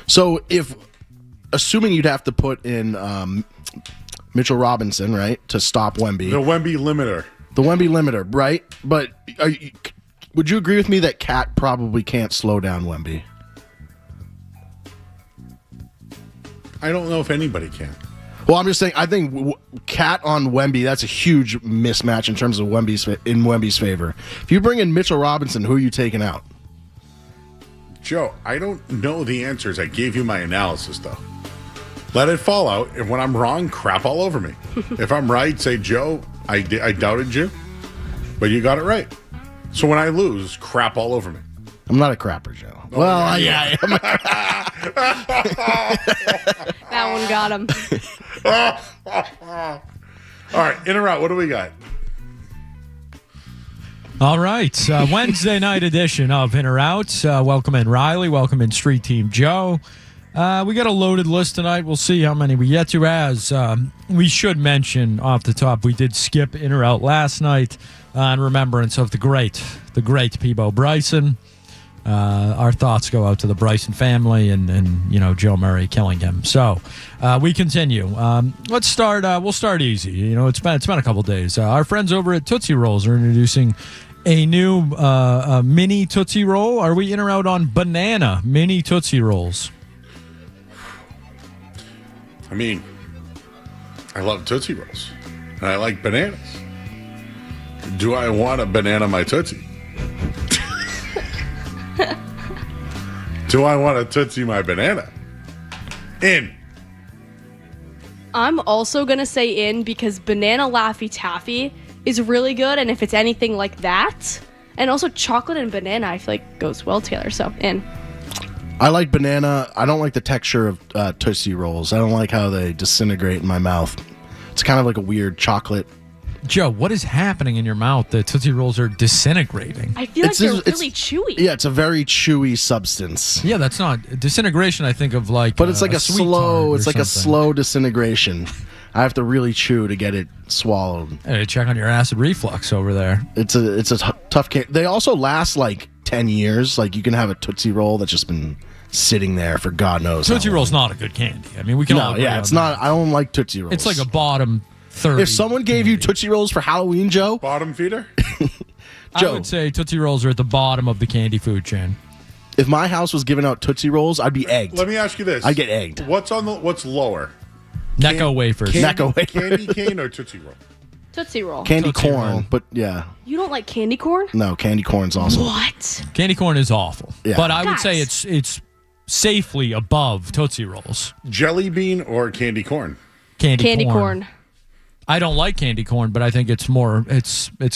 Speaker 14: So assuming you'd have to put in Mitchell Robinson, right, to stop Wemby.
Speaker 4: The Wemby limiter.
Speaker 14: The Wemby limiter, right? But would you agree with me that Cat probably can't slow down Wemby?
Speaker 4: I don't know if anybody can.
Speaker 14: Well, I'm just saying, I think Cat on Wemby, that's a huge mismatch in terms of Wemby's favor. If you bring in Mitchell Robinson, who are you taking out?
Speaker 4: Joe, I don't know the answers. I gave you my analysis, though. Let it fall out. And when I'm wrong, crap all over me. If I'm right, say, Joe, I doubted you, but you got it right. So when I lose, crap all over me.
Speaker 14: I'm not a crapper, Joe.
Speaker 4: Oh,
Speaker 14: well,
Speaker 4: yeah.
Speaker 14: I am.
Speaker 13: That one got him.
Speaker 4: All right, in or out, what do we got?
Speaker 3: All right, Wednesday night edition of In or Out. Welcome in Riley, welcome in Street Team Joe. We got a loaded list tonight. We'll see how many we get to. As we should mention off the top, we did skip In or Out last night in remembrance of the great Peebo Bryson. Our thoughts go out to the Bryson family and Joe Murray killing him. So we continue. Let's start. We'll start easy. It's been a couple days. Our friends over at Tootsie Rolls are introducing a new mini Tootsie Roll. Are we in or out on banana mini Tootsie Rolls?
Speaker 4: I mean, I love Tootsie Rolls, and I like bananas. Do I want a banana my Tootsie? Do I want to Tootsie my banana? In.
Speaker 13: I'm also going to say in because Banana Laffy Taffy is really good, and if it's anything like that, and also chocolate and banana I feel like goes well together, so in.
Speaker 14: I like banana. I don't like the texture of Tootsie Rolls. I don't like how they disintegrate in my mouth. It's kind of like a weird chocolate.
Speaker 3: Joe, what is happening in your mouth? The Tootsie Rolls are disintegrating.
Speaker 13: I feel like they're really chewy.
Speaker 14: Yeah, it's a very chewy substance.
Speaker 3: Yeah, that's not disintegration. I think of like,
Speaker 14: but it's like a
Speaker 3: sweet
Speaker 14: slow.
Speaker 3: tart
Speaker 14: It's like
Speaker 3: something.
Speaker 14: a slow disintegration. I have to really chew to get it swallowed.
Speaker 3: Hey, check on your acid reflux over there.
Speaker 14: It's a tough can. They also last like 10 years. Like you can have a Tootsie Roll that's just been sitting there for God knows.
Speaker 3: Tootsie Roll's not a good candy. I mean, we can all agree on
Speaker 14: it's
Speaker 3: that.
Speaker 14: not. I don't like Tootsie Rolls.
Speaker 3: It's like a bottom 30.
Speaker 14: If someone gave you Tootsie Rolls for Halloween, Joe,
Speaker 4: bottom feeder.
Speaker 3: I would say Tootsie Rolls are at the bottom of the candy food chain.
Speaker 14: If my house was giving out Tootsie Rolls, I'd be egged.
Speaker 4: Let me ask you this:
Speaker 14: I'd get egged.
Speaker 4: What's lower?
Speaker 3: Necco wafers.
Speaker 14: Necco wafers.
Speaker 4: Candy cane or Tootsie Roll?
Speaker 13: Tootsie Roll.
Speaker 14: Candy
Speaker 3: Tootsie
Speaker 14: corn,
Speaker 3: Roll.
Speaker 14: but yeah.
Speaker 13: You don't like candy corn?
Speaker 14: No, candy corn's awesome.
Speaker 13: What?
Speaker 3: Candy corn is awful.
Speaker 14: Yeah.
Speaker 3: But I would say
Speaker 13: Guys.
Speaker 3: it's safely above Tootsie Rolls.
Speaker 4: Jelly bean or candy corn?
Speaker 13: Candy corn.
Speaker 3: I don't like candy corn, but I think it's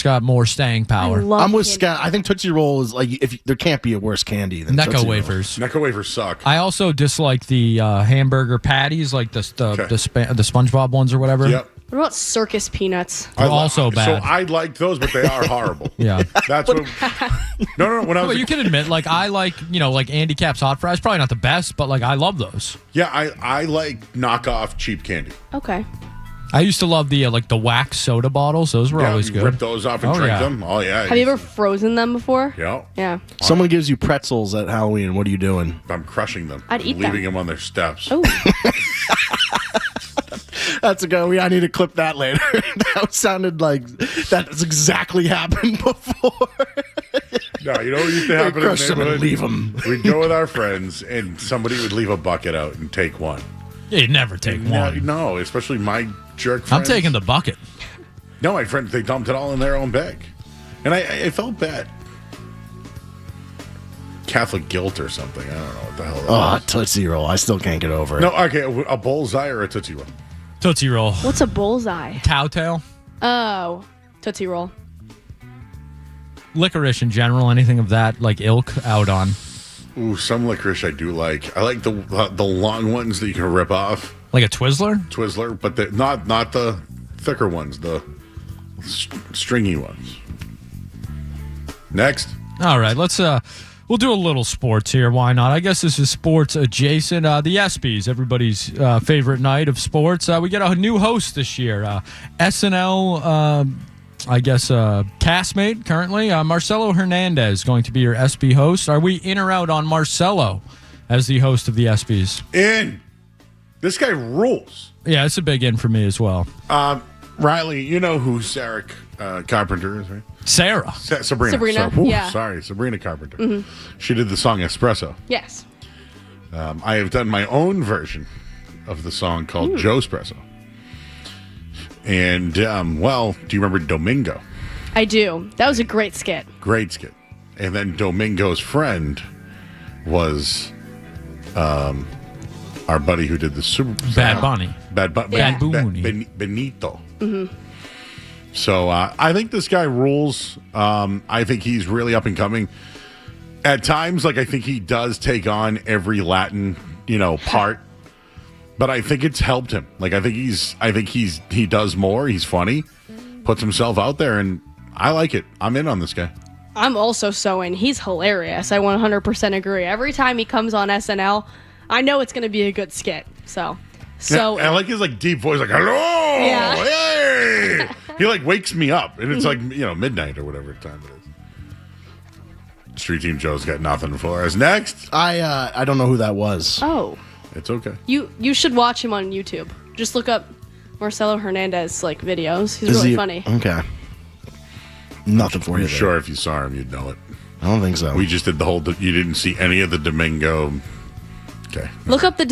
Speaker 3: got more staying power.
Speaker 14: I'm with Scott. I think Tootsie Roll is like there can't be a worse candy than
Speaker 3: Necco
Speaker 14: Tootsie Roll.
Speaker 3: wafers.
Speaker 4: Necco wafers suck.
Speaker 3: I also dislike the hamburger patties, like the SpongeBob ones or whatever.
Speaker 4: Yep.
Speaker 13: What about circus peanuts?
Speaker 3: They're also bad.
Speaker 4: So I like those, but they are horrible.
Speaker 3: Yeah.
Speaker 4: That's what. No. When I was
Speaker 3: Well, you can admit, like I like Andy Cap's hot fries. Probably not the best, but like I love those.
Speaker 4: yeah, I like knockoff cheap candy.
Speaker 13: Okay.
Speaker 3: I used to love the the wax soda bottles. Those were always
Speaker 4: you
Speaker 3: good.
Speaker 4: rip those off and drink
Speaker 3: yeah.
Speaker 4: them. Oh yeah.
Speaker 13: Have you ever frozen them before?
Speaker 4: Yeah.
Speaker 13: Yeah.
Speaker 14: Someone gives you pretzels at Halloween. What are you doing?
Speaker 4: I'm crushing them.
Speaker 13: I'd eat
Speaker 4: leaving
Speaker 13: them.
Speaker 4: them on their steps.
Speaker 13: Oh.
Speaker 14: That's a go. I need to clip that later. That sounded like that's exactly happened before.
Speaker 4: No, you know what used to happen in the
Speaker 14: Crush them and
Speaker 4: neighborhood?
Speaker 14: leave them.
Speaker 4: We'd go with our friends, and somebody would leave a bucket out and take one.
Speaker 3: Yeah, you'd never take one.
Speaker 4: No, especially my jerk
Speaker 3: I'm
Speaker 4: friends.
Speaker 3: taking the bucket.
Speaker 4: No, my friends, they dumped it all in their own bag. And I felt bad. Catholic guilt or something. I don't know what the hell that was.
Speaker 14: Tootsie Roll. I still can't get over it.
Speaker 4: No, okay, a bullseye or a Tootsie Roll?
Speaker 3: Tootsie Roll.
Speaker 13: What's a bullseye?
Speaker 3: Cowtail.
Speaker 13: Oh, Tootsie Roll.
Speaker 3: Licorice in general, anything of that like ilk out on.
Speaker 4: Ooh, some licorice I do like. I like the long ones that you can rip off.
Speaker 3: Like a Twizzler?
Speaker 4: Twizzler, but not the thicker ones, the stringy ones. Next.
Speaker 3: All right, let's we'll do a little sports here. Why not? I guess this is sports adjacent. The ESPYs, everybody's favorite night of sports. We get a new host this year. SNL, I guess, castmate currently. Marcelo Hernandez going to be your ESPY host. Are we in or out on Marcelo as the host of the ESPYs?
Speaker 4: In. This guy rules.
Speaker 3: Yeah, it's a big in for me as well.
Speaker 4: Riley, you know who Sarah Carpenter is, right?
Speaker 3: Sabrina.
Speaker 13: Sabrina, yeah.
Speaker 4: Sorry, Sabrina Carpenter.
Speaker 13: Mm-hmm.
Speaker 4: She did the song Espresso.
Speaker 13: Yes.
Speaker 4: I have done my own version of the song called Joe Espresso. And, well, do you remember Domingo?
Speaker 13: I do. That was a great skit.
Speaker 4: Great skit. And then Domingo's friend was our buddy who did the Super
Speaker 3: Bad Bunny.
Speaker 4: Bad
Speaker 13: Yeah.
Speaker 3: Bunny.
Speaker 4: Benito.
Speaker 13: Mm-hmm.
Speaker 4: So I think this guy rules. I think he's really up and coming. At times, like I think he does take on every Latin, part. But I think it's helped him. Like I think he does more. He's funny, puts himself out there, and I like it. I'm in on this guy.
Speaker 13: I'm also so in. He's hilarious. I 100% agree. Every time he comes on SNL, I know it's going to be a good skit. So
Speaker 4: Yeah, I like his deep voice, like hello,
Speaker 13: Yeah.
Speaker 4: hey. He wakes me up, and it's midnight or whatever time it is. Street Team Joe's got nothing for us. Next,
Speaker 14: I don't know who that was.
Speaker 13: Oh.
Speaker 4: It's okay.
Speaker 13: You should watch him on YouTube. Just look up Marcelo Hernandez videos. He's really funny.
Speaker 14: Okay. Nothing for
Speaker 4: I'm
Speaker 14: you.
Speaker 4: sure if you saw him, you'd know it.
Speaker 14: I don't think so.
Speaker 4: We just did the whole. You didn't see any of the Domingo. Okay.
Speaker 13: Look up the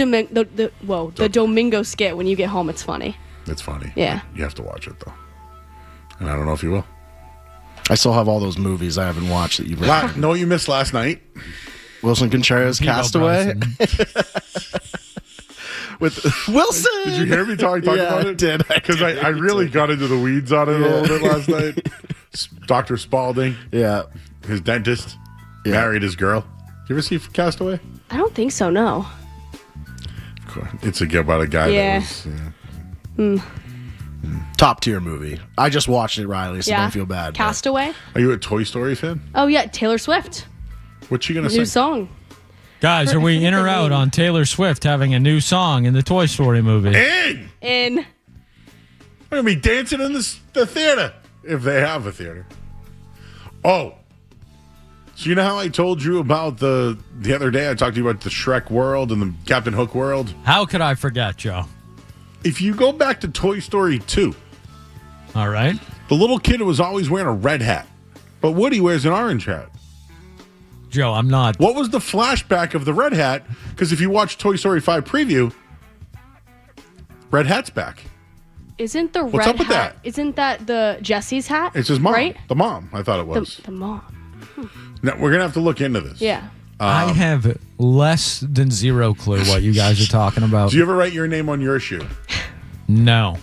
Speaker 13: Domingo skit when you get home. It's funny.
Speaker 4: It's funny.
Speaker 13: Yeah.
Speaker 4: You have to watch it though, and I don't know if you will.
Speaker 14: I still have all those movies I haven't watched that you've.
Speaker 4: Know what you missed last night?
Speaker 14: Wilson Contreras, Castaway. With Wilson.
Speaker 4: Did you hear me talk about it?
Speaker 14: I did.
Speaker 4: Because I really got into the weeds on it a little bit last night. Dr. Spaulding.
Speaker 14: Yeah.
Speaker 4: His dentist. Married his girl. You ever see Castaway?
Speaker 13: I don't think so. No.
Speaker 4: It's about a guy
Speaker 13: Yeah.
Speaker 4: that was.
Speaker 14: Top tier movie. I just watched it, Riley, so
Speaker 13: Yeah.
Speaker 14: don't feel bad. but-
Speaker 13: Castaway.
Speaker 4: Are you a Toy Story fan?
Speaker 13: Oh yeah, Taylor Swift.
Speaker 4: What's she gonna
Speaker 13: New
Speaker 4: sing?
Speaker 13: song.
Speaker 3: Guys, are we in or out on Taylor Swift having a new song in the Toy Story movie?
Speaker 13: In.
Speaker 4: I'm gonna be dancing in the theater if they have a theater. Oh, so you know how I told you about the other day? I talked to you about the Shrek world and the Captain Hook world.
Speaker 3: How could I forget, Joe?
Speaker 4: If you go back to Toy Story 2,
Speaker 3: all right,
Speaker 4: the little kid was always wearing a red hat, but Woody wears an orange hat.
Speaker 3: Joe, I'm not.
Speaker 4: What was the flashback of the red hat? Because if you watch Toy Story 5 preview, red hat's back.
Speaker 13: Isn't the
Speaker 4: What's
Speaker 13: red
Speaker 4: up with
Speaker 13: hat?
Speaker 4: that?
Speaker 13: Isn't that the Jesse's hat?
Speaker 4: It's his mom,
Speaker 13: right?
Speaker 4: the mom. I thought it was.
Speaker 13: The mom.
Speaker 4: Now, we're gonna have to look into this.
Speaker 13: Yeah.
Speaker 3: I have less than zero clue what you guys are talking about.
Speaker 4: Do you ever write your name on your shoe?
Speaker 3: No.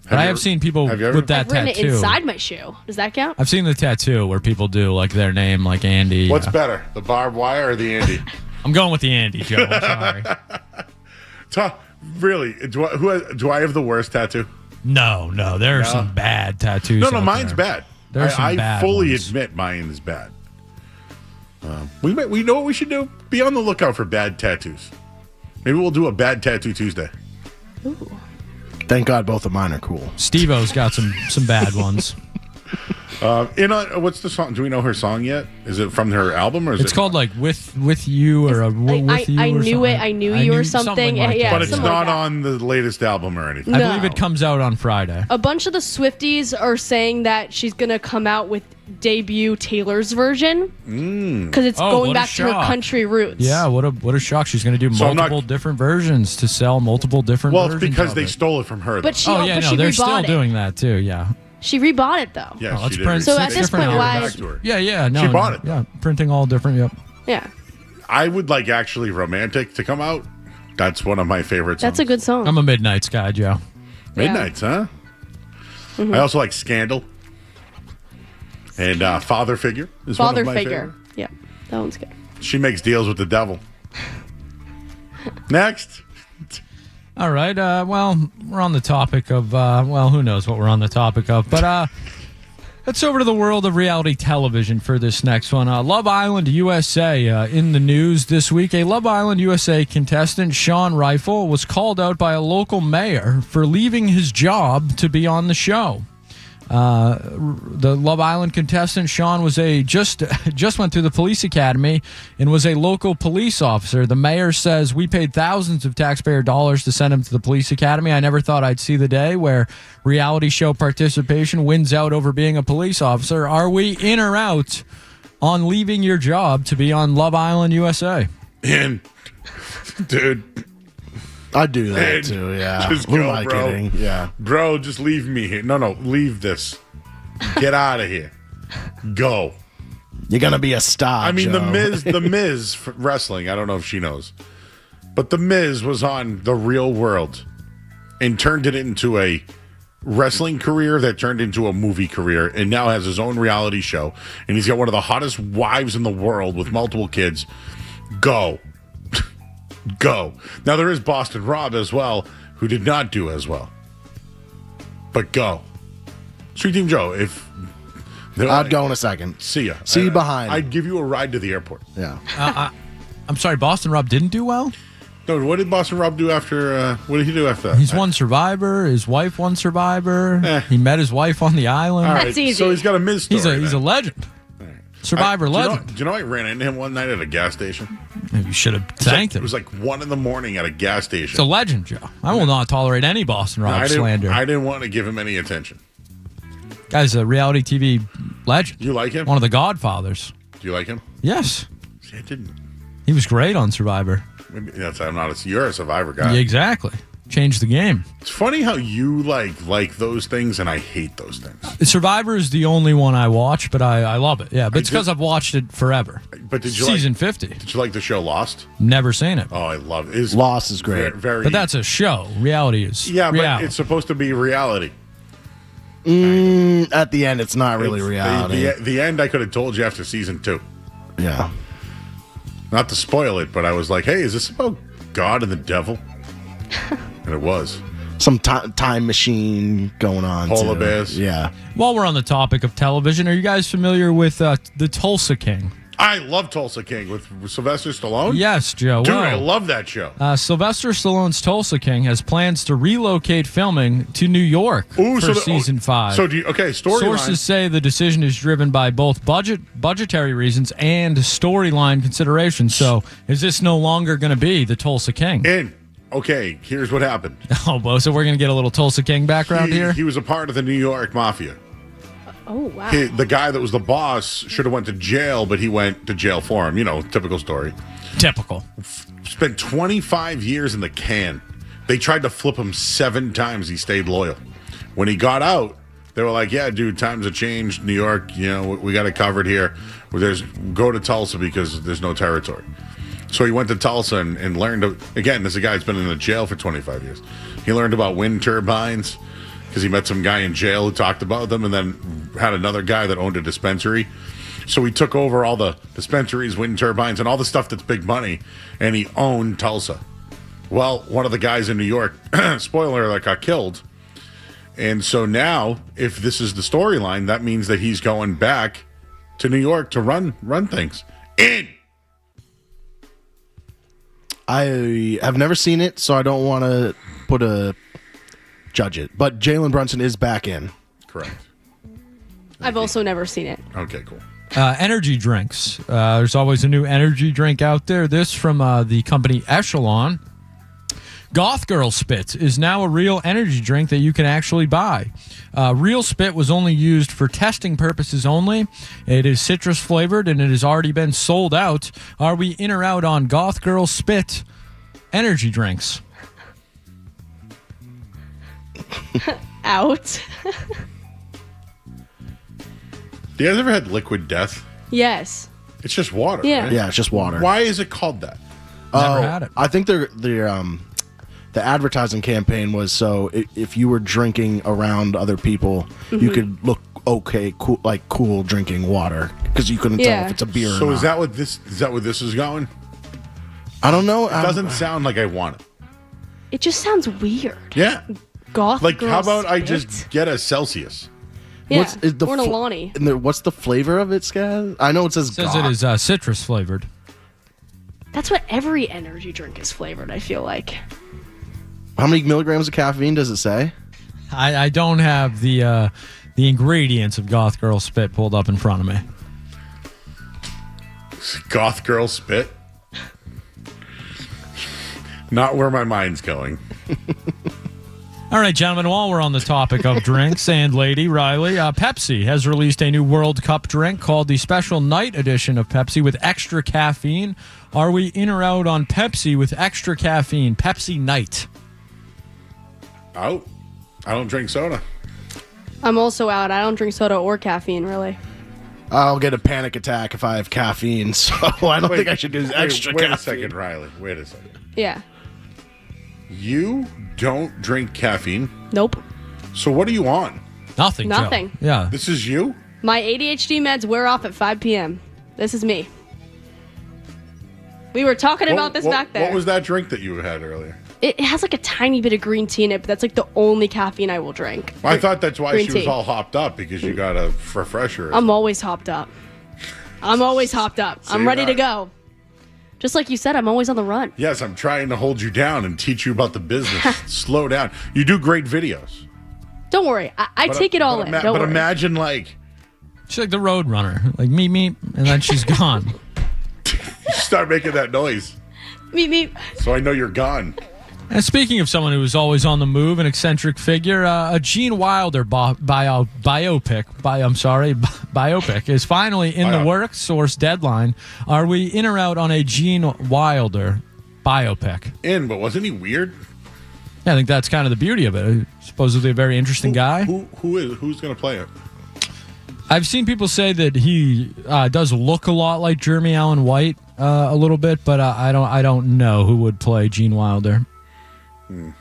Speaker 3: But I
Speaker 4: you
Speaker 3: have
Speaker 4: ever-
Speaker 3: seen people
Speaker 4: have you ever-
Speaker 3: with that
Speaker 13: I've written
Speaker 3: tattoo.
Speaker 13: it inside my shoe. Does that count?
Speaker 3: I've seen the tattoo where people do like their name, like Andy.
Speaker 4: What's better, the barbed wire or the Andy?
Speaker 3: I'm going with the Andy, Joe. I'm sorry.
Speaker 4: Really? Do I have the worst tattue?
Speaker 3: No, there are some bad tattoos.
Speaker 4: No,
Speaker 3: out
Speaker 4: mine's
Speaker 3: there.
Speaker 4: bad.
Speaker 3: There's some
Speaker 4: I
Speaker 3: bad
Speaker 4: fully
Speaker 3: ones.
Speaker 4: admit mine is bad. We know what we should do. Be on the lookout for bad tattoos. Maybe we'll do a bad tattoo Tuesday.
Speaker 14: Thank God both of mine are cool.
Speaker 3: Steve-O's got some bad ones.
Speaker 4: What's the song? Do we know her song yet? Is it from her album or is
Speaker 3: It's
Speaker 4: it?
Speaker 3: called like with you or with you.
Speaker 13: I
Speaker 3: or
Speaker 13: knew
Speaker 3: something.
Speaker 13: it. I knew you or something.
Speaker 3: like
Speaker 13: Yeah,
Speaker 3: that.
Speaker 4: But it's
Speaker 13: something
Speaker 4: not
Speaker 13: like that.
Speaker 4: on the latest album or anything.
Speaker 3: I
Speaker 13: No.
Speaker 3: believe it comes out on Friday.
Speaker 13: A bunch of the Swifties are saying that she's gonna come out with debut Taylor's version because it's
Speaker 3: Oh,
Speaker 13: going
Speaker 3: what a
Speaker 13: back to her
Speaker 3: shock.
Speaker 13: country roots.
Speaker 3: Yeah, what a shock! She's going to do
Speaker 4: So I'm not-
Speaker 3: multiple different versions to sell multiple different.
Speaker 4: Well, it's
Speaker 3: versions
Speaker 4: because
Speaker 3: of
Speaker 4: they
Speaker 3: it.
Speaker 4: stole it from her.
Speaker 13: But she,
Speaker 3: Oh yeah,
Speaker 13: but
Speaker 3: no,
Speaker 13: she
Speaker 3: they're
Speaker 13: rebought
Speaker 3: still
Speaker 13: it.
Speaker 3: doing that too. Yeah.
Speaker 13: She rebought it though.
Speaker 4: Yeah,
Speaker 3: let's
Speaker 4: she did.
Speaker 3: print
Speaker 13: So at
Speaker 3: six
Speaker 13: this
Speaker 3: different
Speaker 13: point,
Speaker 3: albums.
Speaker 13: why-
Speaker 4: Back to her.
Speaker 3: Yeah, no,
Speaker 4: She bought it, though.
Speaker 3: Yeah, printing all different. Yep.
Speaker 13: Yeah,
Speaker 4: I would like actually Romantic to come out. That's one of my favorites.
Speaker 13: that's a good song.
Speaker 3: I'm a Midnight's guy, Joe.
Speaker 4: Midnights, huh? I also like Scandal. And Father Figure is one
Speaker 13: Father
Speaker 4: of my
Speaker 13: figure.
Speaker 4: favorite.
Speaker 13: Yeah, that one's good.
Speaker 4: She makes deals with the devil. Next.
Speaker 3: All right. Well, we're on the topic of. Well, who knows what we're on the topic of, but let's over to the world of reality television for this next one. Love Island USA in the news this week. A Love Island USA contestant, Sean Rifle, was called out by a local mayor for leaving his job to be on the show. The Love Island contestant Sean was just went through the police academy and was a local police officer. The mayor says, "We paid thousands of taxpayer dollars to send him to the police academy. I never thought I'd see the day where reality show participation wins out over being a police officer. Are we in or out on leaving your job to be on Love Island USA?"
Speaker 4: And, dude.
Speaker 14: I'd do that
Speaker 4: And
Speaker 14: too, yeah.
Speaker 4: Just
Speaker 14: Who
Speaker 4: go,
Speaker 14: am I
Speaker 4: bro.
Speaker 14: kidding? Yeah.
Speaker 4: Bro, just leave me here. No, leave this. Get out of here. Go.
Speaker 14: You're gonna be a star.
Speaker 4: I mean,
Speaker 14: Joe.
Speaker 4: the Miz for wrestling. I don't know if she knows, but the Miz was on The Real World and turned it into a wrestling career that turned into a movie career, and now has his own reality show. And he's got one of the hottest wives in the world with multiple kids. Go. Go. Now there is Boston Rob as well, who did not do as well. But go. Street Team Joe, if
Speaker 14: I'd go in a second.
Speaker 4: See ya.
Speaker 14: See you behind.
Speaker 4: I'd give you a ride to the airport.
Speaker 14: Yeah.
Speaker 3: I'm sorry, Boston Rob didn't do well?
Speaker 4: No, what did Boston Rob do after? What did he do after that?
Speaker 3: He's won Survivor. His wife won Survivor. He met his wife on the island.
Speaker 4: All right, so he's got a Miz story.
Speaker 3: He's a legend. Survivor legend.
Speaker 4: Do you know I ran into him one night at a gas station?
Speaker 3: You should have thanked
Speaker 4: It
Speaker 3: him.
Speaker 4: was like 1 a.m. at a gas
Speaker 3: It's
Speaker 4: station.
Speaker 3: a legend, Joe. I will not tolerate any Boston Rob
Speaker 4: I
Speaker 3: slander.
Speaker 4: didn't want to give him any attention.
Speaker 3: Guy's a reality TV legend.
Speaker 4: You like him?
Speaker 3: One of the Godfathers.
Speaker 4: Do you like him?
Speaker 3: Yes.
Speaker 4: See, I didn't.
Speaker 3: He was great on Survivor.
Speaker 4: Maybe you're a Survivor guy.
Speaker 3: Yeah, exactly. Changed the game.
Speaker 4: It's funny how you like those things and I hate those things.
Speaker 3: Survivor is the only one I watch, but I love it. Yeah, but it's because I've watched it forever.
Speaker 4: But did you
Speaker 3: Season 50.
Speaker 4: Did you like the show Lost?
Speaker 3: Never seen it.
Speaker 4: Oh, I love it.
Speaker 14: Lost is great.
Speaker 4: Very,
Speaker 3: But that's a show. Reality is
Speaker 4: yeah, but
Speaker 3: reality.
Speaker 4: it's supposed to be reality.
Speaker 14: At the end, it's not really
Speaker 4: It's-
Speaker 14: reality.
Speaker 4: The end I could have told you after season 2.
Speaker 14: Yeah.
Speaker 4: Not to spoil it, but I was like, hey, is this about God and the devil? And it was.
Speaker 14: Some time machine going on.
Speaker 4: Polar bears.
Speaker 14: Yeah.
Speaker 3: While we're on the topic of television, are you guys familiar with the Tulsa King?
Speaker 4: I love Tulsa King with Sylvester Stallone.
Speaker 3: Yes, Joe.
Speaker 4: Dude,
Speaker 3: Well,
Speaker 4: I love that show.
Speaker 3: Sylvester Stallone's Tulsa King has plans to relocate filming to New York for season 5.
Speaker 4: So, storyline.
Speaker 3: Sources say the decision is driven by both budgetary reasons and storyline considerations. So, is this no longer going to be the Tulsa King?
Speaker 4: Okay, here's what happened.
Speaker 3: Oh, well, so we're going to get a little Tulsa King background here?
Speaker 4: He was a part of the New York Mafia.
Speaker 13: Oh, wow.
Speaker 4: The guy that was the boss should have went to jail, but he went to jail for him. You know, typical story.
Speaker 3: Typical.
Speaker 4: Spent 25 years in the can. They tried to flip him 7 times. He stayed loyal. When he got out, they were like, yeah, dude, times have changed. New York, we got it covered here. Go to Tulsa because there's no territory. So he went to Tulsa and learned, again, this is a guy that's been in the jail for 25 years. He learned about wind turbines because he met some guy in jail who talked about them, and then had another guy that owned a dispensary. So he took over all the dispensaries, wind turbines, and all the stuff that's big money, and he owned Tulsa. Well, one of the guys in New York, spoiler alert, got killed. And so now, if this is the storyline, that means that he's going back to New York to run things.
Speaker 14: I have never seen it, so I don't want to judge it. But Jalen Brunson is back in.
Speaker 4: Correct.
Speaker 13: I've also never seen it.
Speaker 4: Okay, cool.
Speaker 3: Energy drinks. There's always a new energy drink out there. This from the company Echelon. Goth Girl Spit is now a real energy drink that you can actually buy. Real Spit was only used for testing purposes only. It is citrus flavored and it has already been sold out. Are we in or out on Goth Girl Spit energy drinks?
Speaker 13: Out.
Speaker 4: You guys ever had liquid death?
Speaker 13: Yes.
Speaker 4: It's just water,
Speaker 13: Yeah.
Speaker 4: right?
Speaker 14: Yeah, it's just water.
Speaker 4: Why is it called that?
Speaker 3: Never had it.
Speaker 14: I think the advertising campaign was so if you were drinking around other people, you could look cool drinking water because you couldn't tell if it's a beer.
Speaker 4: So
Speaker 14: or
Speaker 4: is
Speaker 14: not.
Speaker 4: that what this is going?
Speaker 14: I don't know.
Speaker 4: It doesn't sound like I want it.
Speaker 13: It just sounds weird.
Speaker 4: Yeah.
Speaker 13: Goth
Speaker 4: Like,
Speaker 13: Girl
Speaker 4: how about I
Speaker 13: Spit?
Speaker 4: just get a Celsius?
Speaker 13: Yeah,
Speaker 14: is the
Speaker 13: or an Alani.
Speaker 14: what's the flavor of it, Scaz? I know it says
Speaker 3: Says
Speaker 14: goth.
Speaker 3: it is citrus flavored.
Speaker 13: That's what every energy drink is flavored, I feel like.
Speaker 14: How many milligrams of caffeine does it say?
Speaker 3: I don't have the ingredients of Goth Girl Spit pulled up in front of me.
Speaker 4: Goth Girl Spit? Not where my mind's going.
Speaker 3: All right, gentlemen, while we're on the topic of drinks and Lady Riley, Pepsi has released a new World Cup drink called the Special Night Edition of Pepsi with extra caffeine. Are we in or out on Pepsi with extra caffeine? Pepsi Night.
Speaker 4: Out. I don't drink soda.
Speaker 13: I'm also out. I don't drink soda or caffeine, really.
Speaker 14: I'll get a panic attack if I have caffeine, so I don't think I should do extra
Speaker 4: Wait
Speaker 14: caffeine.
Speaker 4: a second, Riley. Wait a second.
Speaker 13: Yeah.
Speaker 4: You don't drink caffeine?
Speaker 13: Nope.
Speaker 4: So what are you on?
Speaker 3: Nothing. Joe.
Speaker 13: Nothing.
Speaker 3: Yeah.
Speaker 4: This is you?
Speaker 13: My ADHD meds wear off at 5 p.m. This is me. We were talking about this back there.
Speaker 4: What was that drink that you had earlier?
Speaker 13: It has like a tiny bit of green tea in it, but that's like the only caffeine I will drink.
Speaker 4: I thought that's why
Speaker 13: Green
Speaker 4: she was
Speaker 13: tea.
Speaker 4: all hopped up, because you got a refresher.
Speaker 13: I'm always hopped up. I'm
Speaker 4: See
Speaker 13: ready to
Speaker 4: that?
Speaker 13: go. Just like you said, I'm always on the run.
Speaker 4: Yes, I'm trying to hold you down and teach you about the business. Slow down. You do great videos.
Speaker 13: Don't worry. I take it all in. Don't
Speaker 4: But
Speaker 13: worry.
Speaker 4: imagine, like...
Speaker 3: She's like the road runner. Like, meep, meep, and then she's gone.
Speaker 4: Start making that noise
Speaker 13: Meep, meep.
Speaker 4: so I know you're gone.
Speaker 3: And speaking of someone who is always on the move, an eccentric figure, a Gene Wilder biopic is finally in the works. Source Deadline. Are we in or out on a Gene Wilder biopic?
Speaker 4: In, but wasn't he weird?
Speaker 3: Yeah, I think that's kind of the beauty of it. Supposedly a very interesting guy.
Speaker 4: Who's going to play it?
Speaker 3: I've seen people say that he does look a lot like Jeremy Allen White a little bit, but I don't know who would play Gene Wilder. You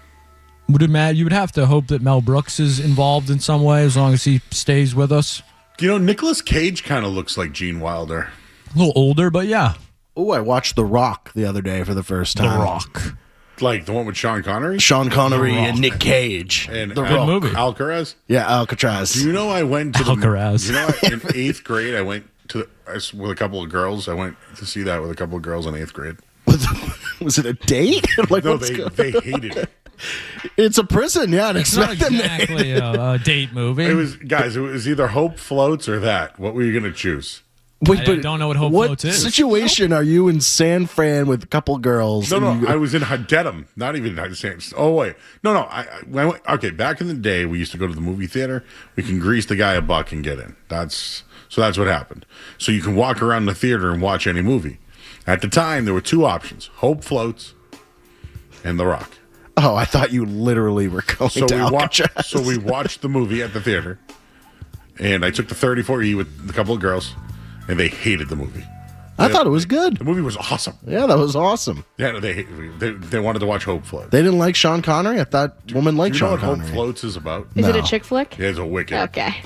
Speaker 3: would have to hope that Mel Brooks is involved in some way, as long as he stays with us.
Speaker 4: You know, Nicolas Cage kind of looks like Gene Wilder.
Speaker 3: A little older, but yeah.
Speaker 14: Oh, I watched The Rock the other day for the first time.
Speaker 3: The Rock.
Speaker 4: Like the one with Sean Connery?
Speaker 14: Sean Connery and Nick Cage.
Speaker 4: And
Speaker 14: The Rock.
Speaker 3: movie.
Speaker 4: Alcaraz?
Speaker 14: Yeah, Alcatraz.
Speaker 4: Do you know I went to
Speaker 3: Alcaraz.
Speaker 4: You know, in 8th grade, I went to with a couple of girls. I went to see that with a couple of girls in 8th grade.
Speaker 14: Was it a date? Like,
Speaker 4: No,
Speaker 14: what's
Speaker 4: they hated it.
Speaker 14: It's a prison, yeah. I'd
Speaker 3: It's not
Speaker 14: expect them to-
Speaker 3: exactly a date movie.
Speaker 4: It was either Hope Floats or that. What were you going to choose?
Speaker 14: Wait,
Speaker 3: I don't know what Hope Floats is.
Speaker 14: situation are you in San Fran with a couple girls?
Speaker 4: No,
Speaker 14: and you-
Speaker 4: I was in Dedham, not even San. Oh wait, no. I went, okay, back in the day, we used to go to the movie theater. We can grease the guy $1 and get in. That's what happened. So you can walk around the theater and watch any movie. At the time, there were 2 options: Hope Floats and The Rock.
Speaker 14: Oh, I thought you literally were going to Alcatraz.
Speaker 4: So we watched the movie at the theater, and I took the 34E with a couple of girls, and they hated the movie.
Speaker 14: I thought it was good.
Speaker 4: The movie was awesome.
Speaker 14: Yeah, that was awesome.
Speaker 4: Yeah, they wanted to watch Hope Floats.
Speaker 14: They didn't like Sean Connery? I thought women liked
Speaker 4: Do you know
Speaker 14: Sean
Speaker 4: what
Speaker 14: Connery.
Speaker 4: Hope Floats is about?
Speaker 13: Is it a chick flick?
Speaker 4: Yeah, it's a wicked.
Speaker 13: Okay.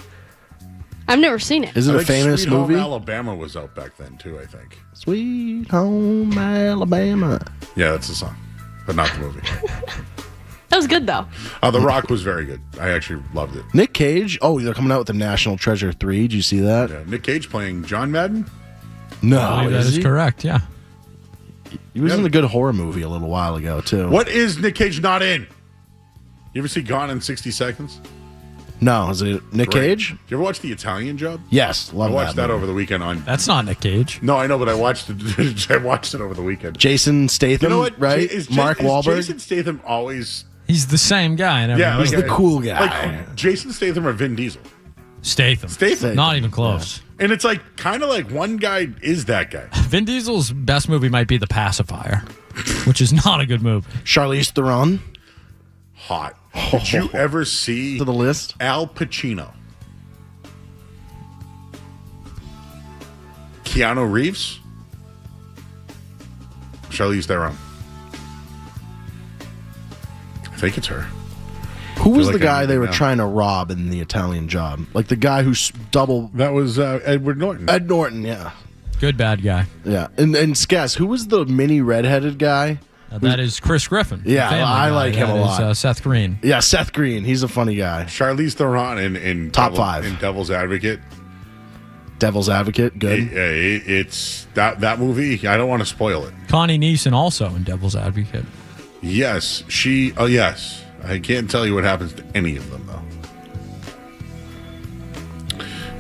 Speaker 13: I've never seen it.
Speaker 14: Is it
Speaker 4: I
Speaker 14: a
Speaker 4: think
Speaker 14: famous
Speaker 4: Sweet
Speaker 14: movie?
Speaker 4: Home Alabama was out back then too, I think.
Speaker 14: Sweet Home Alabama.
Speaker 4: Yeah, that's the song, but not the movie.
Speaker 13: That was good though.
Speaker 4: The Rock was very good. I actually loved it.
Speaker 14: Nick Cage. Oh, they're coming out with the National Treasure 3. Did you see that?
Speaker 4: Yeah, Nick Cage playing John Madden.
Speaker 14: No,
Speaker 3: I believe that is
Speaker 14: he?
Speaker 3: correct, yeah.
Speaker 14: He was in a good horror movie a little while ago, too.
Speaker 4: What is Nick Cage not in? You ever see Gone in 60 Seconds?
Speaker 14: No, is it Nick
Speaker 4: Great.
Speaker 14: Cage?
Speaker 4: Did you ever watch The Italian Job?
Speaker 14: Yes, love
Speaker 4: I watched that
Speaker 14: movie.
Speaker 4: over the weekend on.
Speaker 3: That's not Nick Cage.
Speaker 4: No, I know, but I watched it. I watched it over the weekend.
Speaker 14: Jason Statham,
Speaker 4: You know what?
Speaker 14: right? Mark Wahlberg.
Speaker 4: Jason Statham always.
Speaker 3: He's the same guy. In every
Speaker 4: Yeah,
Speaker 3: movie.
Speaker 14: He's the cool guy.
Speaker 4: Like Jason Statham or Vin Diesel.
Speaker 3: Statham. Not even close.
Speaker 4: And it's like kind of like one guy is that guy.
Speaker 3: Vin Diesel's best movie might be The Pacifier, which is not a good movie.
Speaker 14: Charlize Theron.
Speaker 4: Hot. Did you ever see
Speaker 14: To the list.
Speaker 4: Al Pacino? Keanu Reeves? Charlize Theron. I think it's her.
Speaker 14: Who was
Speaker 4: like
Speaker 14: the guy
Speaker 4: I know
Speaker 14: they were
Speaker 4: now.
Speaker 14: trying to rob in The Italian Job? Like the guy who's double.
Speaker 4: That was Edward Norton.
Speaker 14: Ed Norton, yeah.
Speaker 3: Good bad guy.
Speaker 14: Yeah. And Skess, who was the mini redheaded guy?
Speaker 3: That is Chris Griffin.
Speaker 14: Yeah,
Speaker 3: Family
Speaker 14: I
Speaker 3: Guy.
Speaker 14: like him
Speaker 3: That
Speaker 14: a lot.
Speaker 3: is, Seth Green.
Speaker 14: Yeah, Seth Green. He's a funny guy.
Speaker 4: Charlize Theron in
Speaker 14: Top 5.
Speaker 4: in Devil's Advocate.
Speaker 14: Devil's Advocate, good.
Speaker 4: It's that movie. I don't want to spoil it.
Speaker 3: Connie Neeson also in Devil's Advocate.
Speaker 4: Yes, she. Oh, yes. I can't tell you what happens to any of them though.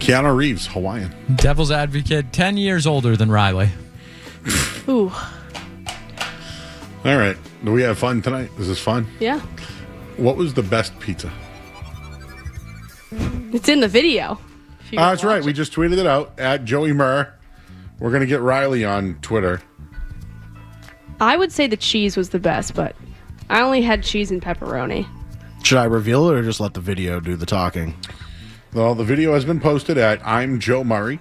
Speaker 4: Keanu Reeves, Hawaiian.
Speaker 3: Devil's Advocate, 10 years older than Riley.
Speaker 13: Ooh.
Speaker 4: All right. Do we have fun tonight? Is this fun?
Speaker 13: Yeah.
Speaker 4: What was the best pizza?
Speaker 13: It's in the video. If you
Speaker 4: That's
Speaker 13: watch
Speaker 4: right. We just tweeted it out at Joey Murr. We're going to get Riley on Twitter.
Speaker 13: I would say the cheese was the best, but I only had cheese and pepperoni.
Speaker 14: Should I reveal it or just let the video do the talking?
Speaker 4: Well, the video has been posted at I'm Joe Murray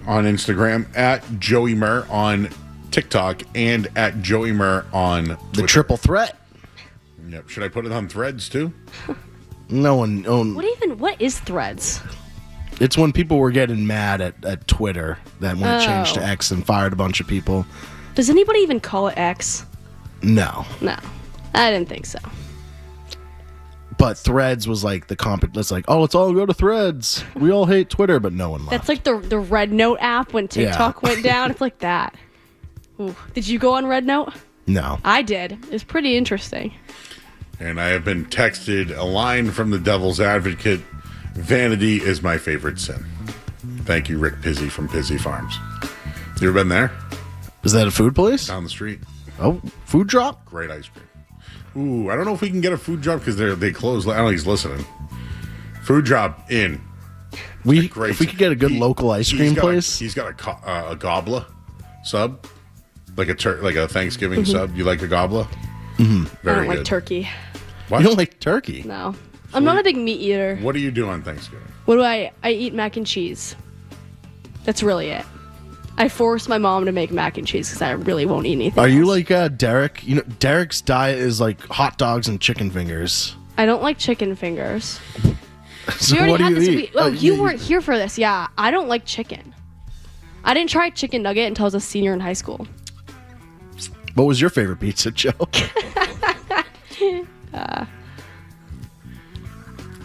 Speaker 4: on Instagram, at Joey Murr on TikTok, and at Joey Murr on Twitter.
Speaker 14: The triple threat.
Speaker 4: Yep. Should I put it on Threads too?
Speaker 14: No one.
Speaker 13: What is Threads?
Speaker 14: It's when people were getting mad at Twitter that when it changed to
Speaker 13: Oh.
Speaker 14: X and fired a bunch of people.
Speaker 13: Does anybody even call it X?
Speaker 14: No.
Speaker 13: No. I didn't think so.
Speaker 14: But Threads was like the let's like, oh, let's all go to Threads. We all hate Twitter, but no one left.
Speaker 13: That's like the Red Note app when TikTok went down. It's like that. Ooh. Did you go on Red Note?
Speaker 14: No.
Speaker 13: I did. It was pretty interesting.
Speaker 4: And I have been texted a line from the Devil's Advocate. Vanity is my favorite sin. Thank you, Rick Pizzy from Pizzy Farms. You ever been there?
Speaker 14: Is that a food place?
Speaker 4: Down the street.
Speaker 14: Oh, food drop?
Speaker 4: Great ice cream. Ooh, I don't know if we can get a food drop because they close. I don't know if he's listening. Food drop in.
Speaker 14: If we could get a good local ice cream place.
Speaker 4: He's got a gobbler sub, like a Thanksgiving sub. You like a gobbler?
Speaker 14: Mm-hmm.
Speaker 13: I
Speaker 4: Very
Speaker 13: don't
Speaker 4: good.
Speaker 13: like turkey.
Speaker 4: What?
Speaker 14: You don't like turkey?
Speaker 13: No. I'm not a big meat eater.
Speaker 4: What do you do on Thanksgiving?
Speaker 13: What do I eat mac and cheese. That's really it. I force my mom to make mac and cheese because I really won't eat anything.
Speaker 14: Are you like Derek? You know, Derek's diet is like hot dogs and chicken fingers.
Speaker 13: I don't like chicken fingers.
Speaker 14: So
Speaker 13: We already
Speaker 14: what do
Speaker 13: had
Speaker 14: you
Speaker 13: this.
Speaker 14: eat?
Speaker 13: You weren't here for this. Yeah, I don't like chicken. I didn't try chicken nugget until I was a senior in high school.
Speaker 14: What was your favorite pizza, Joe?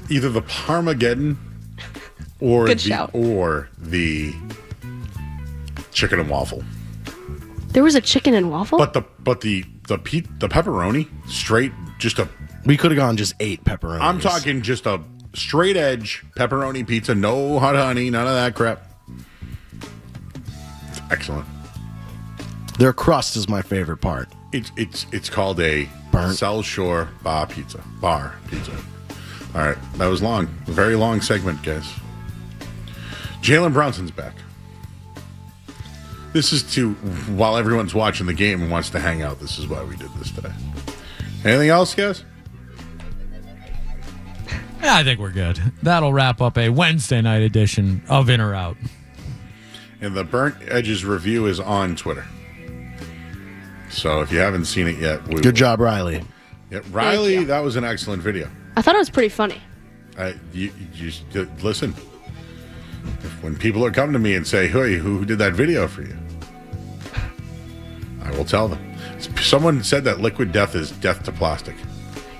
Speaker 4: Either the Parmageddon or
Speaker 13: Good shout.
Speaker 4: the chicken and waffle.
Speaker 13: There was a chicken and waffle?
Speaker 4: But the pepperoni straight just a.
Speaker 14: We could have gone just 8 pepperonis.
Speaker 4: I'm talking just a straight edge pepperoni pizza, no hot honey, none of that crap. It's excellent.
Speaker 14: Their crust is my favorite part.
Speaker 4: It's called a
Speaker 14: Burnt.
Speaker 4: South Shore bar pizza. All right, that was long, a very long segment, guys. Jalen Brunson's back. This is while everyone's watching the game and wants to hang out. This is why we did this today. Anything else, guys?
Speaker 3: Yeah, I think we're good. That'll wrap up a Wednesday night edition of In or Out.
Speaker 4: And the Burnt Edges review is on Twitter. So if you haven't seen it yet,
Speaker 14: good job, Riley.
Speaker 4: Yeah, Riley, that was an excellent video.
Speaker 13: I thought it was pretty funny.
Speaker 4: You just listen. When people are coming to me and say, "Hey, who did that video for you?" I will tell them. Someone said that liquid death is death to plastic.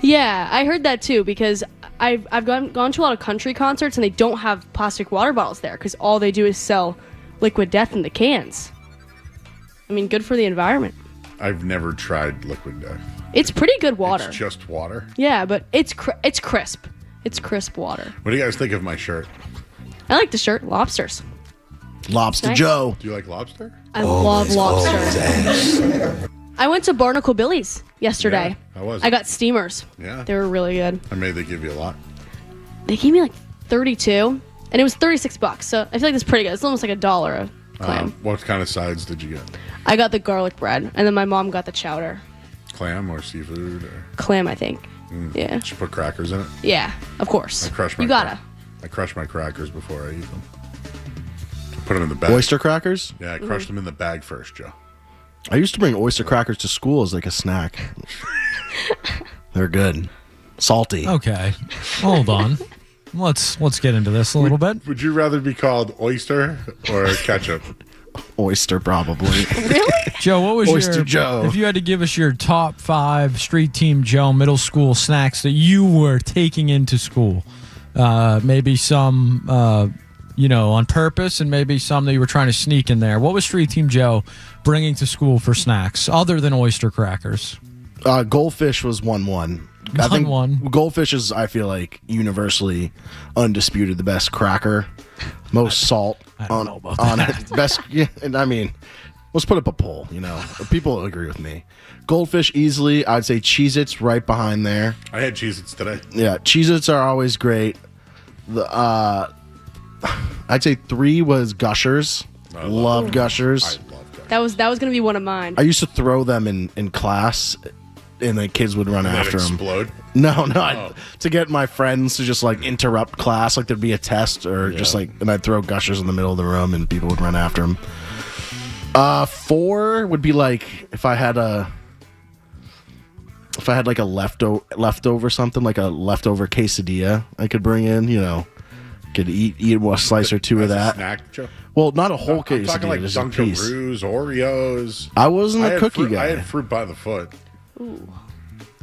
Speaker 13: Yeah, I heard that too because I've gone to a lot of country concerts and they don't have plastic water bottles there because all they do is sell liquid death in the cans. I mean, good for the environment.
Speaker 4: I've never tried liquid death.
Speaker 13: It's pretty good water.
Speaker 4: It's just water?
Speaker 13: Yeah, but it's crisp. It's crisp water.
Speaker 4: What do you guys think of my shirt?
Speaker 13: I like the shirt. Lobsters.
Speaker 14: Lobster
Speaker 13: Nice.
Speaker 14: Joe.
Speaker 4: Do you like lobster?
Speaker 13: I love lobster. I went to Barnacle Billy's yesterday.
Speaker 4: Yeah, how was it?
Speaker 13: I got steamers.
Speaker 4: Yeah.
Speaker 13: They were really good.
Speaker 4: I made they give you a lot.
Speaker 13: They gave me like 32, and it was $36. So I feel like that's pretty good. It's almost like $1 a clam.
Speaker 4: What kind of sides did you get?
Speaker 13: I got the garlic bread, and then my mom got the chowder.
Speaker 4: Clam or seafood? Or?
Speaker 13: Clam, I think. Yeah.
Speaker 4: Did you put crackers in it?
Speaker 13: Yeah, of course.
Speaker 4: I crush my
Speaker 13: You gotta.
Speaker 4: I crush my crackers before I eat them. I put them in the bag.
Speaker 14: Oyster crackers?
Speaker 4: Yeah, I crushed them in the bag first, Joe.
Speaker 14: I used to bring oyster crackers to school as like a snack. They're good. Salty.
Speaker 3: Okay. Hold on. Let's get into this a little bit.
Speaker 4: Would you rather be called oyster or ketchup?
Speaker 14: Oyster, probably.
Speaker 13: Really?
Speaker 3: Joe, what was
Speaker 14: Oyster
Speaker 3: your
Speaker 14: Joe.
Speaker 3: If you had to give us your top 5 Street Team Joe middle school snacks that you were taking into school, maybe some on purpose, and maybe some that you were trying to sneak in there. What was Street Team Joe bringing to school for snacks other than oyster crackers?
Speaker 14: Goldfish was 1-1. I think Goldfish is, I feel like, universally undisputed the best cracker. Most salt on it. Best, yeah, and I mean, let's put up a poll, People agree with me. Goldfish easily, I'd say Cheez-Its right behind there.
Speaker 4: I had Cheez-Its today.
Speaker 14: Yeah, Cheez-Its are always great. I'd say 3 was Gushers. Love Gushers.
Speaker 4: I love Gushers.
Speaker 13: That was gonna be one of mine.
Speaker 14: I used to throw them in class, and the kids would run after them.
Speaker 4: Explode?
Speaker 14: No, to get my friends to just like interrupt class, like there'd be a test or just like, and I'd throw Gushers in the middle of the room, and people would run after them. 4 would be like if I had like a leftover something, like a leftover quesadilla I could bring in, could eat a slice or 2 of that.
Speaker 4: A snack, Joe?
Speaker 14: Well, not a whole quesadilla,
Speaker 4: I'm talking like
Speaker 14: just a piece.
Speaker 4: Dunkaroos, Oreos.
Speaker 14: I wasn't a cookie guy.
Speaker 4: I had fruit by the foot.
Speaker 13: Ooh.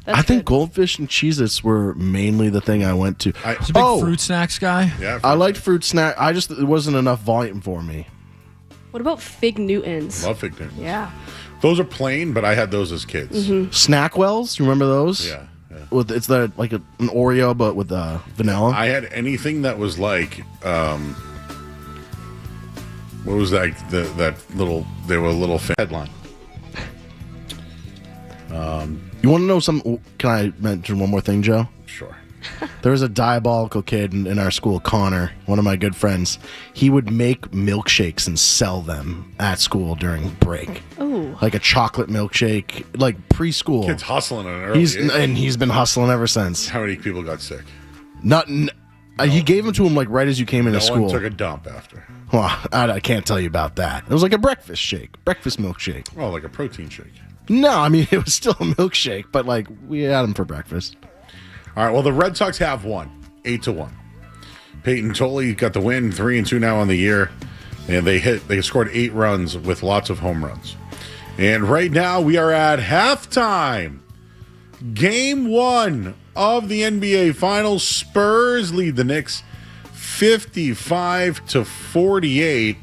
Speaker 14: I think Goldfish and Cheez-Its were mainly the thing I went to.
Speaker 3: I was a big fruit snacks guy.
Speaker 4: Yeah,
Speaker 14: I liked fruit snack. It wasn't enough volume for me.
Speaker 13: What about Fig Newtons?
Speaker 4: Love Fig Newtons.
Speaker 13: Yeah.
Speaker 4: Those are plain, but I had those as kids.
Speaker 13: Mm-hmm.
Speaker 14: Snackwells, you remember those?
Speaker 4: Yeah.
Speaker 14: It's like an Oreo, but with vanilla.
Speaker 4: I had anything that was like, what was that? That little, they were a little headline.
Speaker 14: You want to know something? Can I mention one more thing, Joe?
Speaker 4: Sure.
Speaker 14: There was a diabolical kid in our school, Connor, one of my good friends. He would make milkshakes and sell them at school during break.
Speaker 13: Ooh.
Speaker 14: Like a chocolate milkshake, like preschool.
Speaker 4: Kid's hustling at an early age.
Speaker 14: And he's been hustling ever since.
Speaker 4: How many people got sick?
Speaker 14: He gave them to him like right as you came into school.
Speaker 4: No one took a dump after.
Speaker 14: Well, I can't tell you about that. It was like a breakfast milkshake.
Speaker 4: Oh, like a protein shake.
Speaker 14: No, I mean, it was still a milkshake, but like we had them for breakfast.
Speaker 4: All right, well, the Red Sox have won 8-1. Peyton Tolley got the win, 3-2 now on the year. And they scored 8 runs with lots of home runs. And right now we are at halftime. Game 1 of the NBA Finals. Spurs lead the Knicks 55-48.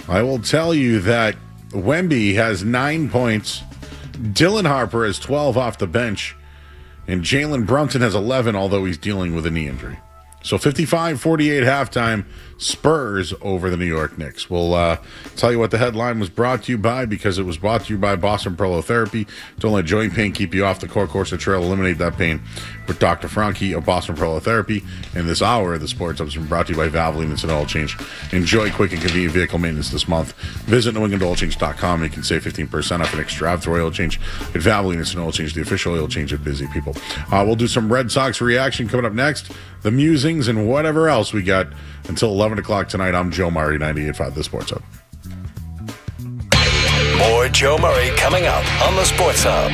Speaker 4: I will tell you that Wemby has 9 points. Dylan Harper has 12 off the bench. And Jalen Brunson has 11, although he's dealing with a knee injury. So 55-48 halftime, Spurs over the New York Knicks. We'll tell you what the headline was brought to you by, because it was brought to you by Boston Prolotherapy. Don't let joint pain keep you off the course of trail. Eliminate that pain with Dr. Franke of Boston Prolotherapy. And this hour of the Sports Hub has been brought to you by Valvoline Instant Oil Change. Enjoy quick and convenient vehicle maintenance this month. Visit NewEnglandOilChange.com. You can save 15% off an extra after oil change at Valvoline Instant Oil Change, the official oil change of busy people. We'll do some Red Sox reaction coming up next. The musings and whatever else we got until 11 o'clock tonight. I'm Joe Murray, 98.5 The Sports Hub.
Speaker 7: More Joe Murray coming up on The Sports Hub.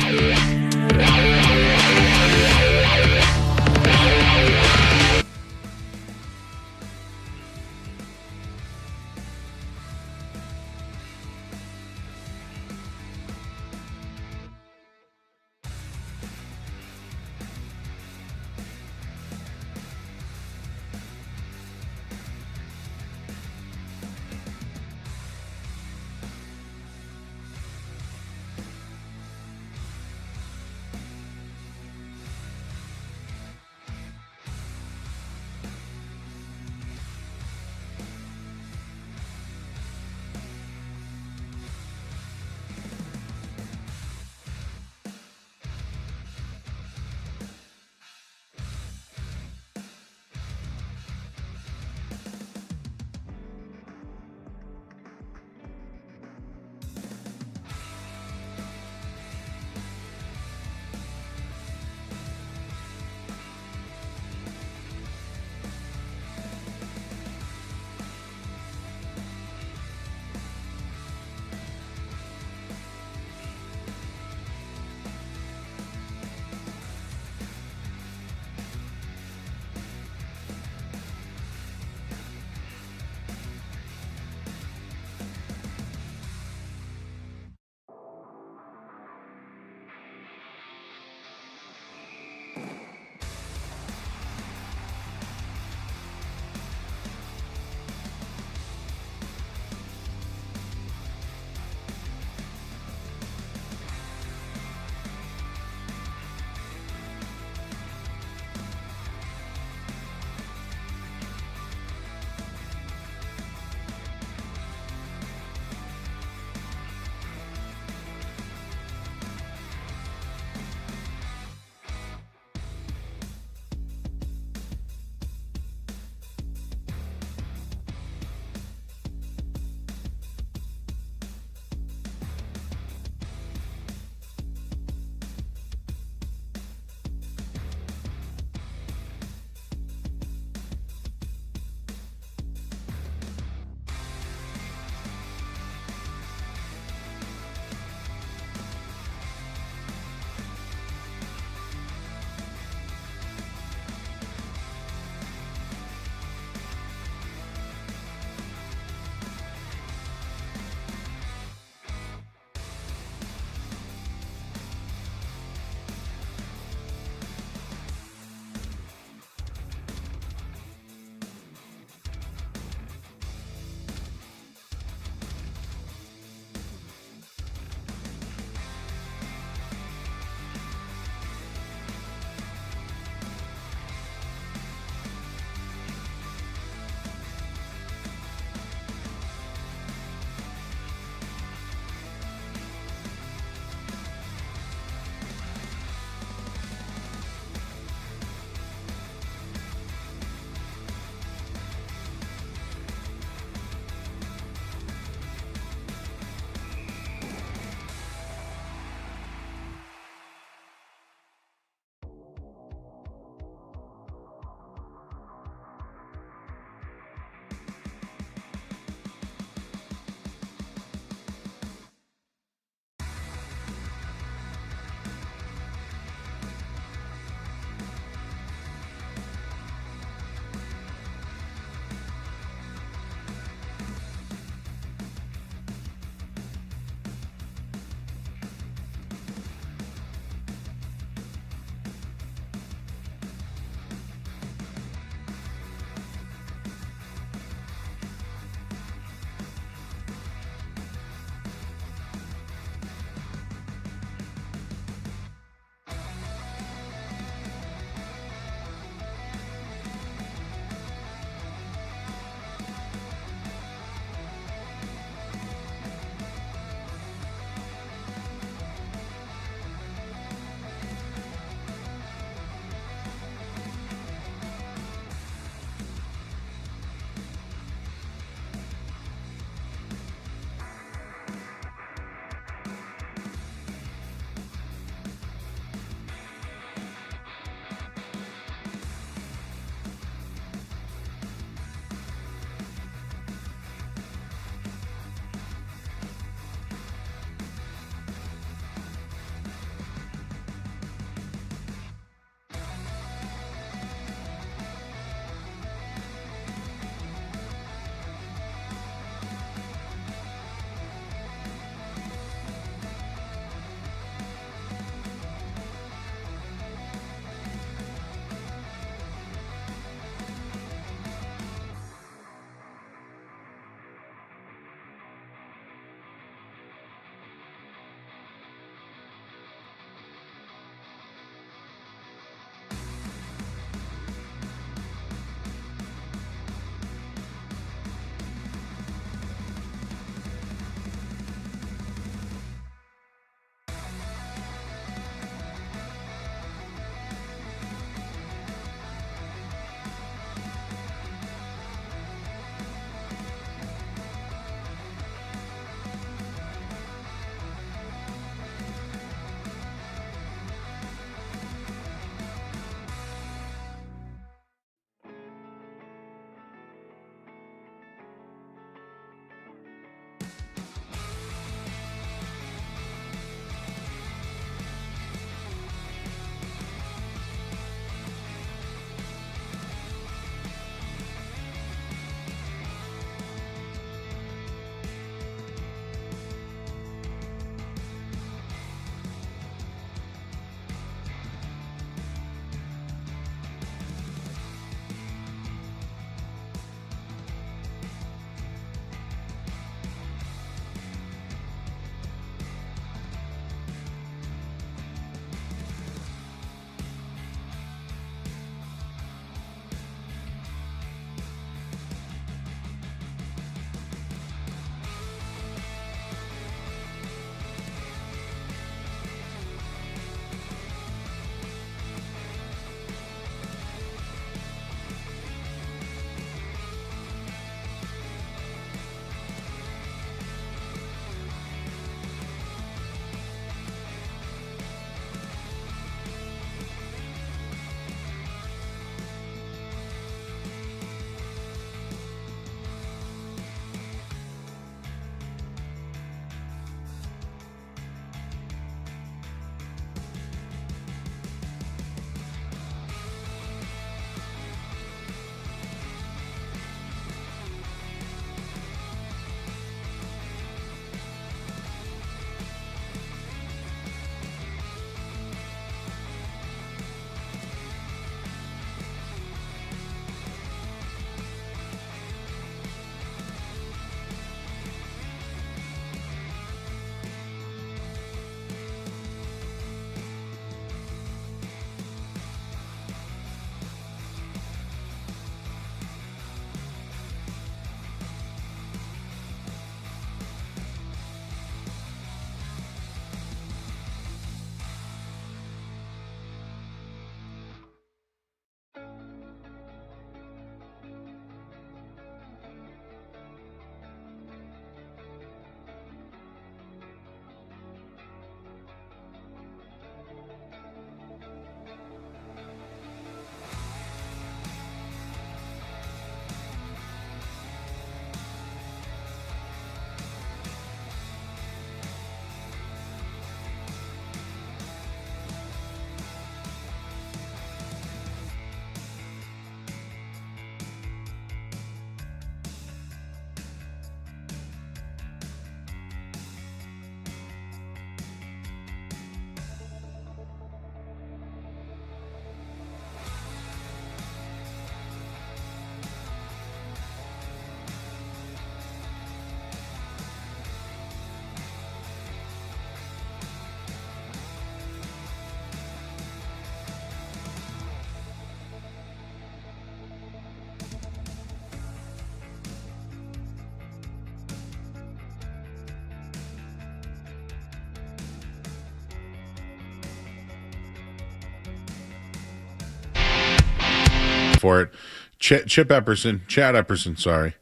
Speaker 4: for it. Chad Epperson, sorry.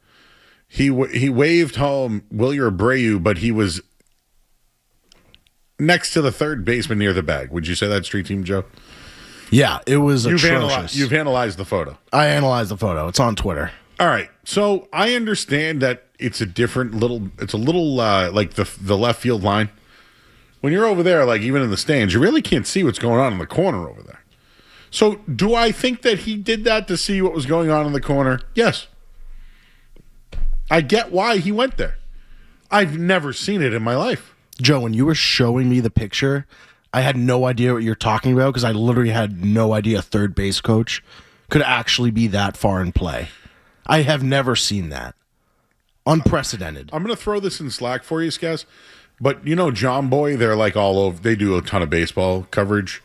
Speaker 4: He waved home Wilyer Abreu, but he was next to the third baseman near the bag. Would you say that's Street Team Joe?
Speaker 14: Yeah, it was atrocious.
Speaker 4: You've analyzed the photo.
Speaker 14: I analyzed the photo. It's on Twitter.
Speaker 4: All right. So I understand that it's a little like the left field line. When you're over there, like even in the stands, you really can't see what's going on in the corner over there. So do I think that he did that to see what was going on in the corner? Yes. I get why he went there. I've never seen it in my life.
Speaker 14: Joe, when you were showing me the picture, I had no idea what you're talking about because I literally had no idea a third base coach could actually be that far in play. I have never seen that. Unprecedented.
Speaker 4: I'm going to throw this in Slack for you, Skaz. But you know, John Boy, they're like all over. They do a ton of baseball coverage.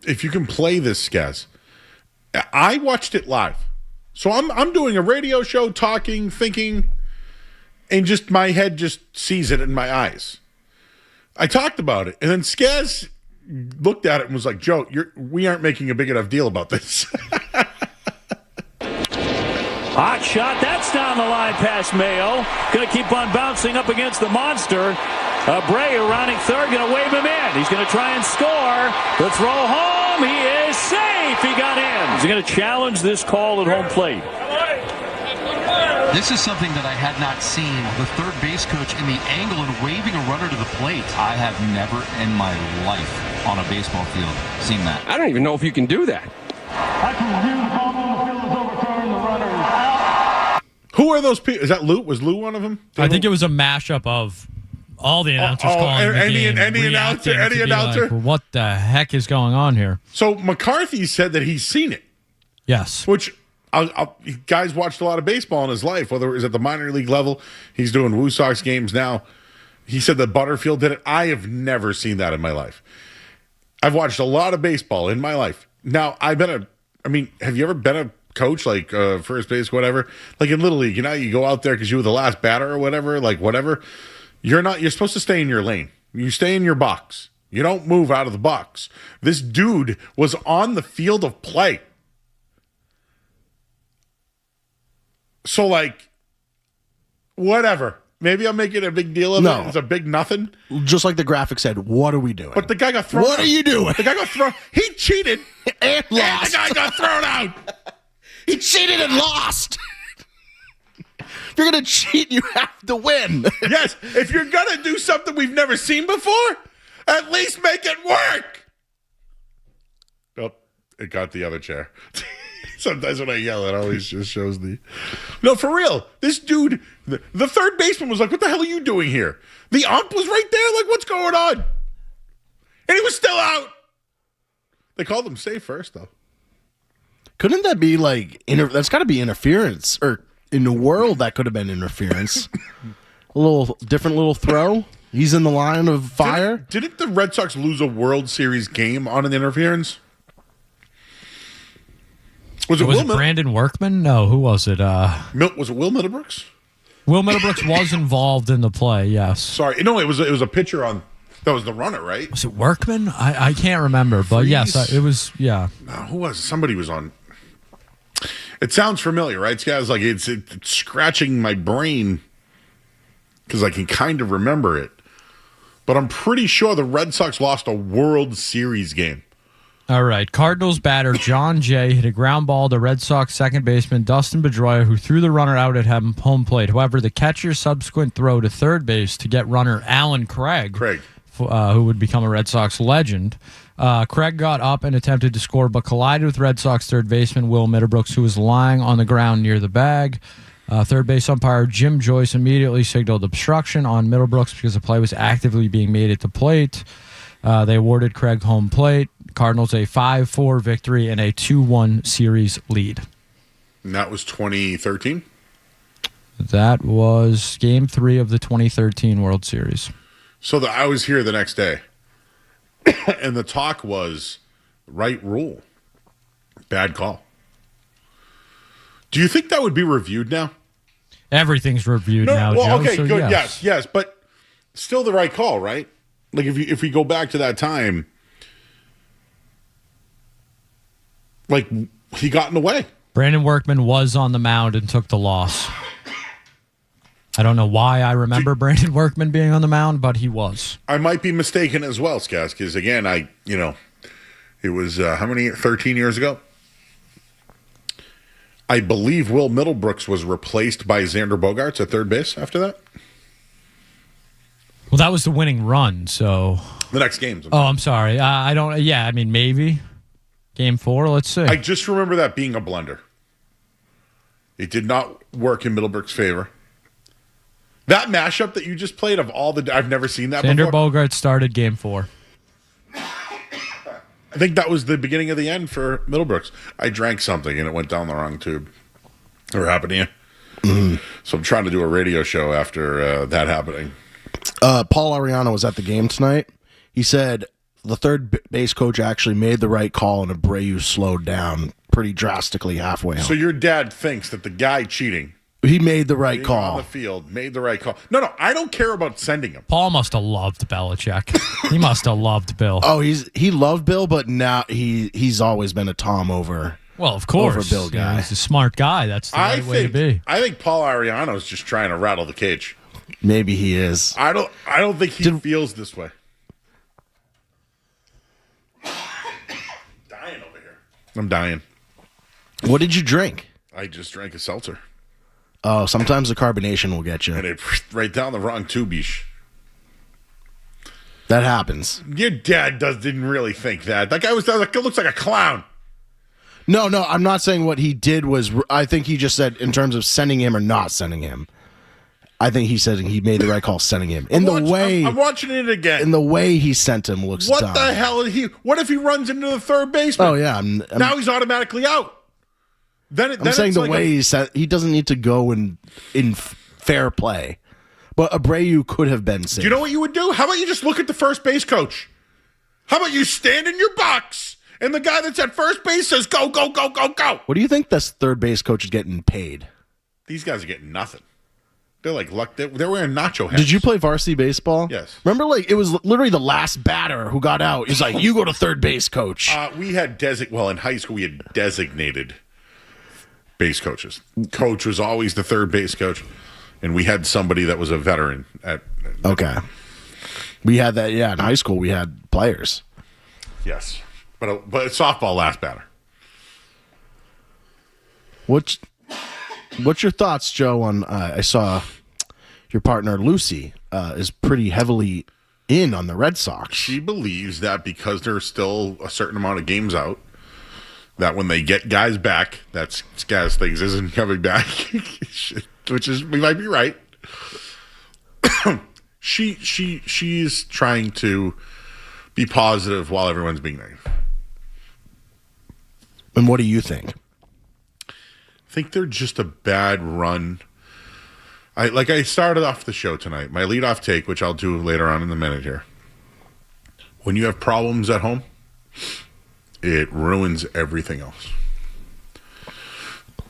Speaker 4: If you can play this, Skaz, I watched it live. So I'm doing a radio show, talking, thinking, and just my head just sees it in my eyes. I talked about it, and then Skaz looked at it and was like, "Joe, we aren't making a big enough deal about this."
Speaker 15: Hot shot. That's down the line past Mayo. Going to keep on bouncing up against the monster. Abreu rounding third. Going to wave him in. He's going to try and score. The throw home. He is safe. He got in. He's going to challenge this call at home plate.
Speaker 2: This is something that I had not seen. The third base coach in the angle and waving a runner to the plate. I have never in my life on a baseball field seen that.
Speaker 16: I don't even know if you can do that.
Speaker 4: Who are those people? Is that Lou? Was Lou one of them?
Speaker 3: I think it was a mashup of all the announcers calling the game.
Speaker 4: Any announcer?
Speaker 3: Like, what the heck is going on here?
Speaker 4: So McCarthy said that he's seen it.
Speaker 3: Yes.
Speaker 4: Which, guy's watched a lot of baseball in his life, whether it was at the minor league level. He's doing Woo Sox games now. He said that Butterfield did it. I have never seen that in my life. I've watched a lot of baseball in my life. Now, have you ever been a coach, like first base, whatever? Like in Little League, you go out there because you were the last batter or whatever, like whatever. You're supposed to stay in your lane. You stay in your box. You don't move out of the box. This dude was on the field of play. So, like, whatever. Maybe I'm making a big deal of it. It's a big nothing.
Speaker 14: Just like the graphic said, what are we doing?
Speaker 4: But the guy got thrown out.
Speaker 14: What are you doing?
Speaker 4: The guy got thrown. He cheated
Speaker 14: and lost.
Speaker 4: And the guy got thrown out.
Speaker 14: He cheated and lost. If you're going to cheat, you have to win.
Speaker 4: Yes. If you're going to do something we've never seen before, at least make it work. Oh, it got the other chair. Sometimes when I yell, it always just shows the... No, for real. This dude, the third baseman was like, what the hell are you doing here? The ump was right there. Like, what's going on? And he was still out. They called him safe first, though.
Speaker 14: Couldn't that be like... that's got to be interference. Or in the world, that could have been interference. A little different little throw. He's in the line of fire.
Speaker 4: Didn't the Red Sox lose a World Series game on an interference?
Speaker 3: Was it Brandon Workman? No, who was it?
Speaker 4: Was it Will Middlebrooks?
Speaker 3: Will Middlebrooks was involved in the play, yes.
Speaker 4: Sorry. No, it was a pitcher on... That was the runner, right?
Speaker 3: Was it Workman? I can't remember, but yes, it was, yeah.
Speaker 4: No, who was it? Somebody was on... It sounds familiar, right? It's like it's scratching my brain because I can kind of remember it. But I'm pretty sure the Red Sox lost a World Series game.
Speaker 3: All right. Cardinals batter John Jay hit a ground ball to Red Sox second baseman Dustin Pedroia, who threw the runner out at home plate. However, the catcher's subsequent throw to third base to get runner Alan Craig, who would become a Red Sox legend. Craig got up and attempted to score, but collided with Red Sox third baseman Will Middlebrooks, who was lying on the ground near the bag. Third base umpire Jim Joyce immediately signaled obstruction on Middlebrooks because the play was actively being made at the plate. They awarded Craig home plate. Cardinals a 5-4 victory and a 2-1 series lead.
Speaker 4: And that was 2013?
Speaker 3: That was Game 3 of the 2013 World Series.
Speaker 4: So I was here the next day, and the talk was right rule, bad call. Do you think that would be reviewed now?
Speaker 3: Everything's reviewed now, Joe.
Speaker 4: Okay,
Speaker 3: so
Speaker 4: good, yes, but still the right call, right? Like if we go back to that time, Like, he got in the way.
Speaker 3: Brandon Workman was on the mound and took the loss. I don't know why I remember Brandon Workman being on the mound, but he was.
Speaker 4: I might be mistaken as well, Skaz, because again, it was how many? 13 years ago. I believe Will Middlebrooks was replaced by Xander Bogaerts at third base after that.
Speaker 3: Well, that was the winning run, so
Speaker 4: the next game.
Speaker 3: I'm sorry. I don't. Yeah, I mean maybe game 4. Let's see.
Speaker 4: I just remember that being a blunder. It did not work in Middlebrooks' favor. That mashup that you just played of all the... I've never seen that
Speaker 3: Xander
Speaker 4: before.
Speaker 3: Bogaerts started game 4.
Speaker 4: I think that was the beginning of the end for Middlebrooks. I drank something and it went down the wrong tube. Ever happened to you?
Speaker 14: Mm-hmm.
Speaker 4: So I'm trying to do a radio show after that happening.
Speaker 14: Paul Ariano was at the game tonight. He said the third base coach actually made the right call and Abreu slowed down pretty drastically halfway home.
Speaker 4: So your dad thinks that the guy cheating...
Speaker 14: He made the right call.
Speaker 4: On the field, made the right call. No, I don't care about sending him.
Speaker 3: Paul must have loved Belichick. He must have loved Bill.
Speaker 14: Oh, he loved Bill, but now he's always been a Tom over.
Speaker 3: Well, of course,
Speaker 14: over Bill guy.
Speaker 3: Yeah, he's a smart guy. That's the right way to be.
Speaker 4: I think Paul Ariano is just trying to rattle the cage.
Speaker 14: Maybe he is.
Speaker 4: I don't think he feels this way. Dying over here. I'm dying.
Speaker 14: What did you drink?
Speaker 4: I just drank a seltzer.
Speaker 14: Oh, sometimes the carbonation will get you.
Speaker 4: And it right down the wrong tubish.
Speaker 14: That happens.
Speaker 4: Your dad didn't really think that. That guy looks like a clown.
Speaker 14: No, I'm not saying what he did was... I think he just said in terms of sending him or not sending him. I think he said he made the right call sending him. I'm
Speaker 4: watching it again.
Speaker 14: In the way he sent him looks
Speaker 4: What
Speaker 14: dumb.
Speaker 4: the hell is he... What if he runs into the third baseman?
Speaker 14: Oh, yeah.
Speaker 4: Now he's automatically out.
Speaker 14: I'm saying the way he said... He doesn't need to go in fair play. But Abreu could have been safe.
Speaker 4: Do you know what you would do? How about you just look at the first base coach? How about you stand in your box and the guy that's at first base says, go, go, go, go, go.
Speaker 14: What do you think this third base coach is getting paid?
Speaker 4: These guys are getting nothing. They're like, they're wearing nacho hats.
Speaker 14: Did you play varsity baseball?
Speaker 4: Yes.
Speaker 14: Remember, it was literally the last batter who got out. He's like, you go to third base, coach.
Speaker 4: We had in high school, we had designated base coaches. Coach was always the third base coach. And we had somebody that was a veteran
Speaker 14: Okay. We had that, in high school we had players.
Speaker 4: Yes. But it's softball last batter.
Speaker 14: What's your thoughts, Joe, on I saw your partner Lucy is pretty heavily in on the Red Sox.
Speaker 4: She believes that because there's still a certain amount of games out, that when they get guys back, that Skaz things isn't coming back. Which is, we might be right. She's trying to be positive while everyone's being negative.
Speaker 14: And what do you think?
Speaker 4: I think they're just a bad run. I started off the show tonight. My leadoff take, which I'll do later on in the minute here. When you have problems at home, it ruins everything else.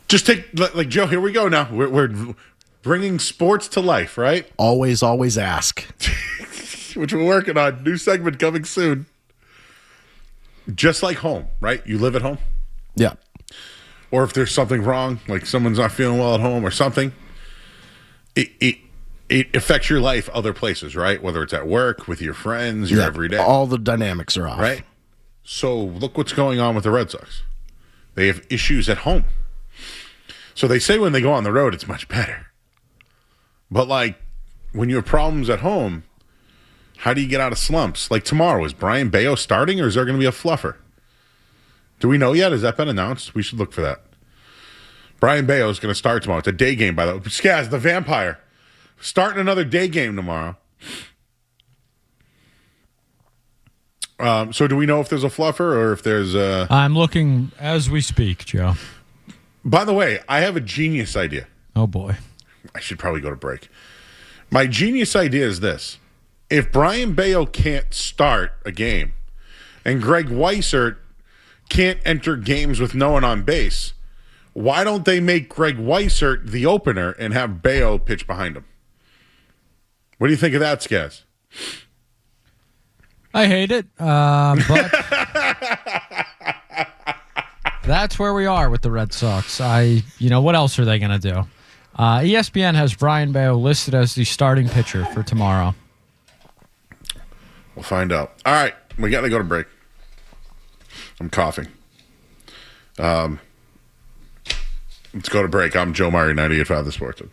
Speaker 4: Just take, like, Joe, here we go now. We're bringing sports to life, right?
Speaker 14: Always ask.
Speaker 4: Which we're working on. New segment coming soon. Just like home, right? You live at home?
Speaker 14: Yeah.
Speaker 4: Or if there's something wrong, like someone's not feeling well at home or something, it affects your life other places, right? Whether it's at work, with your friends, your everyday.
Speaker 14: All the dynamics are off.
Speaker 4: Right? So look what's going on with the Red Sox. They have issues at home. So they say when they go on the road, it's much better. But, like, when you have problems at home, how do you get out of slumps? Like tomorrow, is Brian Bayo starting or is there going to be a fluffer? Do we know yet? Has that been announced? We should look for that. Brian Bayo is going to start tomorrow. It's a day game, by the way. Skaz, the vampire, starting another day game tomorrow. So do we know if there's a fluffer or if there's a...
Speaker 3: I'm looking as we speak, Joe.
Speaker 4: By the way, I have a genius idea.
Speaker 3: Oh, boy.
Speaker 4: I should probably go to break. My genius idea is this. If Brian Bayo can't start a game and Greg Weissert can't enter games with no one on base, why don't they make Greg Weissert the opener and have Bayo pitch behind him? What do you think of that, Skaz?
Speaker 3: I hate it, but That's where we are with the Red Sox. What else are they going to do? ESPN has Brian Bayo listed as the starting pitcher for tomorrow.
Speaker 4: We'll find out. All right, we got to go to break. I'm coughing. Let's go to break. I'm Joe Murray, 98.5 The Sports Hub.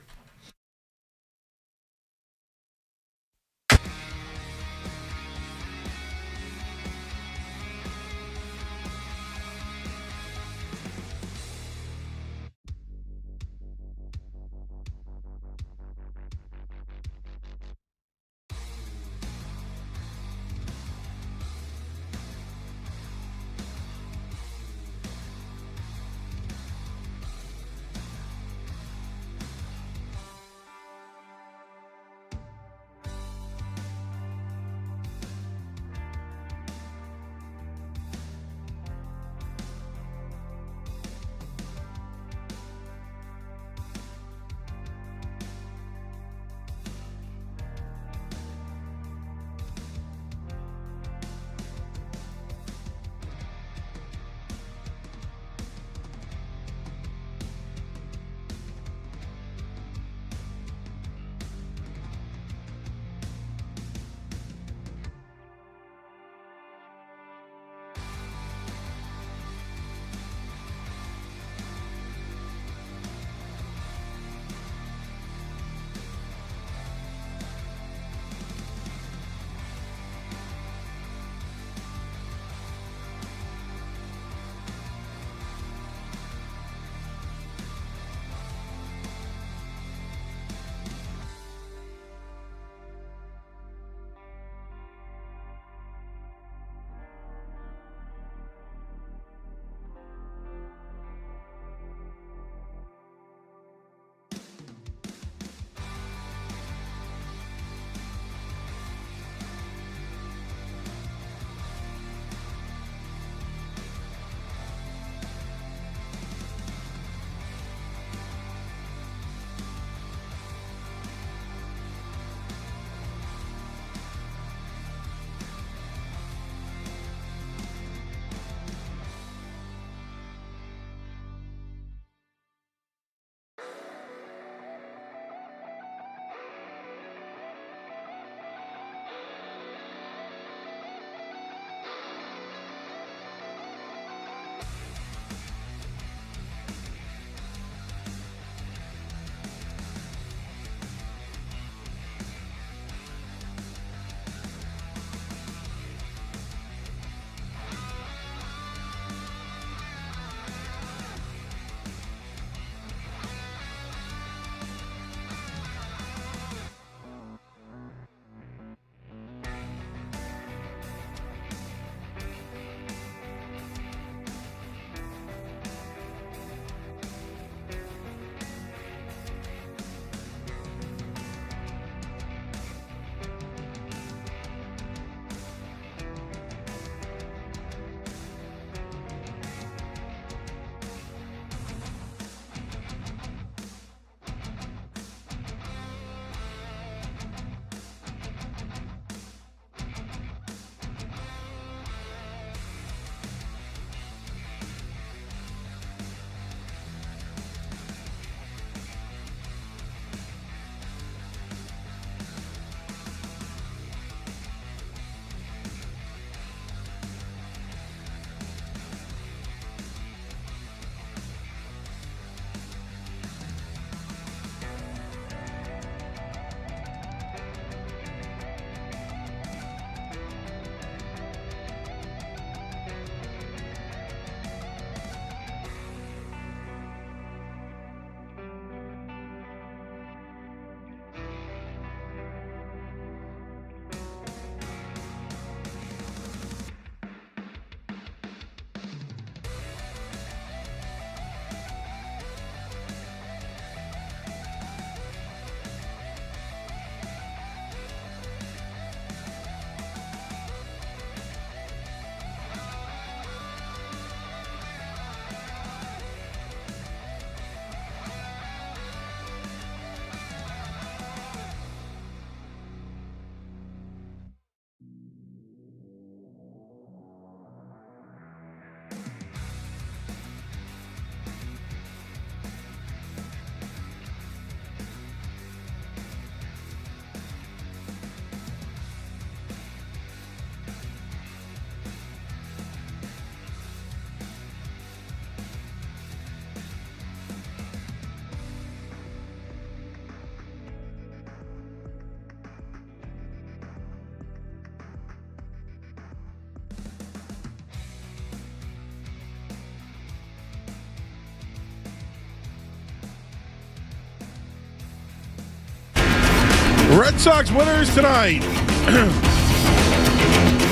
Speaker 4: Red Sox winners tonight.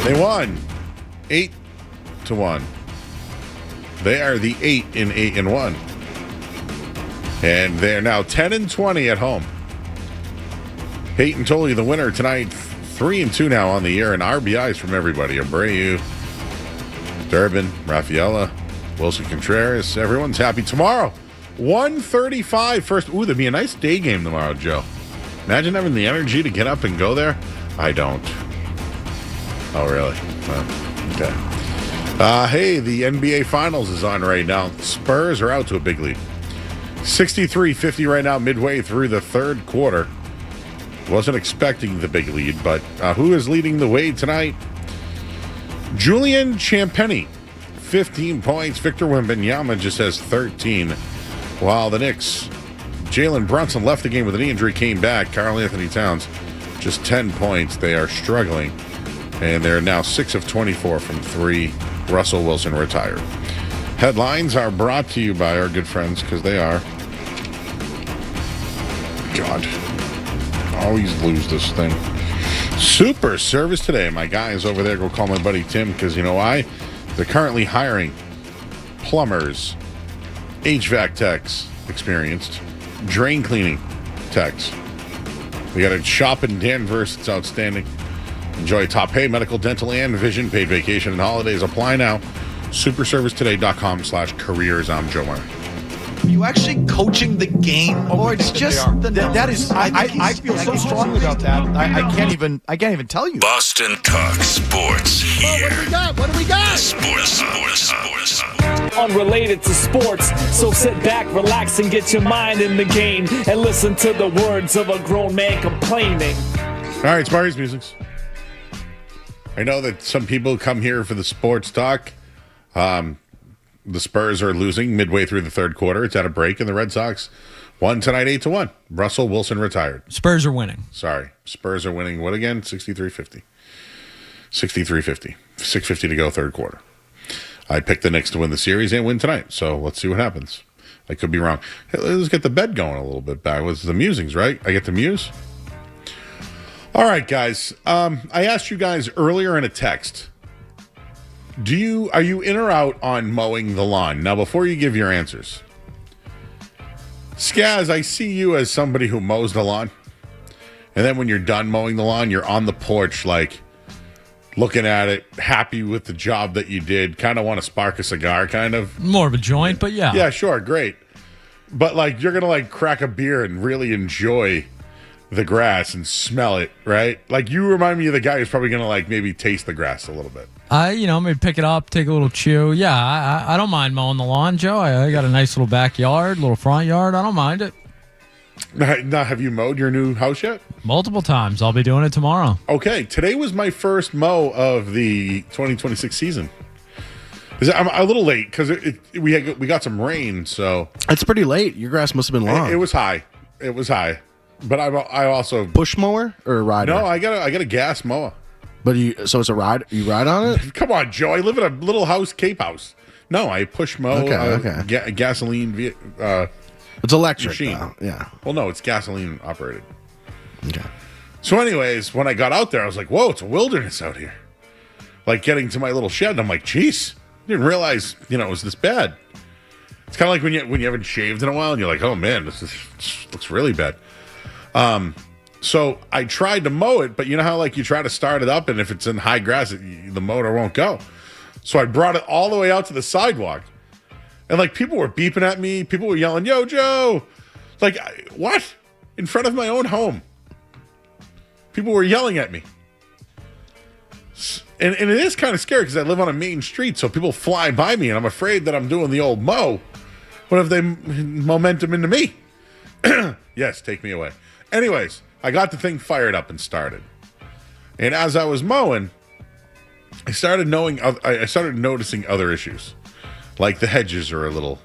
Speaker 4: They won 8-1. They are the 8-8-1. And they're now 10-20 at home. Peyton Tolley, the winner tonight, 3-2 now on the year, and RBIs from everybody. Abreu, Durbin, Rafaela, Wilson Contreras. Everyone's happy. Tomorrow, 1:35 first. Ooh, there'll be a nice day game tomorrow, Joe. Imagine having the energy to get up and go there. I don't. Oh, really? Okay. Hey, the NBA Finals is on right now. Spurs are out to a big lead. 63-50 right now, midway through the third quarter. Wasn't expecting the big lead, but who is leading the way tonight? Julian Champagnie, 15 points. Victor Wembanyama just has 13. While the Knicks, Jalen Brunson left the game with an knee injury, came back. Karl Anthony Towns, just 10 points. They are struggling, and they're now 6 of 24 from 3. Russell Wilson retired. Headlines are brought to you by our good friends, because they are. God. Always lose this thing. Super Service Today. My guys over there, go call my buddy Tim, because you know why? They're currently hiring plumbers, HVAC techs, experienced, drain cleaning techs. We got a shop in Danvers. It's outstanding. Enjoy top pay, medical, dental, and vision. Paid vacation and holidays. Apply now. Superservicetoday.com/careers. I'm Joe Meyer.
Speaker 16: Are you actually coaching the game? Or it's just that is. I feel so strongly about that. I can't even tell you.
Speaker 7: Boston Talk Sports here.
Speaker 16: What do we got?
Speaker 7: Sports.
Speaker 17: Unrelated to sports, so sit back, relax, and get your mind in the game, and listen to the words of a grown man complaining.
Speaker 4: All right, Sparty's Musics. I know that some people come here for the sports talk. The Spurs are losing midway through the third quarter. It's at a break, and the Red Sox won tonight 8-1. Russell Wilson retired.
Speaker 3: Spurs are winning.
Speaker 4: Sorry. Spurs are winning what again? 63-50. 63-50. 6:50 to go, third quarter. I picked the Knicks to win the series and win tonight, so let's see what happens. I could be wrong. Hey, let's get the bed going a little bit back. It's the musings, right? I get to muse? All right, guys. I asked you guys earlier in a text, are you in or out on mowing the lawn? Now, before you give your answers, Skaz, I see you as somebody who mows the lawn. And then when you're done mowing the lawn, you're on the porch, like, looking at it, happy with the job that you did, kind of want to spark a cigar, kind of.
Speaker 3: More of a joint, but yeah.
Speaker 4: Yeah, sure, great. But, like, you're going to, like, crack a beer and really enjoy the grass and smell it, right? Like, you remind me of the guy who's probably going to, like, maybe taste the grass a little bit.
Speaker 3: Maybe pick it up, take a little chew. Yeah, I don't mind mowing the lawn, Joe. I got a nice little backyard, little front yard. I don't mind it.
Speaker 4: Now, have you mowed your new house yet?
Speaker 3: Multiple times. I'll be doing it tomorrow.
Speaker 4: Okay, today was my first mow of the 2026 season. I'm a little late because we got some rain, so
Speaker 14: it's pretty late. Your grass must have been long.
Speaker 4: It was high. But I also
Speaker 14: push mower or a rider.
Speaker 4: No, I got a gas mower.
Speaker 14: But so it's a ride. You ride on it?
Speaker 4: Come on, Joe. I live in a little house, Cape House. No, I push mow.
Speaker 14: Okay.
Speaker 4: Gasoline.
Speaker 14: It's electric.
Speaker 4: Machine.
Speaker 14: Yeah.
Speaker 4: Well, no, it's gasoline operated.
Speaker 14: Okay.
Speaker 4: So, anyways, when I got out there, I was like, "Whoa, it's a wilderness out here." Like getting to my little shed, I'm like, "Geez, I didn't realize it was this bad." It's kind of like when you haven't shaved in a while, and you're like, "Oh man, this looks really bad." So I tried to mow it, but you know how like you try to start it up, and if it's in high grass, the motor won't go. So I brought it all the way out to the sidewalk, and like people were beeping at me, people were yelling, "Yo, Joe!" Like what? In front of my own home, people were yelling at me, and it is kind of scary because I live on a main street, so people fly by me, and I'm afraid that I'm doing the old mow. What if they momentum into me? Yes, take me away. Anyways, I got the thing fired up and started. And as I was mowing, I started noticing other issues. Like the hedges are a little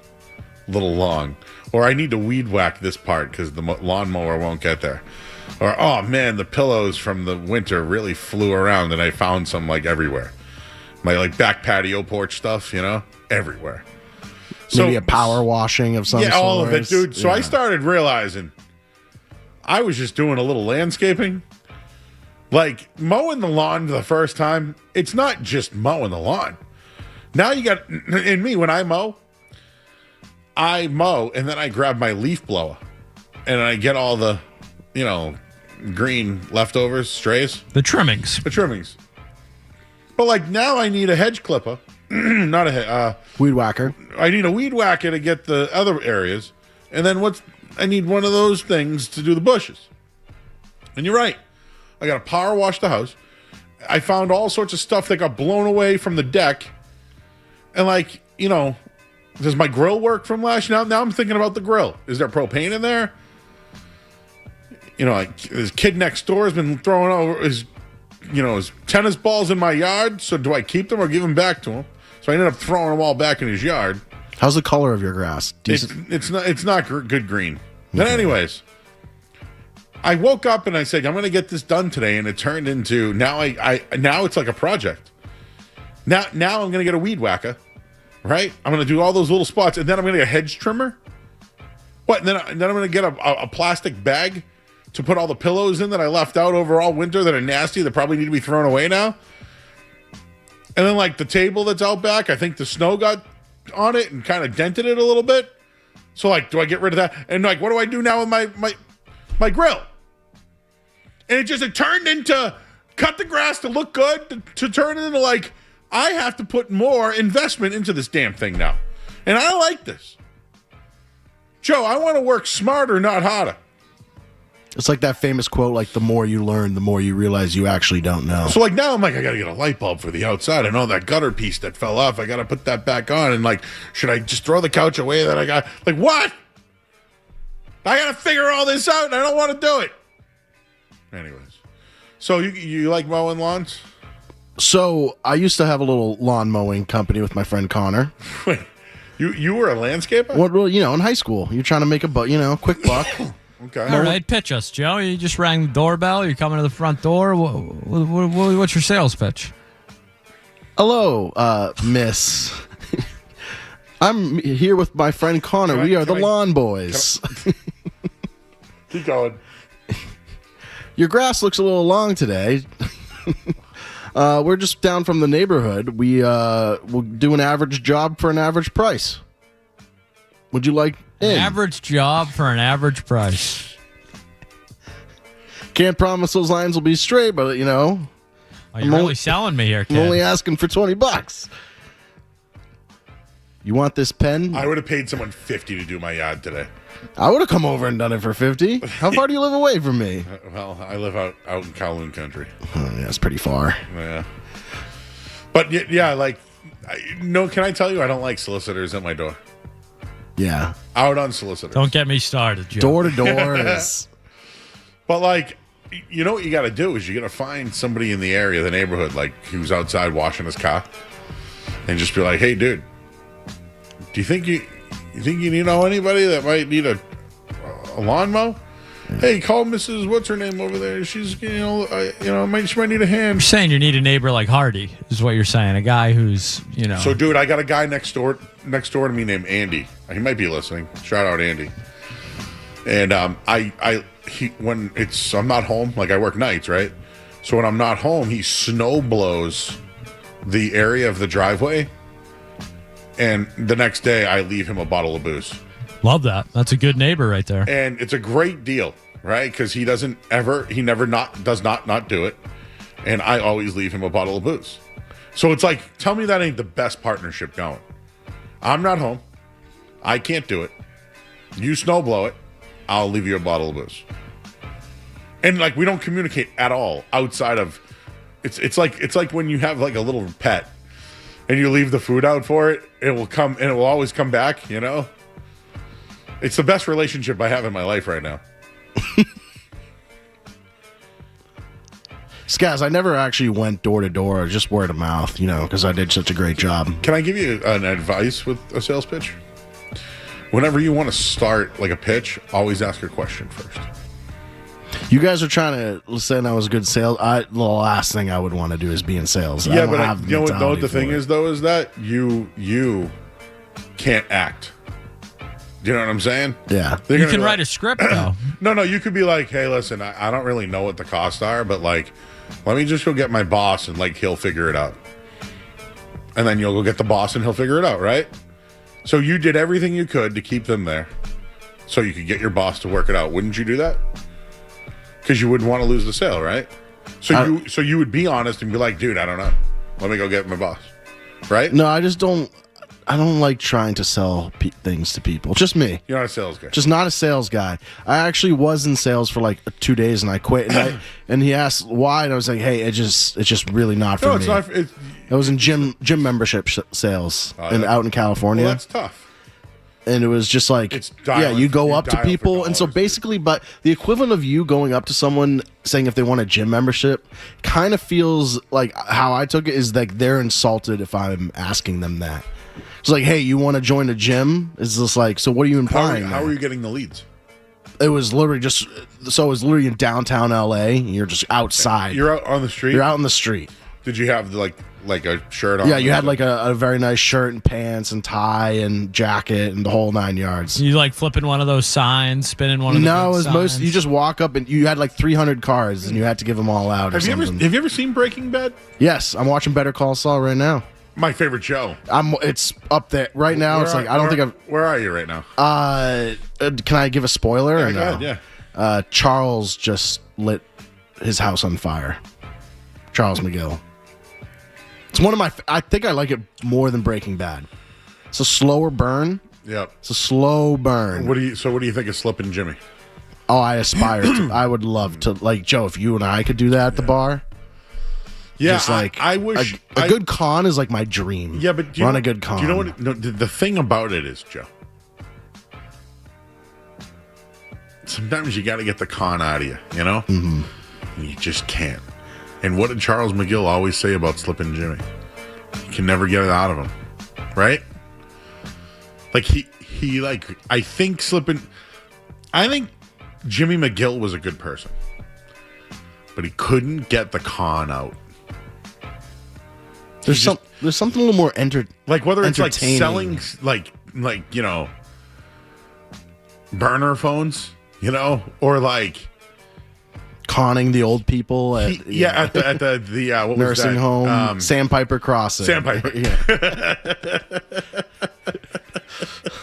Speaker 4: long. Or I need to weed whack this part because the lawnmower won't get there. Or, oh man, the pillows from the winter really flew around and I found some like everywhere. My like back patio porch stuff, everywhere.
Speaker 14: Maybe a power washing of some sort.
Speaker 4: Yeah, all of it, dude. So I started realizing I was just doing a little landscaping. Like mowing the lawn the first time, it's not just mowing the lawn. Now you got, in me, when I mow and then I grab my leaf blower and I get all the, green leftovers, strays.
Speaker 3: The trimmings.
Speaker 4: But like now I need a hedge clipper, not a
Speaker 14: weed whacker.
Speaker 4: I need a weed whacker to get the other areas. And then I need one of those things to do the bushes. And you're right. I got to power wash the house. I found all sorts of stuff that got blown away from the deck. And does my grill work from last year? Now I'm thinking about the grill. Is there propane in there? This kid next door has been throwing over his tennis balls in my yard. So do I keep them or give them back to him? So I ended up throwing them all back in his yard.
Speaker 14: How's the color of your grass?
Speaker 4: It's not good green. But anyways, I woke up and I said I'm going to get this done today, and it turned into now it's like a project. Now I'm going to get a weed whacker, right? I'm going to do all those little spots, and then I'm going to get a hedge trimmer. What? And then I'm going to get a plastic bag to put all the pillows in that I left out over all winter that are nasty that probably need to be thrown away now. And then like the table that's out back, I think the snow got on it and kind of dented it a little bit. So like, do I get rid of that? And like, what do I do now with my grill? And it turned into cut the grass to look good to turn it into like, I have to put more investment into this damn thing now. And I like this. Joe, I want to work smarter, not harder.
Speaker 14: It's like that famous quote, like the more you learn, the more you realize you actually don't know.
Speaker 4: So like now I'm like, I got to get a light bulb for the outside. I know that gutter piece that fell off. I got to put that back on. And like, should I just throw the couch away that I got? Like, what? I got to figure all this out and I don't want to do it. Anyways. So you like mowing lawns?
Speaker 14: So I used to have a little lawn mowing company with my friend Connor.
Speaker 4: Wait, you were a landscaper?
Speaker 14: Well, in high school, you're trying to make a quick buck.
Speaker 4: Okay.
Speaker 3: All right, pitch us, Joe. You just rang the doorbell. You're coming to the front door. What's your sales pitch?
Speaker 14: Hello, miss. I'm here with my friend Connor. We are the Lawn Boys.
Speaker 4: Keep going.
Speaker 14: Your grass looks a little long today. We're just down from the neighborhood. We'll do an average job for an average price. Would you like
Speaker 3: an average job for an average price?
Speaker 14: Can't promise those lines will be straight, but
Speaker 3: Oh, you're really selling me here, kid.
Speaker 14: I'm only asking for $20. You want this pen?
Speaker 4: I would have paid someone $50 to do my yard today.
Speaker 14: I would have come over and done it for $50. How far do you live away from me?
Speaker 4: Well, I live out in Kowloon country.
Speaker 14: Oh, yeah, it's pretty far.
Speaker 4: Yeah. But yeah, like, can I tell you I don't like solicitors at my door?
Speaker 14: Yeah.
Speaker 4: Out on solicitors.
Speaker 3: Don't get me started, Joe.
Speaker 14: Door to door is...
Speaker 4: But like, you know what you got to do is you got to find somebody in the area, the neighborhood, like who's outside washing his car, and just be like, "Hey, dude, do you think you know anybody that might need a lawn mow? Hey, call Mrs. What's her name over there? She's she might need a hand."
Speaker 3: You're saying you need a neighbor like Hardy, is what you're saying. A guy who's
Speaker 4: So, dude, I got a guy next door to me named Andy. He might be listening. Shout out, Andy. And when I'm not home, like I work nights, right? So when I'm not home, he snow blows the area of the driveway, and the next day I leave him a bottle of booze.
Speaker 3: Love that. That's a good neighbor right there.
Speaker 4: And it's a great deal, right? Because he does not do it, and I always leave him a bottle of booze. So it's like, tell me that ain't the best partnership going. I'm not home. I can't do it. You snow blow it. I'll leave you a bottle of booze. And like, we don't communicate at all outside of it's like when you have like a little pet and you leave the food out for it, it will come and it will always come back, It's the best relationship I have in my life right now.
Speaker 14: Skaz, I never actually went door to door, just word of mouth, because I did such a great job.
Speaker 4: Can I give you an advice with a sales pitch? Whenever you want to start like a pitch, always ask a question first.
Speaker 14: You guys are trying to say I was a good sales. The last thing I would want to do is be in sales.
Speaker 4: Yeah, but you know what the thing is, though, is that you can't act. You know what I'm saying?
Speaker 14: Yeah.
Speaker 3: You can write a script, though.
Speaker 4: No, you could be like, hey, listen, I don't really know what the costs are, but, like, let me just go get my boss and, like, he'll figure it out. And then you'll go get the boss and he'll figure it out, right? So you did everything you could to keep them there so you could get your boss to work it out. Wouldn't you do that? Because you wouldn't want to lose the sale, right? So you would be honest and be like, dude, I don't know. Let me go get my boss. Right?
Speaker 14: No, I don't like trying to sell things to people. Just me.
Speaker 4: You're not a sales guy.
Speaker 14: Just not a sales guy. I actually was in sales for like 2 days and I quit. And he asked why, and I was like, "Hey, it's just really not for me."
Speaker 4: It's not.
Speaker 14: It was in gym membership sales out in California.
Speaker 4: Well, that's tough.
Speaker 14: And it was just like, you go up to people, and so basically, but the equivalent of you going up to someone saying if they want a gym membership kind of feels like how I took it is like they're insulted if I'm asking them that. It's like, hey, you want to join a gym? It's just like, so what are you implying?
Speaker 4: How are you getting the leads?
Speaker 14: It was literally in downtown LA. You're just outside.
Speaker 4: You're out on the street?
Speaker 14: You're out on the street.
Speaker 4: Did you have like a shirt on?
Speaker 14: Yeah, you had like a very nice shirt and pants and tie and jacket and the whole 9 yards.
Speaker 3: You like flipping one of those signs, spinning one of the
Speaker 14: No, it was
Speaker 3: signs?
Speaker 14: most. You just walk up and you had like 300 cards and you had to give them all out.
Speaker 4: Have you ever seen Breaking Bad?
Speaker 14: Yes, I'm watching Better Call Saul right now.
Speaker 4: My favorite show.
Speaker 14: It's up there right now.
Speaker 4: Where are you right now?
Speaker 14: Can I give a spoiler?
Speaker 4: Yeah,
Speaker 14: or no?
Speaker 4: go ahead, yeah.
Speaker 14: Charles just lit his house on fire. Charles McGill. It's one of my. I think I like it more than Breaking Bad. It's a slower burn.
Speaker 4: Yep.
Speaker 14: It's a slow burn.
Speaker 4: What do you think of Slippin' Jimmy?
Speaker 14: Oh, I aspire to. I would love to. Like Joe, if you and I could do that at the bar.
Speaker 4: Yeah,
Speaker 14: just like
Speaker 4: I wish
Speaker 14: a good con is like my dream.
Speaker 4: Yeah, but
Speaker 14: run a good con.
Speaker 4: Do you know what? No, the thing about it is, Joe. Sometimes you got to get the con out of you. You know, you just can't. And what did Charles McGill always say about Slippin' Jimmy? You can never get it out of him, right? Like he like I think Jimmy McGill was a good person, but he couldn't get the con out.
Speaker 14: There's something a little more
Speaker 4: like whether it's like selling like you know burner phones, you know, or like
Speaker 14: conning the old people at
Speaker 4: the what
Speaker 14: nursing
Speaker 4: was that?
Speaker 14: home, Sandpiper Crossing.
Speaker 4: Sandpiper.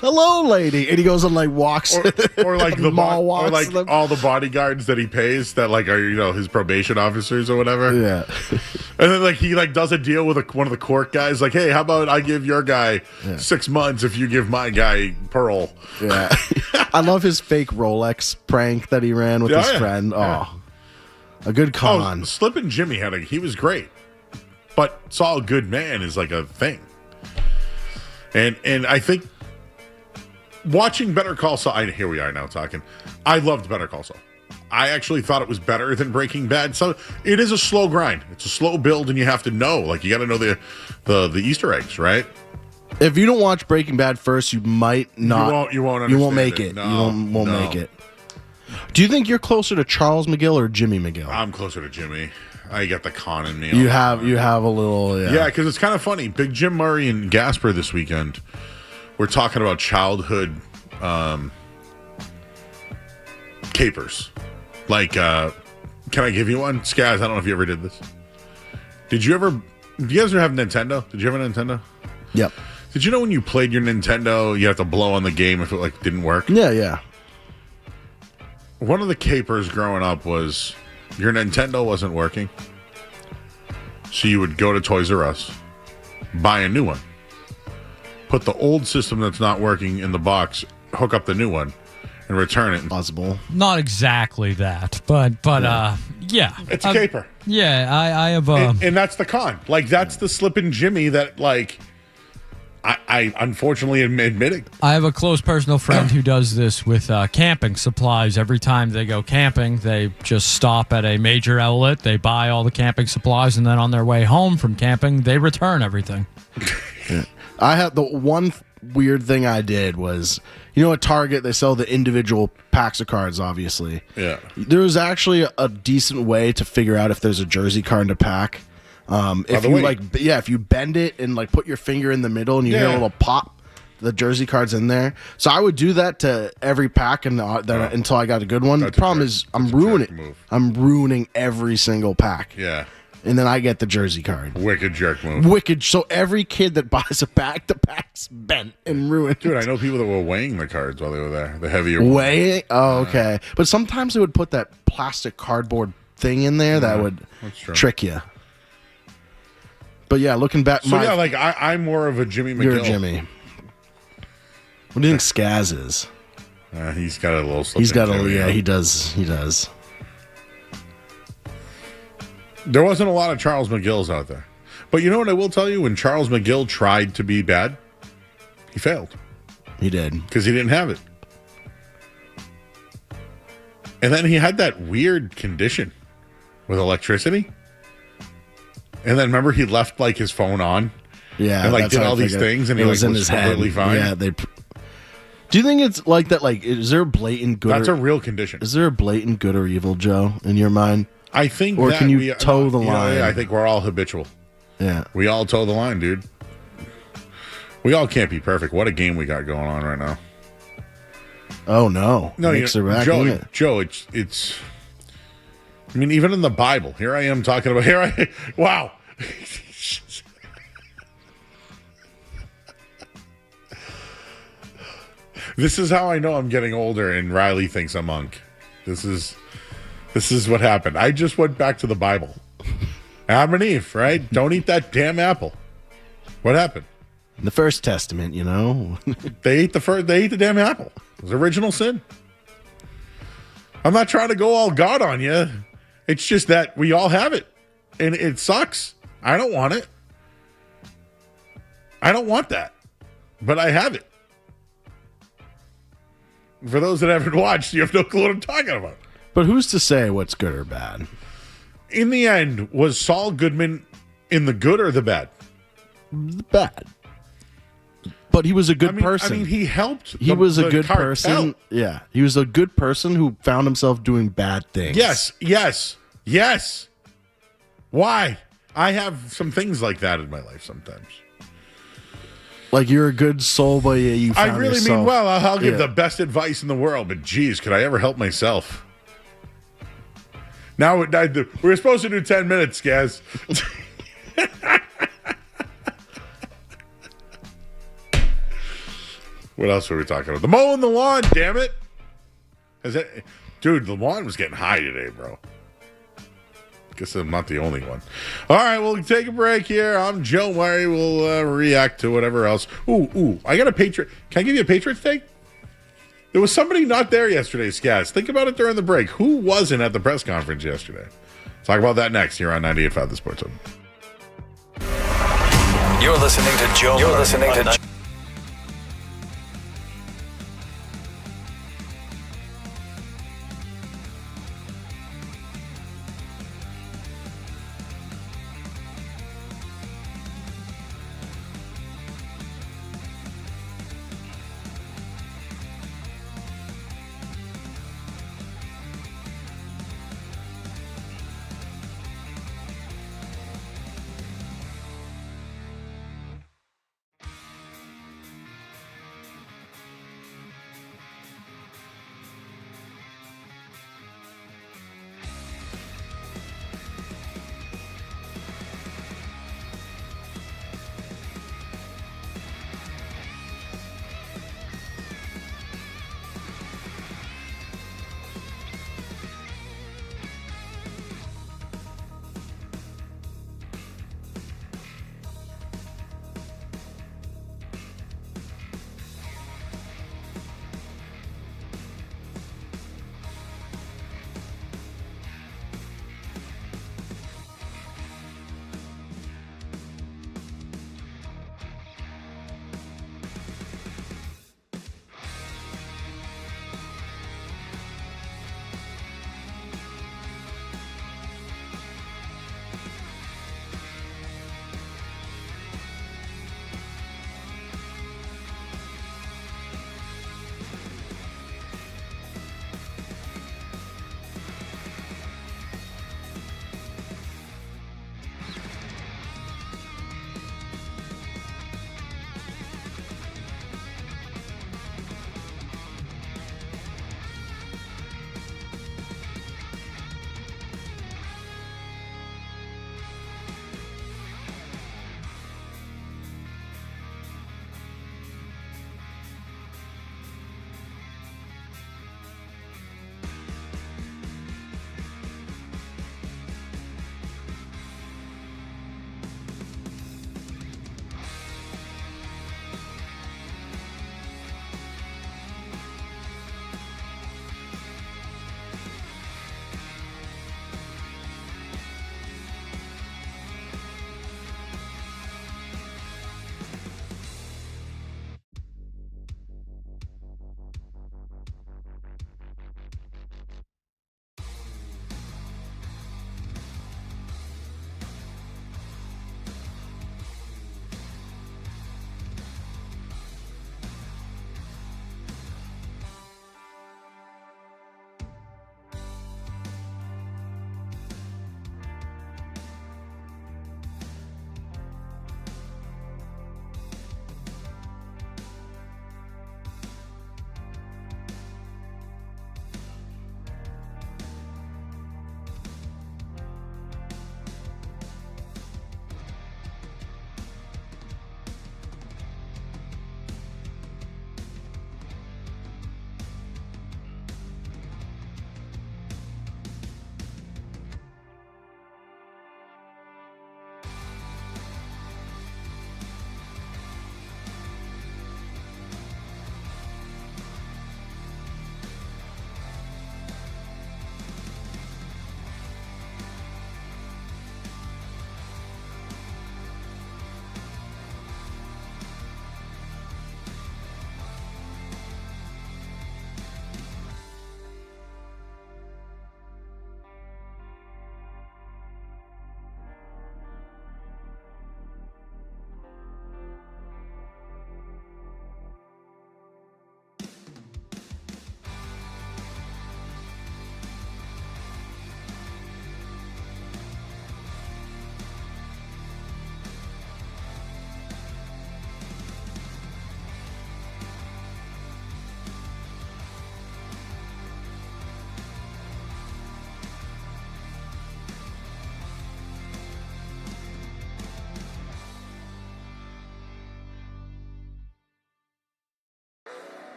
Speaker 14: Hello, lady, and he goes and like walks,
Speaker 4: or like the
Speaker 14: mall walks,
Speaker 4: or like all the bodyguards that he pays that like are his probation officers or whatever.
Speaker 14: Yeah,
Speaker 4: and then like he like does a deal with one of the court guys, like, hey, how about I give your guy 6 months if you give my guy parole?
Speaker 14: Yeah, I love his fake Rolex prank that he ran with his friend.
Speaker 4: Yeah.
Speaker 14: Oh, a good con.
Speaker 4: Slippin' Jimmy he was great, but Saul Goodman is like a thing, and I think. Watching Better Call Saul, here we are now talking. I loved Better Call Saul. I actually thought it was better than Breaking Bad. So it is a slow grind. It's a slow build, and you have to know. Like you got to know the Easter eggs, right?
Speaker 14: If you don't watch Breaking Bad first, you might not.
Speaker 4: You won't
Speaker 14: make it.
Speaker 4: No,
Speaker 14: you won't make it. Do you think you're closer to Charles McGill or Jimmy McGill?
Speaker 4: I'm closer to Jimmy. I got the con in me.
Speaker 14: You have a little.
Speaker 4: Yeah, because it's kind of funny. Big Jim Murray and Gasper this weekend. We're talking about childhood capers. Like, can I give you one? Skaz, I don't know if you ever did this. Do you guys ever have Nintendo? Did you have a Nintendo?
Speaker 14: Yep.
Speaker 4: Did you know when you played your Nintendo, you have to blow on the game if it like didn't work?
Speaker 14: Yeah.
Speaker 4: One of the capers growing up was your Nintendo wasn't working. So you would go to Toys R Us, buy a new one. Put the old system that's not working in the box, hook up the new one, and return it.
Speaker 14: Possible.
Speaker 3: Not exactly that, but yeah.
Speaker 4: It's a caper.
Speaker 3: Yeah, I have
Speaker 4: and that's the con. Like that's the Slippin' Jimmy that like I unfortunately am admitting.
Speaker 3: I have a close personal friend who does this with camping supplies. Every time they go camping, they just stop at a major outlet, they buy all the camping supplies, and then on their way home from camping, they return everything.
Speaker 14: Yeah. I had the one weird thing I did was, at Target, they sell the individual packs of cards, obviously.
Speaker 4: Yeah.
Speaker 14: There was actually a decent way to figure out if there's a jersey card in a pack. If you bend it and like put your finger in the middle and you hear a little pop, the jersey cards in there. So I would do that to every pack until I got a good one. The problem is I'm ruining every single pack.
Speaker 4: Yeah.
Speaker 14: And then I get the jersey card.
Speaker 4: Wicked jerk move.
Speaker 14: Wicked. So every kid that buys a pack, the pack's bent and ruined.
Speaker 4: Dude, I know people that were weighing the cards while they were there. The heavier
Speaker 14: weighing. Oh, okay. But sometimes they would put that plastic cardboard thing in there that would trick you. But yeah, looking back,
Speaker 4: so like I'm more of a Jimmy McGill.
Speaker 14: You're a Jimmy. What do you think Skaz is?
Speaker 4: He's got a little.
Speaker 14: He's got a little. Yeah, he does. He does.
Speaker 4: There wasn't a lot of Charles McGills out there. But you know what I will tell you? When Charles McGill tried to be bad, he failed.
Speaker 14: He did.
Speaker 4: Because he didn't have it. And then he had that weird condition with electricity. And then remember he left like his phone on?
Speaker 14: Yeah.
Speaker 4: And like did all these things and he was in his completely fine.
Speaker 14: Yeah, do you think it's like that? Like, is there a blatant good?
Speaker 4: That's a real condition.
Speaker 14: Is there a blatant good or evil, Joe, in your mind?
Speaker 4: I think,
Speaker 14: or can you toe the line?
Speaker 4: I think we're all habitual.
Speaker 14: Yeah,
Speaker 4: we all toe the line, dude. We all can't be perfect. What a game we got going on right now.
Speaker 14: Oh no,
Speaker 4: Joe, it's. I mean, even in the Bible, here I am talking about wow. This is how I know I'm getting older, and Riley thinks I'm monk. This is what happened. I just went back to the Bible. Adam and Eve, right? Don't eat that damn apple. What happened?
Speaker 14: In the First Testament, you know,
Speaker 4: they ate the damn apple. It was original sin. I'm not trying to go all God on you. It's just that we all have it, and it sucks. I don't want it. I don't want that, but I have it. For those that haven't watched, you have no clue what I'm talking about.
Speaker 14: But who's to say what's good or bad?
Speaker 4: In the end, was Saul Goodman in the good or the bad?
Speaker 14: The bad. But he was a good person.
Speaker 4: I mean, he helped.
Speaker 14: He was a good person. Yeah. He was a good person who found himself doing bad things.
Speaker 4: Yes. Why? I have some things like that in my life sometimes.
Speaker 14: Like you're a good soul, but you found
Speaker 4: I really
Speaker 14: yourself,
Speaker 4: mean well. I'll give the best advice in the world, but geez, could I ever help myself? Now we're supposed to do 10 minutes, guys. What else were we talking about? The mowing the lawn, damn it. Dude, the lawn was getting high today, bro. Guess I'm not the only one. All right, we'll take a break here. I'm Joe Murray. We'll react to whatever else. Ooh, I got a Patriot. Can I give you a Patriots take? There was somebody not there yesterday, Skaz. Think about it during the break. Who wasn't at the press conference yesterday? Talk about that next here on 98.5 The Sports Hub.
Speaker 7: You're listening to Joe. You're listening to.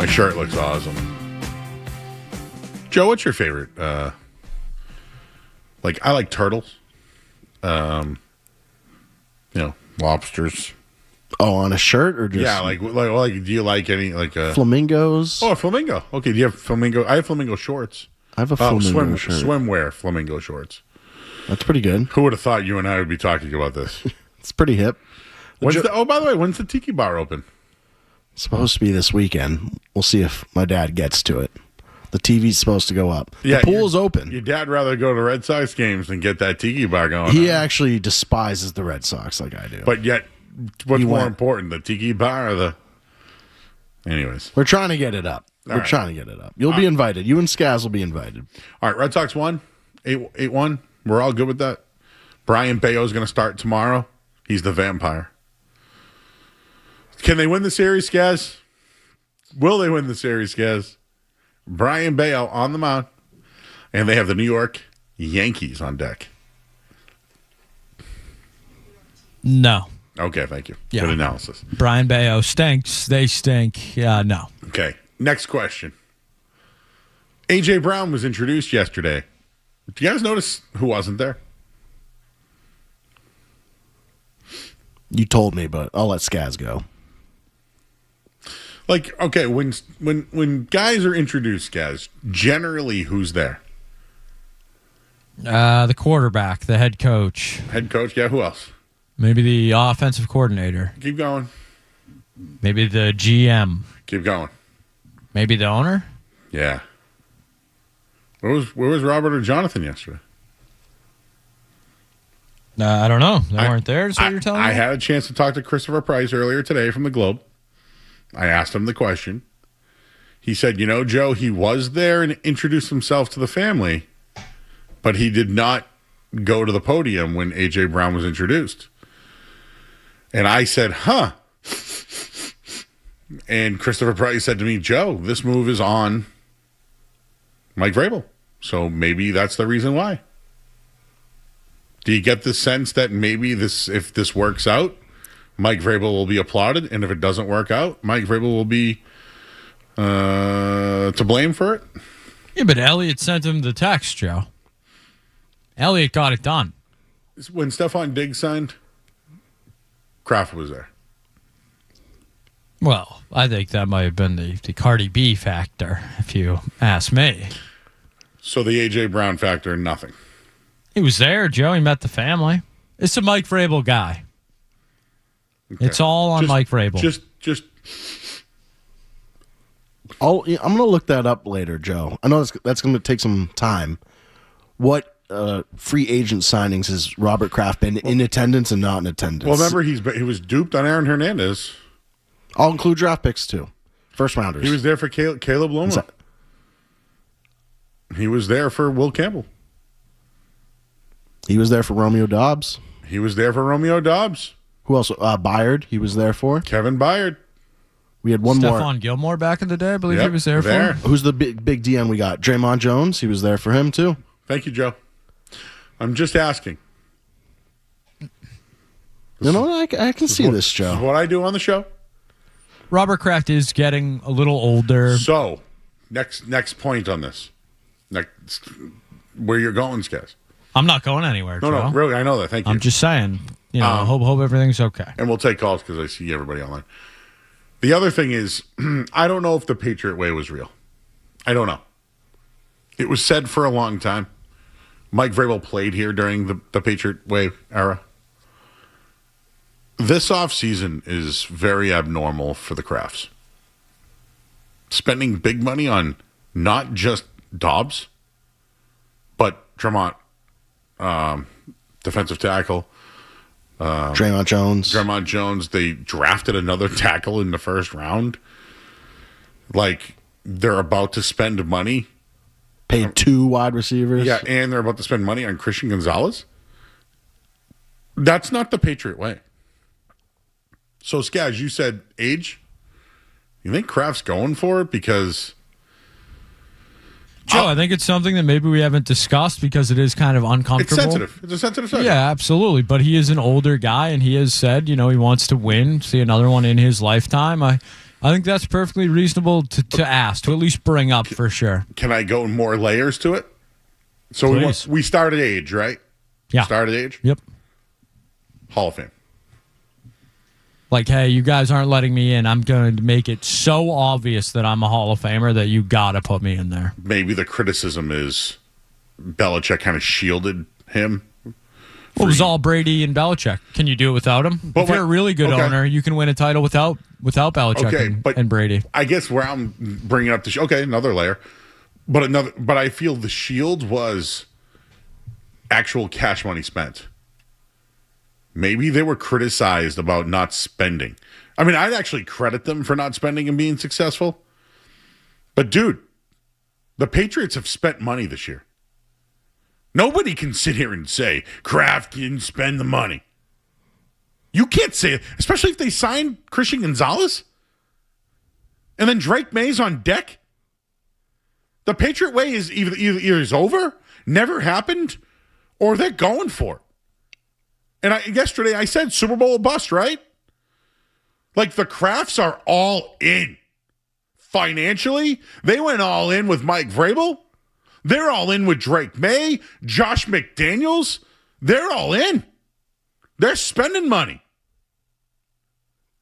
Speaker 4: My shirt looks awesome. Joe, what's your favorite? I like turtles. Lobsters.
Speaker 14: Oh, on a shirt or just
Speaker 4: do you like any
Speaker 14: flamingos?
Speaker 4: Oh, a flamingo. Okay, do you have flamingo? I have flamingo shorts.
Speaker 14: I have a flamingo shirt.
Speaker 4: Swimwear flamingo shorts.
Speaker 14: That's pretty good.
Speaker 4: Who would have thought you and I would be talking about this?
Speaker 14: It's pretty hip.
Speaker 4: By the way, when's the Tiki Bar open?
Speaker 14: It's supposed to be this weekend. We'll see if my dad gets to it. The TV's supposed to go up.
Speaker 4: Yeah,
Speaker 14: the pool's open.
Speaker 4: Your dad rather go to Red Sox games than get that Tiki Bar going.
Speaker 14: He actually despises the Red Sox like I do.
Speaker 4: But yet, what's more important, the Tiki Bar or the... Anyways.
Speaker 14: We're trying to get it up. Trying to get it up. You'll be invited. You and Skaz will be invited.
Speaker 4: All right, Red Sox won. 8-1. We're all good with that. Brian Bayo's going to start tomorrow. He's the vampire. Can they win the series, Skaz? Will they win the series, Skaz? Brian Bayo on the mound. And they have the New York Yankees on deck.
Speaker 3: No.
Speaker 4: Okay, thank you.
Speaker 3: Yeah.
Speaker 4: Good analysis.
Speaker 3: Brian Bayo stinks. They stink. No.
Speaker 4: Okay, next question. A.J. Brown was introduced yesterday. Do you guys notice who wasn't there?
Speaker 14: You told me, but I'll let Skaz go.
Speaker 4: Okay, when guys are introduced, Skaz, generally who's there?
Speaker 3: The quarterback, the head coach.
Speaker 4: Head coach, yeah, who else?
Speaker 3: Maybe the offensive coordinator.
Speaker 4: Keep going.
Speaker 3: Maybe the GM.
Speaker 4: Keep going.
Speaker 3: Maybe the owner?
Speaker 4: Yeah. Where was Robert or Jonathan yesterday?
Speaker 3: I don't know. They weren't there, is what you're telling me?
Speaker 4: I had a chance to talk to Christopher Price earlier today from the Globe. I asked him the question. He said, Joe, he was there and introduced himself to the family, but he did not go to the podium when A.J. Brown was introduced. And I said, huh. And Christopher Price said to me, Joe, this move is on Mike Vrabel. So maybe that's the reason why. Do you get the sense that maybe if this works out, Mike Vrabel will be applauded, and if it doesn't work out, Mike Vrabel will be to blame for it?
Speaker 3: Yeah, but Elliott sent him the text, Joe. Elliott got it done.
Speaker 4: When Stephon Diggs signed, Kraft was there.
Speaker 3: Well, I think that might have been the Cardi B factor, if you ask me.
Speaker 4: So the A.J. Brown factor, nothing.
Speaker 3: He was there, Joe. He met the family. It's a Mike Vrabel guy. Okay. It's all on Mike Vrabel.
Speaker 14: I'm going to look that up later, Joe. I know that's going to take some time. What free agent signings has Robert Kraft been in attendance and not in attendance?
Speaker 4: Well, remember, he was duped on Aaron Hernandez.
Speaker 14: I'll include draft picks, too. First rounders.
Speaker 4: He was there for Caleb Loma. He was there for Will Campbell.
Speaker 14: He was there for Romeo Dobbs.
Speaker 4: He was there for Romeo Dobbs.
Speaker 14: Who else? Byard, he was there for.
Speaker 4: Kevin Byard.
Speaker 14: We had one more.
Speaker 3: Stephon Gilmore back in the day, I believe he was there for.
Speaker 14: Who's the big DM we got? Draymond Jones, he was there for him, too.
Speaker 4: Thank you, Joe. I'm just asking.
Speaker 14: I can see this, Joe.
Speaker 4: This is what I do on the show.
Speaker 3: Robert Kraft is getting a little older.
Speaker 4: So, next point on this. Next, where you're going, Skaz.
Speaker 3: I'm not going anywhere, Joe.
Speaker 4: No, really, I know that. Thank you.
Speaker 3: I'm just saying, hope everything's okay.
Speaker 4: And we'll take calls because I see everybody online. The other thing is, I don't know if the Patriot Way was real. I don't know. It was said for a long time. Mike Vrabel played here during the Patriot Way era. This offseason is very abnormal for the Crafts. Spending big money on not just Dobbs, but Tremont, defensive tackle.
Speaker 14: Draymond Jones.
Speaker 4: They drafted another tackle in the first round. They're about to spend money.
Speaker 14: Paid 2 wide receivers.
Speaker 4: Yeah, and they're about to spend money on Christian Gonzalez. That's not the Patriot Way. So, Skaz, you said age. You think Kraft's going for it? Because...
Speaker 3: Joe, I think it's something that maybe we haven't discussed because it is kind of uncomfortable.
Speaker 4: It's sensitive. It's a sensitive subject.
Speaker 3: Yeah, absolutely. But he is an older guy, and he has said, he wants to win, see another one in his lifetime. I I think that's perfectly reasonable to ask, to at least bring up for sure.
Speaker 4: Can I go more layers to it? So we started age, right?
Speaker 3: Yeah.
Speaker 4: Started age?
Speaker 3: Yep.
Speaker 4: Hall of Fame.
Speaker 3: Like, hey, you guys aren't letting me in. I'm going to make it so obvious that I'm a Hall of Famer that you got to put me in there.
Speaker 4: Maybe the criticism is Belichick kind of shielded him.
Speaker 3: It was all Brady and Belichick. Can you do it without him? If you're a really good owner, you can win a title without Belichick and Brady.
Speaker 4: I guess where I'm bringing up another layer. But I feel the shield was actual cash money spent. Maybe they were criticized about not spending. I mean, I'd actually credit them for not spending and being successful. But, dude, the Patriots have spent money this year. Nobody can sit here and say Kraft didn't spend the money. You can't say it, especially if they signed Christian Gonzalez and then Drake May's on deck. The Patriot way is either is over, never happened, or they're going for it. And yesterday I said Super Bowl bust, right? Like the Krafts are all in. Financially, they went all in with Mike Vrabel. They're all in with Drake May, Josh McDaniels. They're all in. They're spending money.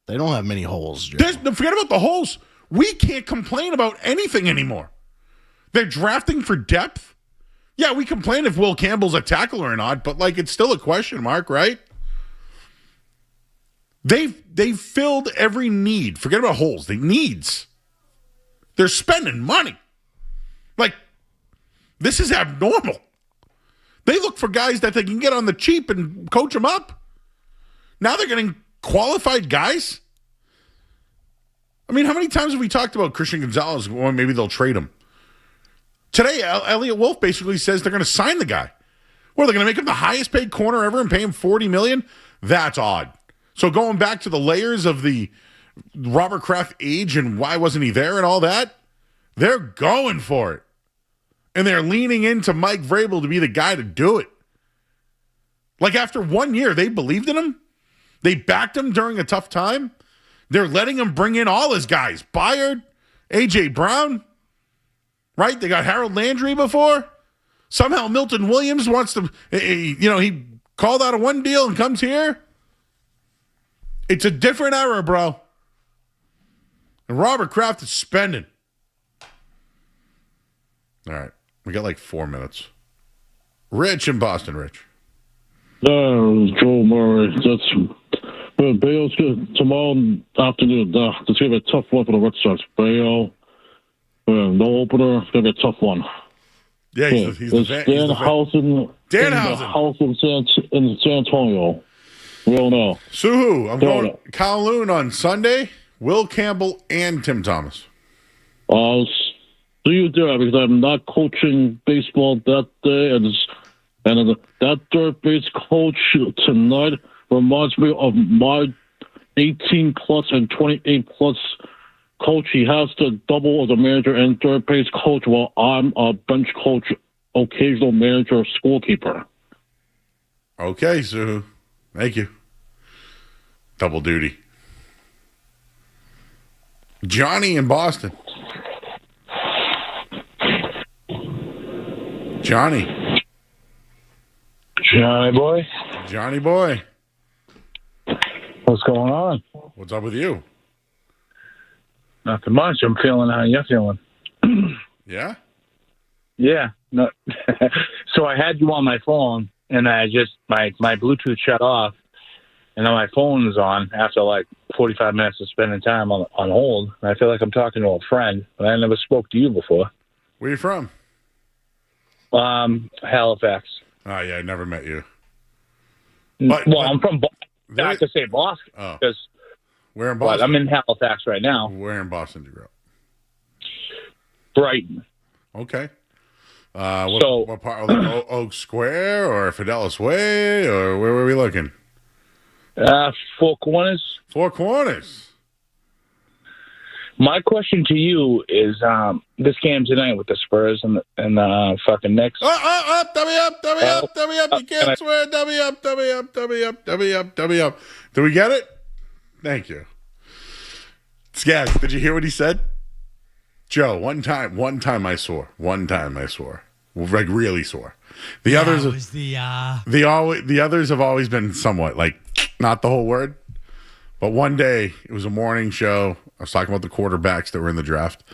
Speaker 14: They don't have many holes, Joe.
Speaker 4: Forget about the holes. We can't complain about anything anymore. They're drafting for depth. Yeah, we complain if Will Campbell's a tackler or not, but it's still a question mark, right? They've filled every need. Forget about holes. They needs. They're spending money. This is abnormal. They look for guys that they can get on the cheap and coach them up. Now they're getting qualified guys. I mean, how many times have we talked about Christian Gonzalez? Or maybe they'll trade him. Today, Elliot Wolf basically says they're going to sign the guy. Well, they're going to make him the highest paid corner ever and pay him $40 million? That's odd. So going back to the layers of the Robert Kraft age and why wasn't he there and all that, they're going for it. And they're leaning into Mike Vrabel to be the guy to do it. After 1 year, they believed in him. They backed him during a tough time. They're letting him bring in all his guys. Byard, A.J. Brown, right? They got Harold Landry before. Somehow Milton Williams wants to, he called out of one deal and comes here. It's a different era, bro. And Robert Kraft is spending. All right. We got 4 minutes. Rich in Boston, Rich.
Speaker 18: Joe Murray. Bale's good tomorrow afternoon. It's going to be a tough one for the Red Sox. Bale, no opener. It's going to be a tough one.
Speaker 4: Yeah, he's the fan.
Speaker 18: Danhausen. In San Antonio. We don't know.
Speaker 4: So I'm going Kowloon on Sunday, Will Campbell, and Tim Thomas.
Speaker 18: Do you there? Because I'm not coaching baseball that day, and that third base coach tonight reminds me of my 18-plus and 28-plus coach. He has to double as a manager and third base coach while I'm a bench coach, occasional manager, scorekeeper.
Speaker 4: Okay, so thank you. Double duty. Johnny in Boston. Johnny
Speaker 18: boy.
Speaker 4: Johnny boy.
Speaker 18: What's going on?
Speaker 4: What's up with you?
Speaker 18: Nothing much. I'm feeling how you're feeling.
Speaker 4: Yeah?
Speaker 18: Yeah. No. So I had you on my phone, and I just, my Bluetooth shut off, and then my phone is on after 45 minutes of spending time on hold. And I feel like I'm talking to a friend, but I never spoke to you before.
Speaker 4: Where are you from?
Speaker 18: Halifax.
Speaker 4: Oh, yeah, I never met you.
Speaker 18: I'm from Boston. I have to say Boston. Because
Speaker 4: where in Boston?
Speaker 18: I'm in Halifax right now.
Speaker 4: Where in Boston did you grow up?
Speaker 18: Brighton.
Speaker 4: Okay. What part? Oak Square or Fidelis Way, or where were we looking?
Speaker 18: Four Corners.
Speaker 4: Four Corners.
Speaker 18: My question to you is this game tonight with the Spurs and the fucking Knicks.
Speaker 4: W up. You can't swear. W up. Did we get it? Thank you. Skaz, did you hear what he said? Joe, one time I swore. Like really swore. The others
Speaker 3: was the
Speaker 4: others have always been somewhat like not the whole word. But one day it was a morning show. I was talking about the quarterbacks that were in the draft.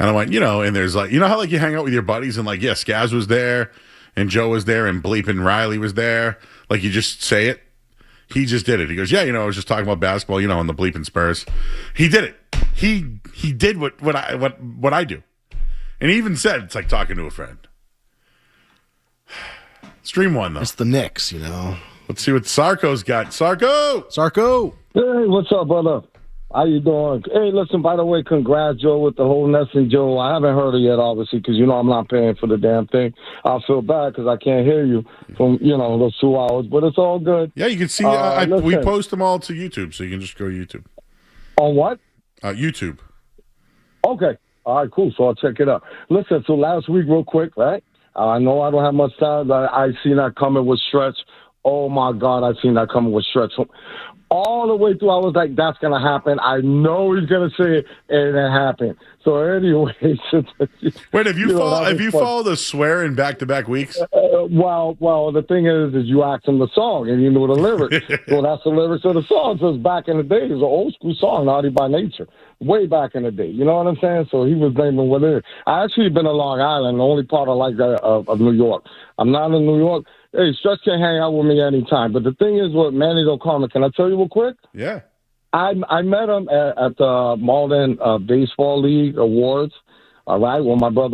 Speaker 4: And I went, and there's like, how like you hang out with your buddies and like, yeah, Skaz was there and Joe was there and Bleepin' Riley was there. Like you just say it. He just did it. He goes, yeah, I was just talking about basketball, and the Bleepin' Spurs. He did it. He did what I do. And he even said it's like talking to a friend. Stream one though.
Speaker 14: It's the Knicks,
Speaker 4: Let's see what Sarko's got. Sarko!
Speaker 19: Hey, what's up, brother? How you doing? Hey, listen, by the way, congrats, Joe, with the whole Nesson Joe. I haven't heard it yet, obviously, because, I'm not paying for the damn thing. I feel bad because I can't hear you from, those 2 hours, but it's all good.
Speaker 4: Yeah, you can see, we post them all to YouTube, so you can just go to YouTube.
Speaker 19: On what?
Speaker 4: YouTube.
Speaker 19: Okay. All right, cool. So I'll check it out. Listen, so last week, real quick, right? I know I don't have much time, but I seen that coming with Stretch. Oh, my God, I seen that coming with Stretch. All the way through, I was like, that's going to happen. I know he's going to say it, and it happened. So anyway.
Speaker 4: Wait, have you followed the swear in back-to-back weeks?
Speaker 19: Well, the thing is you asked him the song, and you knew the lyrics. So that's the lyrics of the song. So it's back in the day. It was an old-school song, Naughty by Nature, way back in the day. You know what I'm saying? So he was naming what it is. I actually been to Long Island, the only part I like that of New York. I'm not in New York. Hey, Stretch can hang out with me anytime. But the thing is with Manny O'Connor, can I tell you real quick?
Speaker 4: Yeah.
Speaker 19: I met him at the Malden Baseball League Awards, all right, when my brother